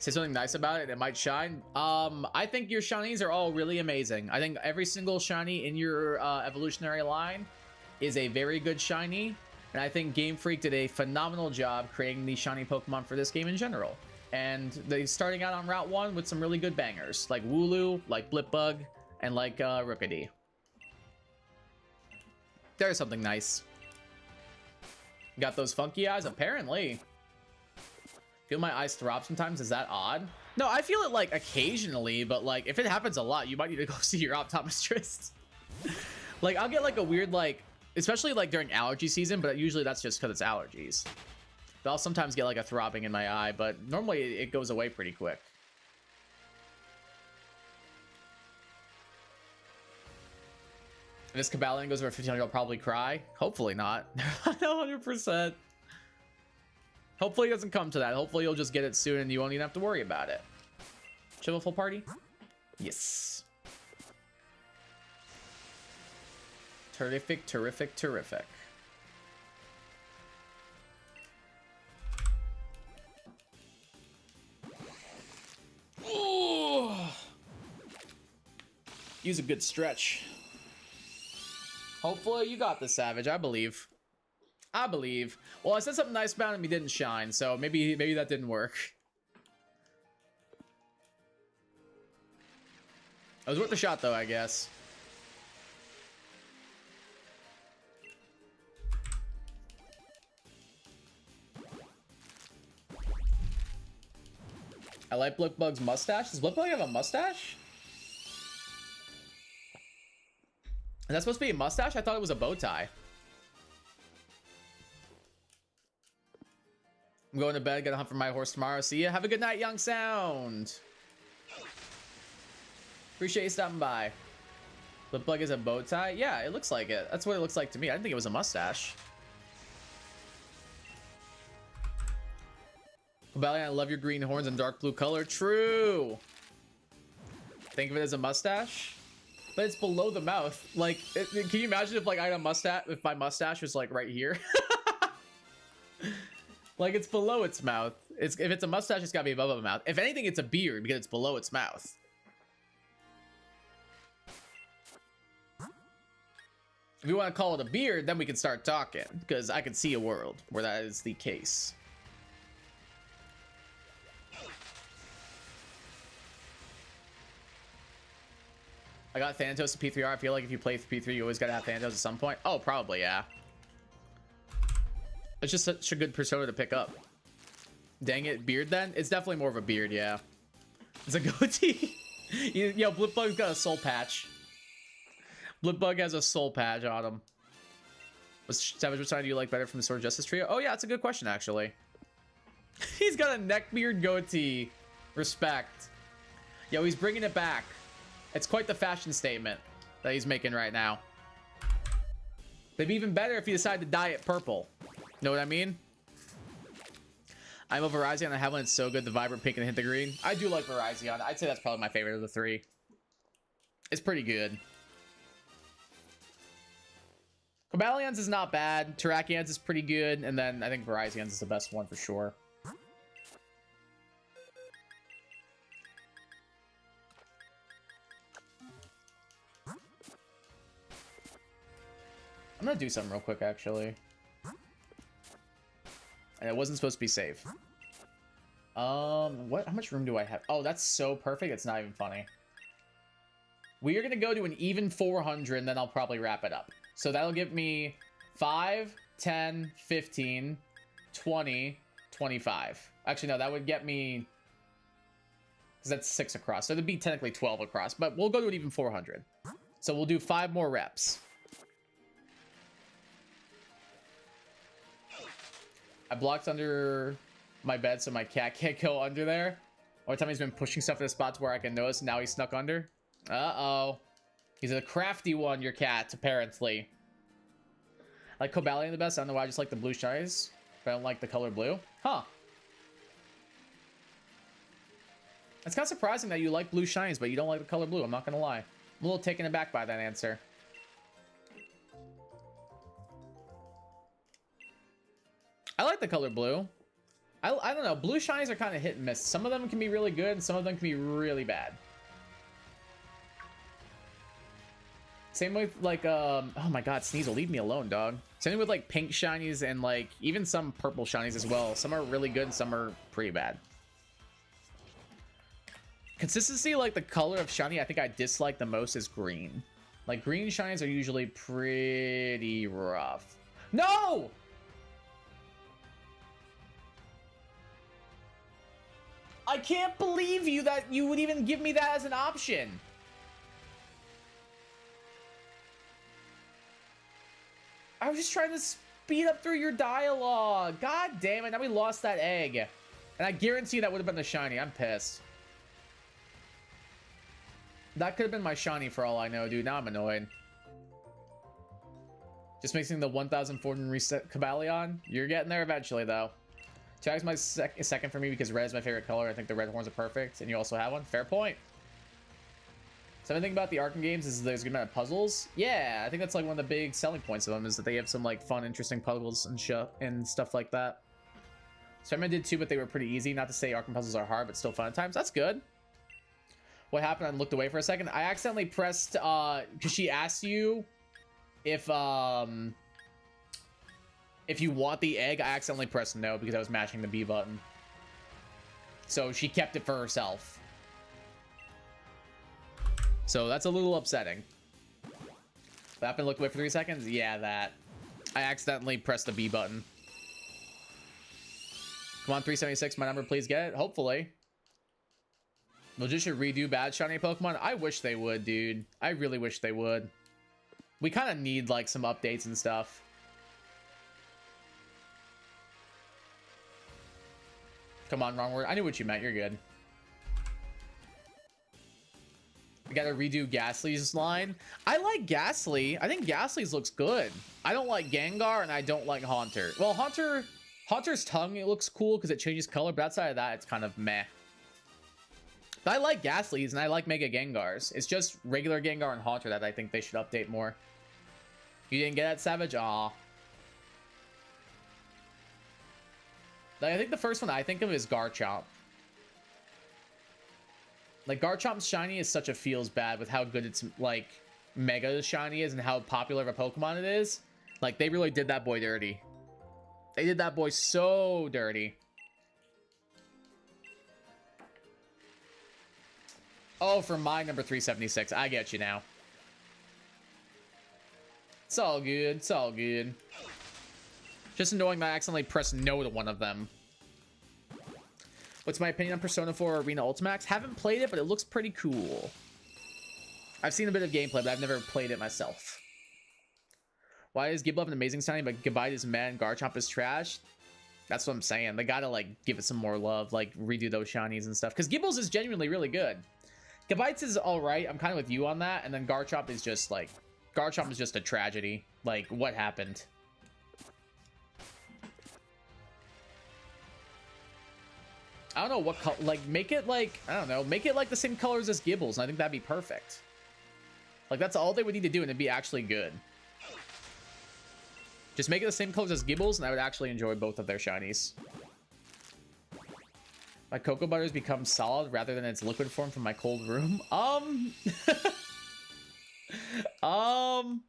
say something nice about it, it might shine. I think your shinies are all really amazing. I think every single shiny in your evolutionary line is a very good shiny. And I think Game Freak did a phenomenal job creating these shiny Pokemon for this game in general. And they starting out on Route 1 with some really good bangers, like Wooloo, like Blipbug, and like Rookidee. There's something nice. Got those funky eyes, apparently. Feel my eyes throb sometimes, is that odd? No, I feel it like occasionally, but like if it happens a lot, you might need to go see your optometrist. Like I'll get like a weird like, especially like during allergy season, but usually that's just because it's allergies. But I'll sometimes get like a throbbing in my eye, but normally it goes away pretty quick. If this Cabalion goes over 1500, I'll probably cry. Hopefully not. 100%. Hopefully it doesn't come to that. Hopefully you'll just get it soon and you won't even have to worry about it. Should we have a full party? Yes. Terrific, terrific, terrific. Ooh. Use a good stretch. Hopefully you got this, Savage. I believe. I believe. Well, I said something nice about him. He didn't shine, so maybe that didn't work. It was worth the shot, though, I guess. I like Blipbug's mustache. Does Blipbug have a mustache? Is that supposed to be a mustache? I thought it was a bow tie. I'm going to bed. Gotta hunt for my horse tomorrow. See ya. Have a good night, Young Sound. Appreciate you stopping by. Blipbug is a bow tie? Yeah, it looks like it. That's what it looks like to me. I didn't think it was a mustache. Cabalion, I love your green horns and dark blue color. True. Think of it as a mustache, but it's below the mouth. Like, can you imagine if like I had a mustache? If my mustache was like right here, like it's below its mouth. If it's a mustache, it's gotta be above the mouth. If anything, it's a beard because it's below its mouth. If you want to call it a beard, then we can start talking because I can see a world where that is the case. I got Thanatos in P3R. I feel like if you play P3, you always gotta have Thanatos at some point. Oh, probably, yeah. It's just such a good persona to pick up. Dang it, beard then? It's definitely more of a beard, yeah. It's a goatee. Yo, Blipbug's got a soul patch. Blipbug has a soul patch on him. Savage, which side do you like better from the Sword of Justice trio? Oh yeah, that's a good question, actually. He's got a neckbeard goatee. Respect. Yo, he's bringing it back. It's quite the fashion statement that he's making right now. They'd be even better if he decided to dye it purple. Know what I mean? I'm a Virizion. I have one. It's so good. The vibrant pink and hint of green. I do like Virizion. I'd say that's probably my favorite of the three. It's pretty good. Cabalion's is not bad. Terrakion's is pretty good. And then I think Verizion's is the best one for sure. I'm gonna do something real quick, actually. And it wasn't supposed to be safe. What? How much room do I have? Oh, that's so perfect. It's not even funny. We are gonna go to an even 400, and then I'll probably wrap it up. So that'll give me 5, 10, 15, 20, 25. Actually, no, that would get me... because that's 6 across. So it'd be technically 12 across, but we'll go to an even 400. So we'll do 5 more reps. I blocked under my bed so my cat can't go under there. One time he's been pushing stuff in the spots where I can notice, and now he's snuck under. Uh-oh. He's a crafty one, your cat, apparently. I like Cobalion the best. I don't know why I just like the blue shinies, but I don't like the color blue. Huh. It's kind of surprising that you like blue shinies, but you don't like the color blue. I'm not going to lie. I'm a little taken aback by that answer. I like the color blue. I don't know. Blue shinies are kind of hit and miss. Some of them can be really good, and some of them can be really bad. Same with like oh my god, Sneasel, leave me alone, dog. Same with like pink shinies and like even some purple shinies as well. Some are really good and some are pretty bad. Consistency, like the color of shiny I think I dislike the most is green. Like green shinies are usually pretty rough. No! I can't believe you that you would even give me that as an option. I was just trying to speed up through your dialogue. God damn it, now we lost that egg. And I guarantee that would have been the shiny. I'm pissed. That could have been my shiny for all I know, dude. Now I'm annoyed. Just mixing the 1,400 reset Cabaleon. You're getting there eventually, though. Tag's my second for me because red is my favorite color. I think the red horns are perfect, and you also have one. Fair point. Something about the Arkham games is there's a good amount of puzzles. Yeah, I think that's like one of the big selling points of them is that they have some like fun, interesting puzzles and stuff like that. Spider-Man did too, but they were pretty easy. Not to say Arkham puzzles are hard, but still fun at times. That's good. What happened? I looked away for a second. I accidentally pressed because she asked you if you want the egg. I accidentally pressed no because I was mashing the B button. So she kept it for herself. So that's a little upsetting. What happened? Looked away for 3 seconds? Yeah, that. I accidentally pressed the B button. Come on, 376, my number, please get it. Hopefully. They'll just redo bad shiny Pokemon. I wish they would, dude. I really wish they would. We kind of need like some updates and stuff. Come on, wrong word. I knew what you meant. You're good. We gotta redo Ghastly's line. I like Ghastly. I think Ghastly's looks good. I don't like Gengar and I don't like Haunter. Well, Haunter's tongue, it looks cool because it changes color, but outside of that, it's kind of meh. But I like Ghastly's and I like Mega Gengars. It's just regular Gengar and Haunter that I think they should update more. You didn't get that, Savage? Aw. Like, I think the first one I think of is Garchomp. Like, Garchomp's shiny is such a feels bad with how good its, like, Mega shiny is and how popular of a Pokemon it is. Like, they really did that boy dirty. They did that boy so dirty. Oh, for my number 376. I get you now. It's all good. It's all good. Just annoying that I accidentally pressed no to one of them. What's my opinion on Persona 4 Arena Ultimax? Haven't played it, but it looks pretty cool. I've seen a bit of gameplay, but I've never played it myself. Why is Giblove an amazing signing, but Gabite is mad and Garchomp is trash? That's what I'm saying. They gotta, like, give it some more love. Like, redo those shinies and stuff. Because Gibble's is genuinely really good. Gabite's is alright. I'm kind of with you on that. And then Garchomp is just, like... Garchomp is just a tragedy. Like, what happened? I don't know what color, like, make it like, I don't know, make it like the same colors as Gibbles, and I think that'd be perfect. Like, that's all they would need to do, and it'd be actually good. Just make it the same colors as Gibbles, and I would actually enjoy both of their shinies. My cocoa butters become solid rather than its liquid form from my cold room. I don't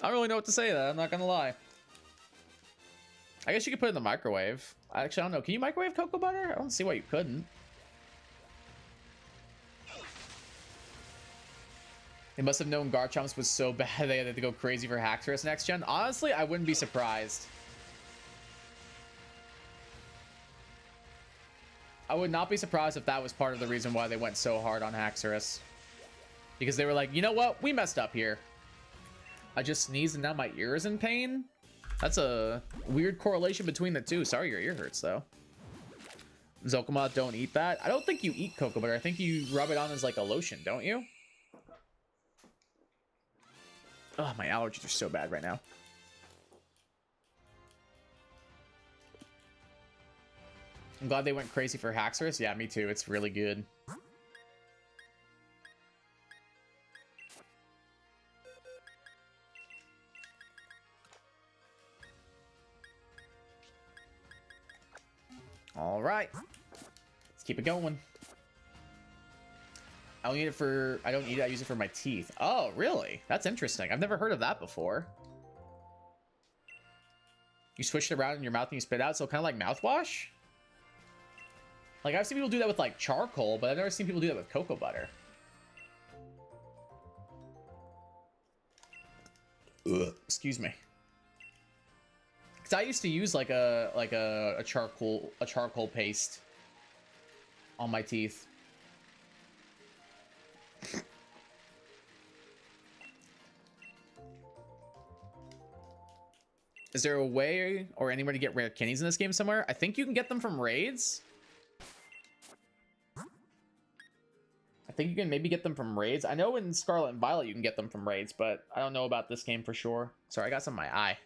really know what to say to that, I'm not gonna lie. I guess you could put it in the microwave. Actually, I don't know. Can you microwave cocoa butter? I don't see why you couldn't. They must have known Garchomp's was so bad they had to go crazy for Haxorus next gen. Honestly, I wouldn't be surprised. I would not be surprised if that was part of the reason why they went so hard on Haxorus. Because they were like, you know what? We messed up here. I just sneezed and now my ear is in pain. That's a weird correlation between the two. Sorry your ear hurts, though. Zokuma, don't eat that. I don't think you eat cocoa butter. I think you rub it on as, like, a lotion, don't you? Oh, my allergies are so bad right now. I'm glad they went crazy for Haxorus. Yeah, me too. It's really good. All right. Let's keep it going. I don't need it for... I don't need it. I use it for my teeth. Oh, really? That's interesting. I've never heard of that before. You switch it around in your mouth and you spit out, so kind of like mouthwash? Like, I've seen people do that with, like, charcoal, but I've never seen people do that with cocoa butter. Ugh. Excuse me. Because I used to use, like, a charcoal paste on my teeth. Is there a way or anywhere to get rare kitties in this game somewhere? I think you can get them from raids. I think you can maybe get them from raids. I know in Scarlet and Violet you can get them from raids, but I don't know about this game for sure. Sorry, I got some in my eye.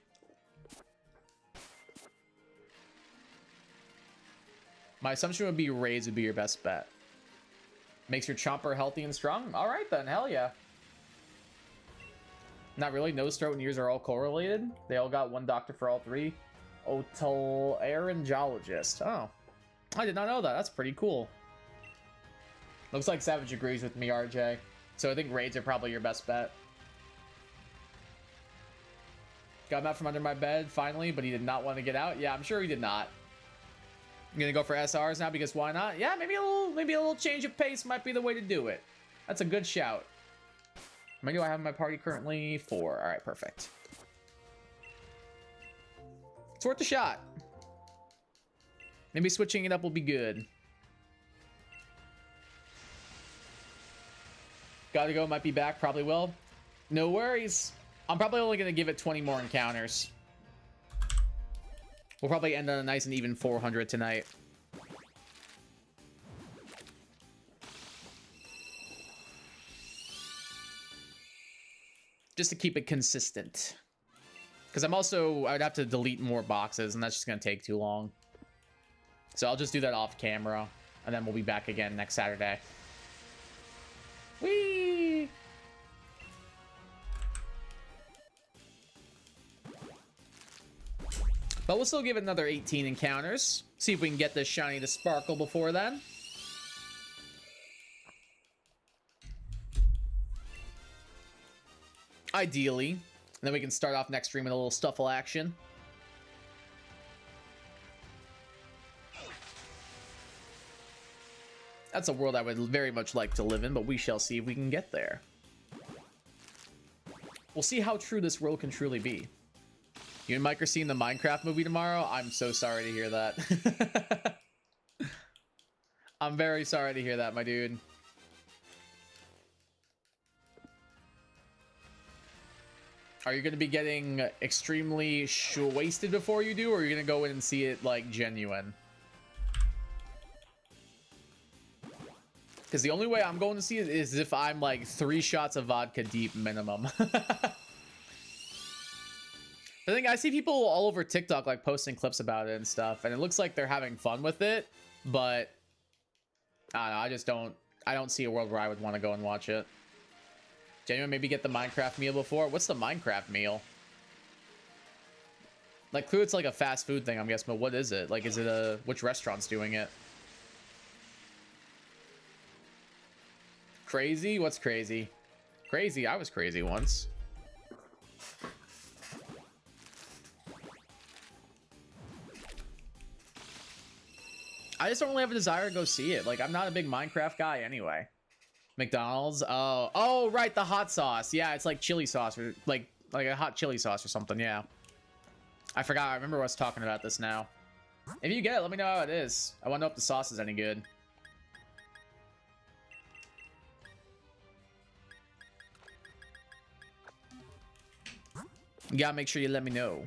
My assumption would be raids would be your best bet. Makes your chomper healthy and strong? All right then, hell yeah. Not really. Nose, throat, and ears are all correlated. They all got one doctor for all three. Otolaryngologist. Oh, I did not know that. That's pretty cool. Looks like Savage agrees with me, RJ. So I think raids are probably your best bet. Got him out from under my bed, finally, but he did not want to get out. Yeah, I'm sure he did not. I'm gonna go for SRs now because why not? Yeah, maybe a little change of pace might be the way to do it. That's a good shout. How many do I have in my party currently? 4. All right, perfect. It's worth a shot. Maybe switching it up will be good. Gotta go, might be back, probably will. No worries. I'm probably only gonna give it 20 more encounters. We'll probably end on a nice and even 400 tonight. Just to keep it consistent. Because I'd have to delete more boxes, and that's just going to take too long. So I'll just do that off camera, and then we'll be back again next Saturday. Whee! But we'll still give it another 18 encounters. See if we can get this shiny to sparkle before then. Ideally. And then we can start off next stream with a little Stuffle action. That's a world I would very much like to live in, but we shall see if we can get there. We'll see how true this world can truly be. You and Mike are seeing the Minecraft movie tomorrow? I'm so sorry to hear that. I'm very sorry to hear that, my dude. Are you going to be getting extremely wasted before you do, or are you going to go in and see it, like, genuine? Because the only way I'm going to see it is if I'm, like, 3 shots of vodka deep minimum. I think I see people all over TikTok, like, posting clips about it and stuff, and it looks like they're having fun with it, but I don't know, I don't see a world where I would want to go and watch it. Genuine, maybe get the Minecraft meal before. What's the Minecraft meal? Like, clearly it's like a fast food thing, I'm guessing, but what is it? Like, is it which restaurant's doing it? Crazy? What's crazy? Crazy? I was crazy once. I just don't really have a desire to go see it. Like, I'm not a big Minecraft guy anyway. McDonald's? Oh, right, the hot sauce. Yeah, it's like chili sauce, or like a hot chili sauce or something, yeah. I forgot. I remember us talking about this now. If you get it, let me know how it is. I want to know if the sauce is any good. You gotta make sure you let me know.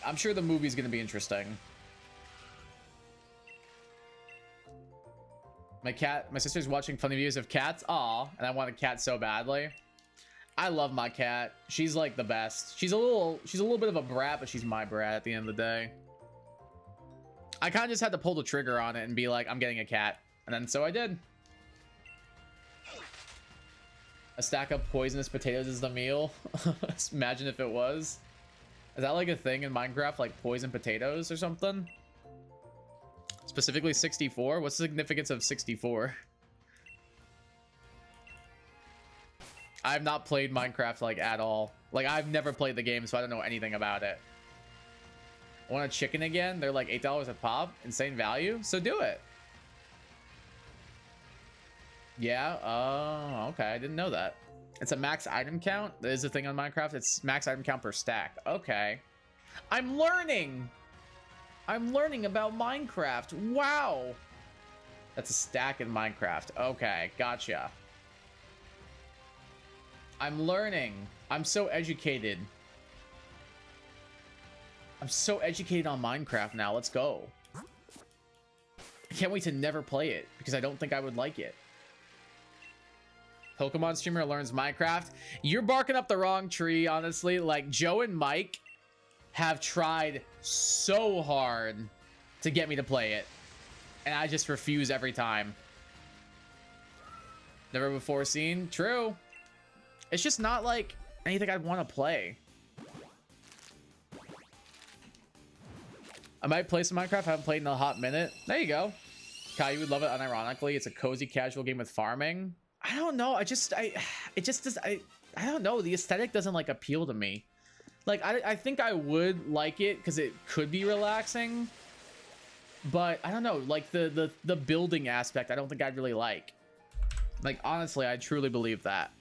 I'm sure the movie's gonna be interesting. My sister's watching funny videos of cats. Aw, and I want a cat so badly. I love my cat. She's like the best. She's a little bit of a brat, but she's my brat at the end of the day. I kind of just had to pull the trigger on it and be like, I'm getting a cat. And then so I did. A stack of poisonous potatoes is the meal. Imagine if it was. Is that like a thing in Minecraft, like poison potatoes or something? Specifically 64? What's the significance of 64? I've not played Minecraft like at all. Like I've never played the game, so I don't know anything about it. Want a chicken again? They're like $8 a pop. Insane value. So do it. Yeah. Oh, okay. I didn't know that. It's a max item count. That is a thing on Minecraft. It's max item count per stack. Okay. I'm learning. I'm learning about Minecraft. Wow. That's a stack in Minecraft. Okay. Gotcha. I'm learning. I'm so educated. I'm so educated on Minecraft now. Let's go. I can't wait to never play it because I don't think I would like it. Pokemon streamer learns Minecraft. You're barking up the wrong tree, honestly. Like, Joe and Mike have tried so hard to get me to play it. And I just refuse every time. Never before seen. True. It's just not like anything I'd want to play. I might play some Minecraft. I haven't played in a hot minute. There you go. Kai, you would love it unironically. It's a cozy, casual game with farming. I don't know. I don't know. The aesthetic doesn't like appeal to me. Like, I think I would like it because it could be relaxing. But I don't know. Like the building aspect, I don't think I'd really like. Like, honestly, I truly believe that.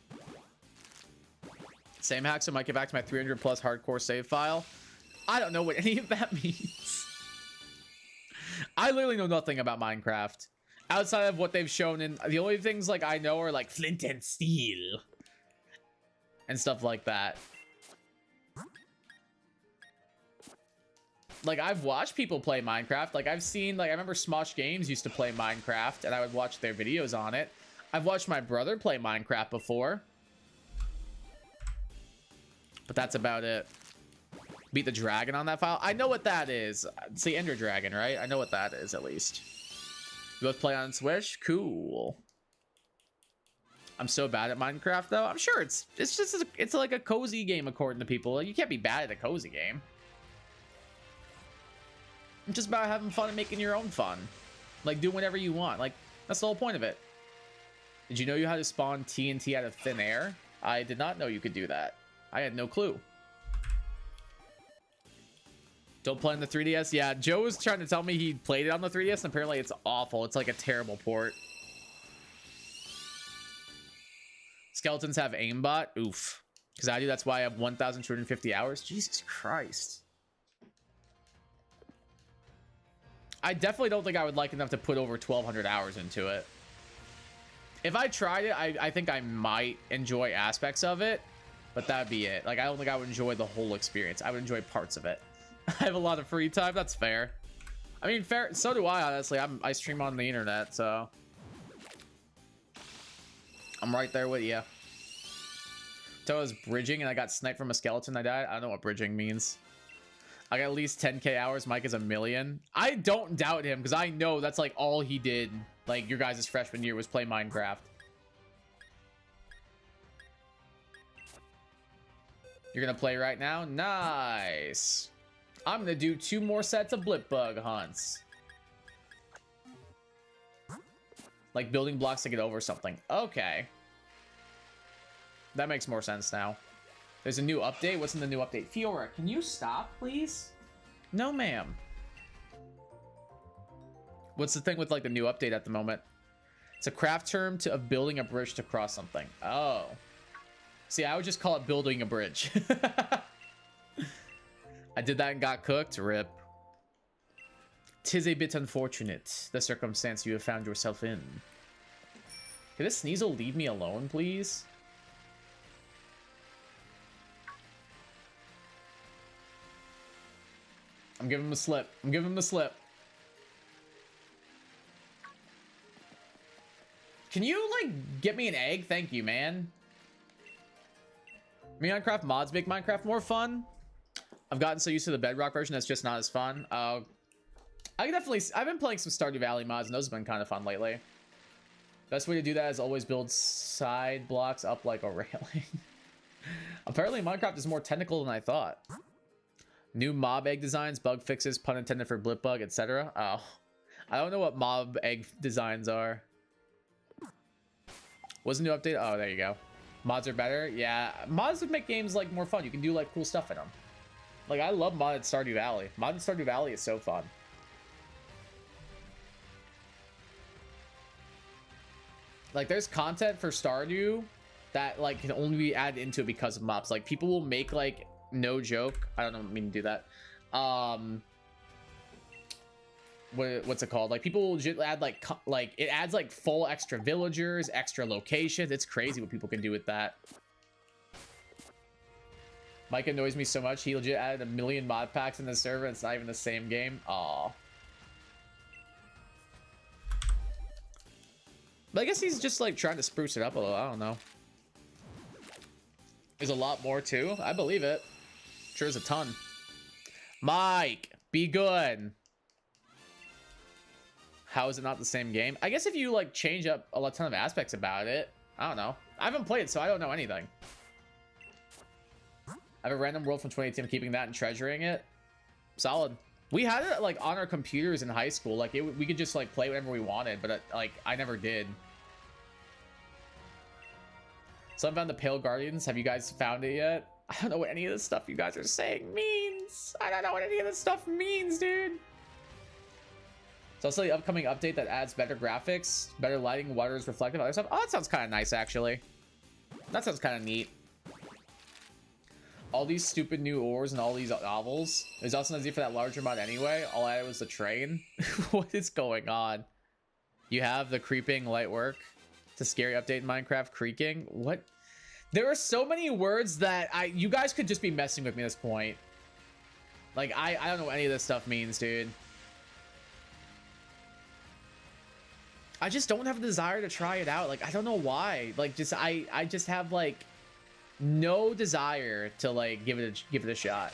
Same hack, so I might get back to my 300 plus hardcore save file. I don't know what any of that means. I literally know nothing about Minecraft. Outside of what they've shown in... The only things like I know are like flint and steel. And stuff like that. Like, I've watched people play Minecraft. Like, I've seen... Like, I remember Smosh Games used to play Minecraft. And I would watch their videos on it. I've watched my brother play Minecraft before. But that's about it. Beat the dragon on that file. I know what that is. It's the Ender Dragon, right? I know what that is, at least. You both play on Switch? Cool. I'm so bad at Minecraft, though. I'm sure it's like a cozy game, according to people. You can't be bad at a cozy game. It's just about having fun and making your own fun. Like, do whatever you want. Like, that's the whole point of it. Did you know you had to spawn TNT out of thin air? I did not know you could do that. I had no clue. Don't play on the 3DS? Yeah, Joe was trying to tell me he played it on the 3DS, and apparently it's awful. It's like a terrible port. Skeletons have aimbot? Oof. Because I do, that's why I have 1,250 hours. Jesus Christ. I definitely don't think I would like enough to put over 1,200 hours into it. If I tried it, I think I might enjoy aspects of it, but that'd be it. Like, I don't think I would enjoy the whole experience. I would enjoy parts of it. I have a lot of free time. That's fair. I mean, fair. So do I, honestly. I stream on the internet, so I'm right there with you. So I was bridging and I got sniped from a skeleton. I died. I don't know what bridging means. I got at least 10k hours. Mike is 1 million. I don't doubt him because I know that's like all he did. Like your guys' freshman year was play Minecraft. You're gonna play right now? Nice. I'm gonna do 2 more sets of blip bug hunts. Like building blocks to get over something. Okay. That makes more sense now. There's a new update. What's in the new update? Fiora, can you stop, please? No, ma'am. What's the thing with like the new update at the moment? It's a craft term of building a bridge to cross something. Oh. See, I would just call it building a bridge. I did that and got cooked. Rip. 'Tis a bit unfortunate, the circumstance you have found yourself in. Can this Sneasel leave me alone, please? I'm giving him a slip. I'm giving him a slip. Can you, like, get me an egg? Thank you, man. Minecraft mods make Minecraft more fun. I've gotten so used to the Bedrock version that's just not as fun. I've been playing some Stardew Valley mods, and those have been kind of fun lately. Best way to do that is always build side blocks up like a railing. Apparently, Minecraft is more technical than I thought. New mob egg designs, bug fixes, pun intended for blip bug, etc. Oh, I don't know what mob egg designs are. What's the new update? Oh, there you go. Mods are better. Yeah, mods would make games like more fun. You can do like cool stuff in them. Like I love modded Stardew Valley. Modded Stardew Valley is so fun. Like there's content for Stardew that like can only be added into it because of mods. Like people will make like, no joke, I don't mean to do that. What's it called? Like people will add like it adds like full extra villagers, extra locations. It's crazy what people can do with that. Mike annoys me so much. He legit added 1 million mod packs in the server. It's not even the same game. Aw. But I guess he's just like trying to spruce it up a little. I don't know. There's a lot more too. I believe it. Sure, there's a ton. Mike, be good. How is it not the same game? I guess if you like change up a ton of aspects about it. I don't know. I haven't played, so I don't know anything. I have a random world from 2018. I'm keeping that and treasuring it. Solid. We had it like on our computers in high school. Like we could just like play whatever we wanted, but like I never did. Someone found the Pale Guardians. Have you guys found it yet? I don't know what any of this stuff you guys are saying means. I don't know what any of this stuff means, dude. It's also the upcoming update that adds better graphics, better lighting, water is reflective, other stuff. Oh, that sounds kind of nice, actually. That sounds kind of neat. All these stupid new ores and all these novels. There's also no need for that larger mod anyway. All I had was the train. What is going on? You have the creeping light work. It's a scary update in Minecraft. Creaking. What? There are so many words that you guys could just be messing with me at this point. Like, I don't know what any of this stuff means, dude. I just don't have a desire to try it out. Like, I don't know why. Like, just I just have like no desire to like give it a shot.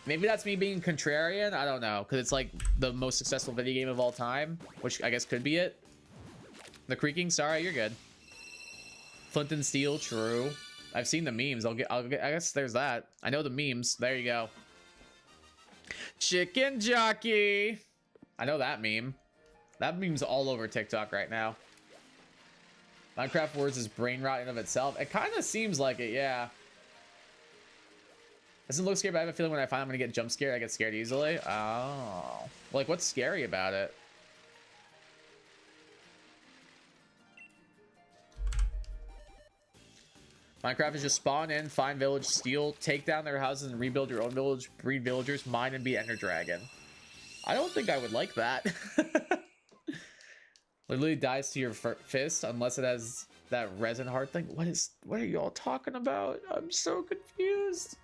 Maybe that's me being contrarian. I don't know, because it's like the most successful video game of all time, which I guess could be it. The creaking, sorry, you're good. Flint and steel, true. I've seen the memes. I guess there's that. I know the memes. There you go. Chicken jockey. I know that meme. That meme's all over TikTok right now. Minecraft words is brain rot in of itself. It kind of seems like it, yeah. Doesn't look scary, but I have a feeling when I find I'm gonna get jump scared, I get scared easily. Oh. Like, what's scary about it? Minecraft is just spawn in, find village, steal, take down their houses, and rebuild your own village, breed villagers, mine, and be Ender Dragon. I don't think I would like that. Literally dies to your fist unless it has that resin heart thing. What are y'all talking about? I'm so confused.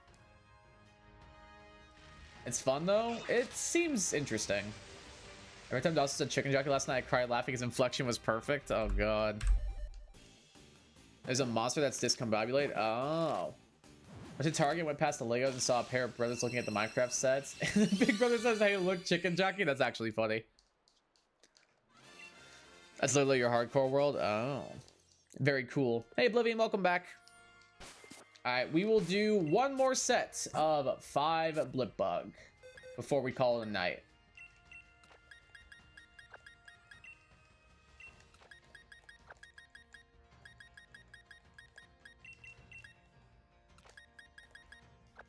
It's fun though. It seems interesting. Every time Dawson said chicken jockey last night, I cried laughing. His inflection was perfect. Oh god. There's a monster that's discombobulated. Oh. I went to Target, went past the Legos and saw a pair of brothers looking at the Minecraft sets. And the big brother says, hey, look, chicken jockey. That's actually funny. That's literally your hardcore world. Oh. Very cool. Hey, Oblivion, welcome back. Alright, we will do one more set of 5 Blip Bug before we call it a night.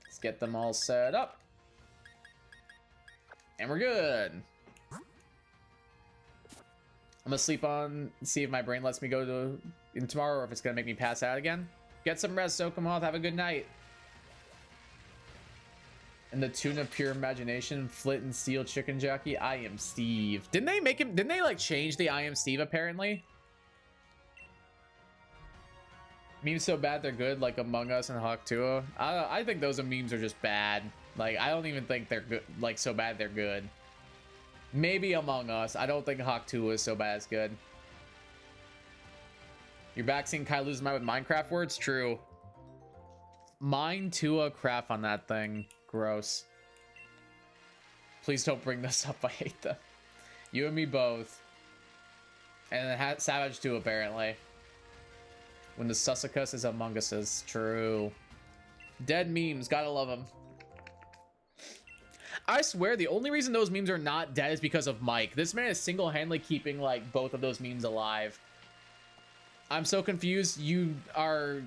Let's get them all set up. And we're good. I'm gonna sleep on, see if my brain lets me go in tomorrow or if it's gonna make me pass out again. Get some rest, Sokomoth. Have a good night. And the tune of pure imagination, Flint and Steel chicken jockey. I am Steve. Didn't they make him? Didn't they like change the I am Steve apparently? Memes so bad they're good, like Among Us and Hawk Tuah. I think those memes are just bad. Like I don't even think they're good. Like so bad they're good. Maybe Among Us. I don't think Hawk Tuah is so bad it's good. You're back seeing Kai lose his mind with Minecraft words? True. Mine Tua crap on that thing. Gross. Please don't bring this up. I hate them. You and me both. And Savage too, apparently. When the Sussicus is Among Us. True. Dead memes. Gotta love them. I swear the only reason those memes are not dead is because of Mike. This man is single-handedly keeping like both of those memes alive. I'm so confused. You are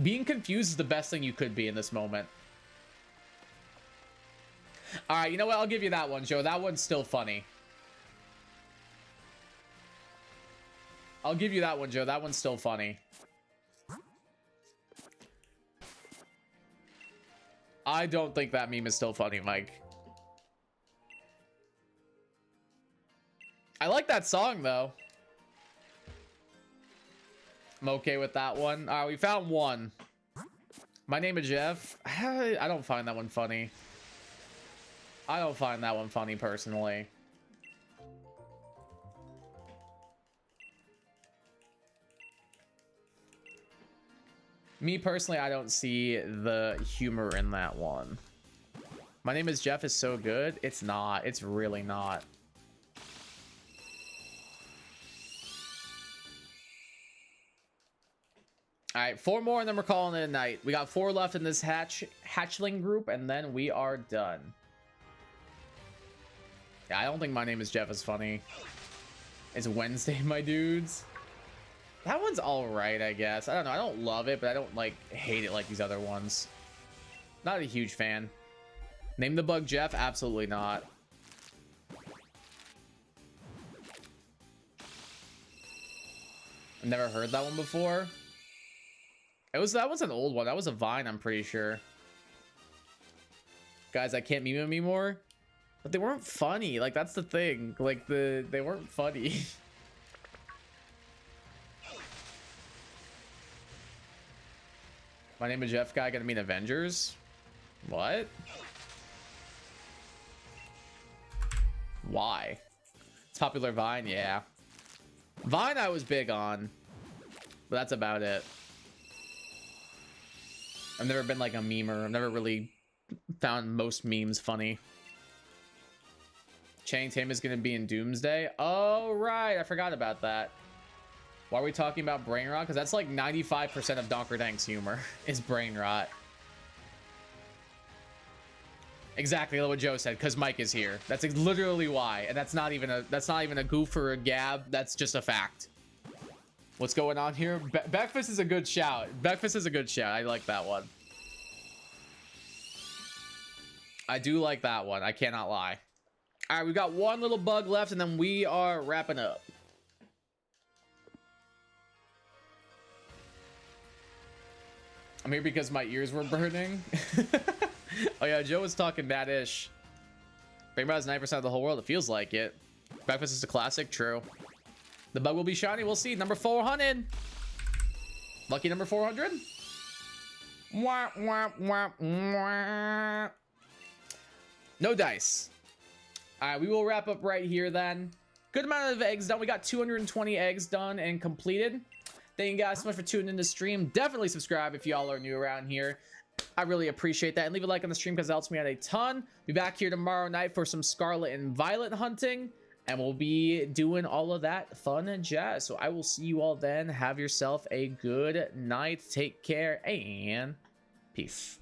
being confused is the best thing you could be in this moment. All right, you know what? I'll give you that one, Joe. That one's still funny. I'll give you that one, Joe. That one's still funny. I don't think that meme is still funny, Mike. I like that song, though. I'm okay with that one. All right, we found one. My name is Jeff. I don't find that one funny. I don't find that one funny, personally. Me, personally, I don't see the humor in that one. My name is Jeff is so good. It's not. It's really not. All right, 4 more and then we're calling it a night. We got 4 left in this hatchling group and then we are done. Yeah, I don't think my name is Jeff is funny. It's Wednesday, my dudes. That one's all right, I guess. I don't know. I don't love it, but I don't like hate it like these other ones. Not a huge fan. Name the bug Jeff? Absolutely not. I've never heard that one before. That was an old one. That was a Vine, I'm pretty sure. Guys, I can't meme them anymore. But they weren't funny. Like, that's the thing. Like, they weren't funny. My name is Jeff Guy, gonna mean Avengers? What? Why? It's popular Vine, yeah. Vine I was big on. But that's about it. I've never been like a memer. I've never really found most memes funny. Channing Tatum is going to be in Doomsday. Oh, right. I forgot about that. Why are we talking about brain rot? Because that's like 95% of Donkerdank's humor is brain rot. Exactly what Joe said, because Mike is here. That's literally why. And that's not even a goof or a gab. That's just a fact. What's going on here? Breakfast is a good shout. Breakfast is a good shout. I like that one. I do like that one. I cannot lie. All right, we've got one little bug left, and then we are wrapping up. I'm here because my ears were burning. Oh yeah, Joe was talking bad-ish. Brain rot is 9% of the whole world. It feels like it. Breakfast is a classic. True. The bug will be shiny. We'll see. Number 400. Lucky number 400. Wah, wah, wah, wah. No dice. All right, we will wrap up right here then. Good amount of eggs done. We got 220 eggs done and completed. Thank you guys so much for tuning in to stream. Definitely subscribe if y'all are new around here. I really appreciate that. And leave a like on the stream because it helps me out a ton. Be back here tomorrow night for some Scarlet and Violet hunting. And we'll be doing all of that fun and jazz. So I will see you all then. Have yourself a good night. Take care and peace.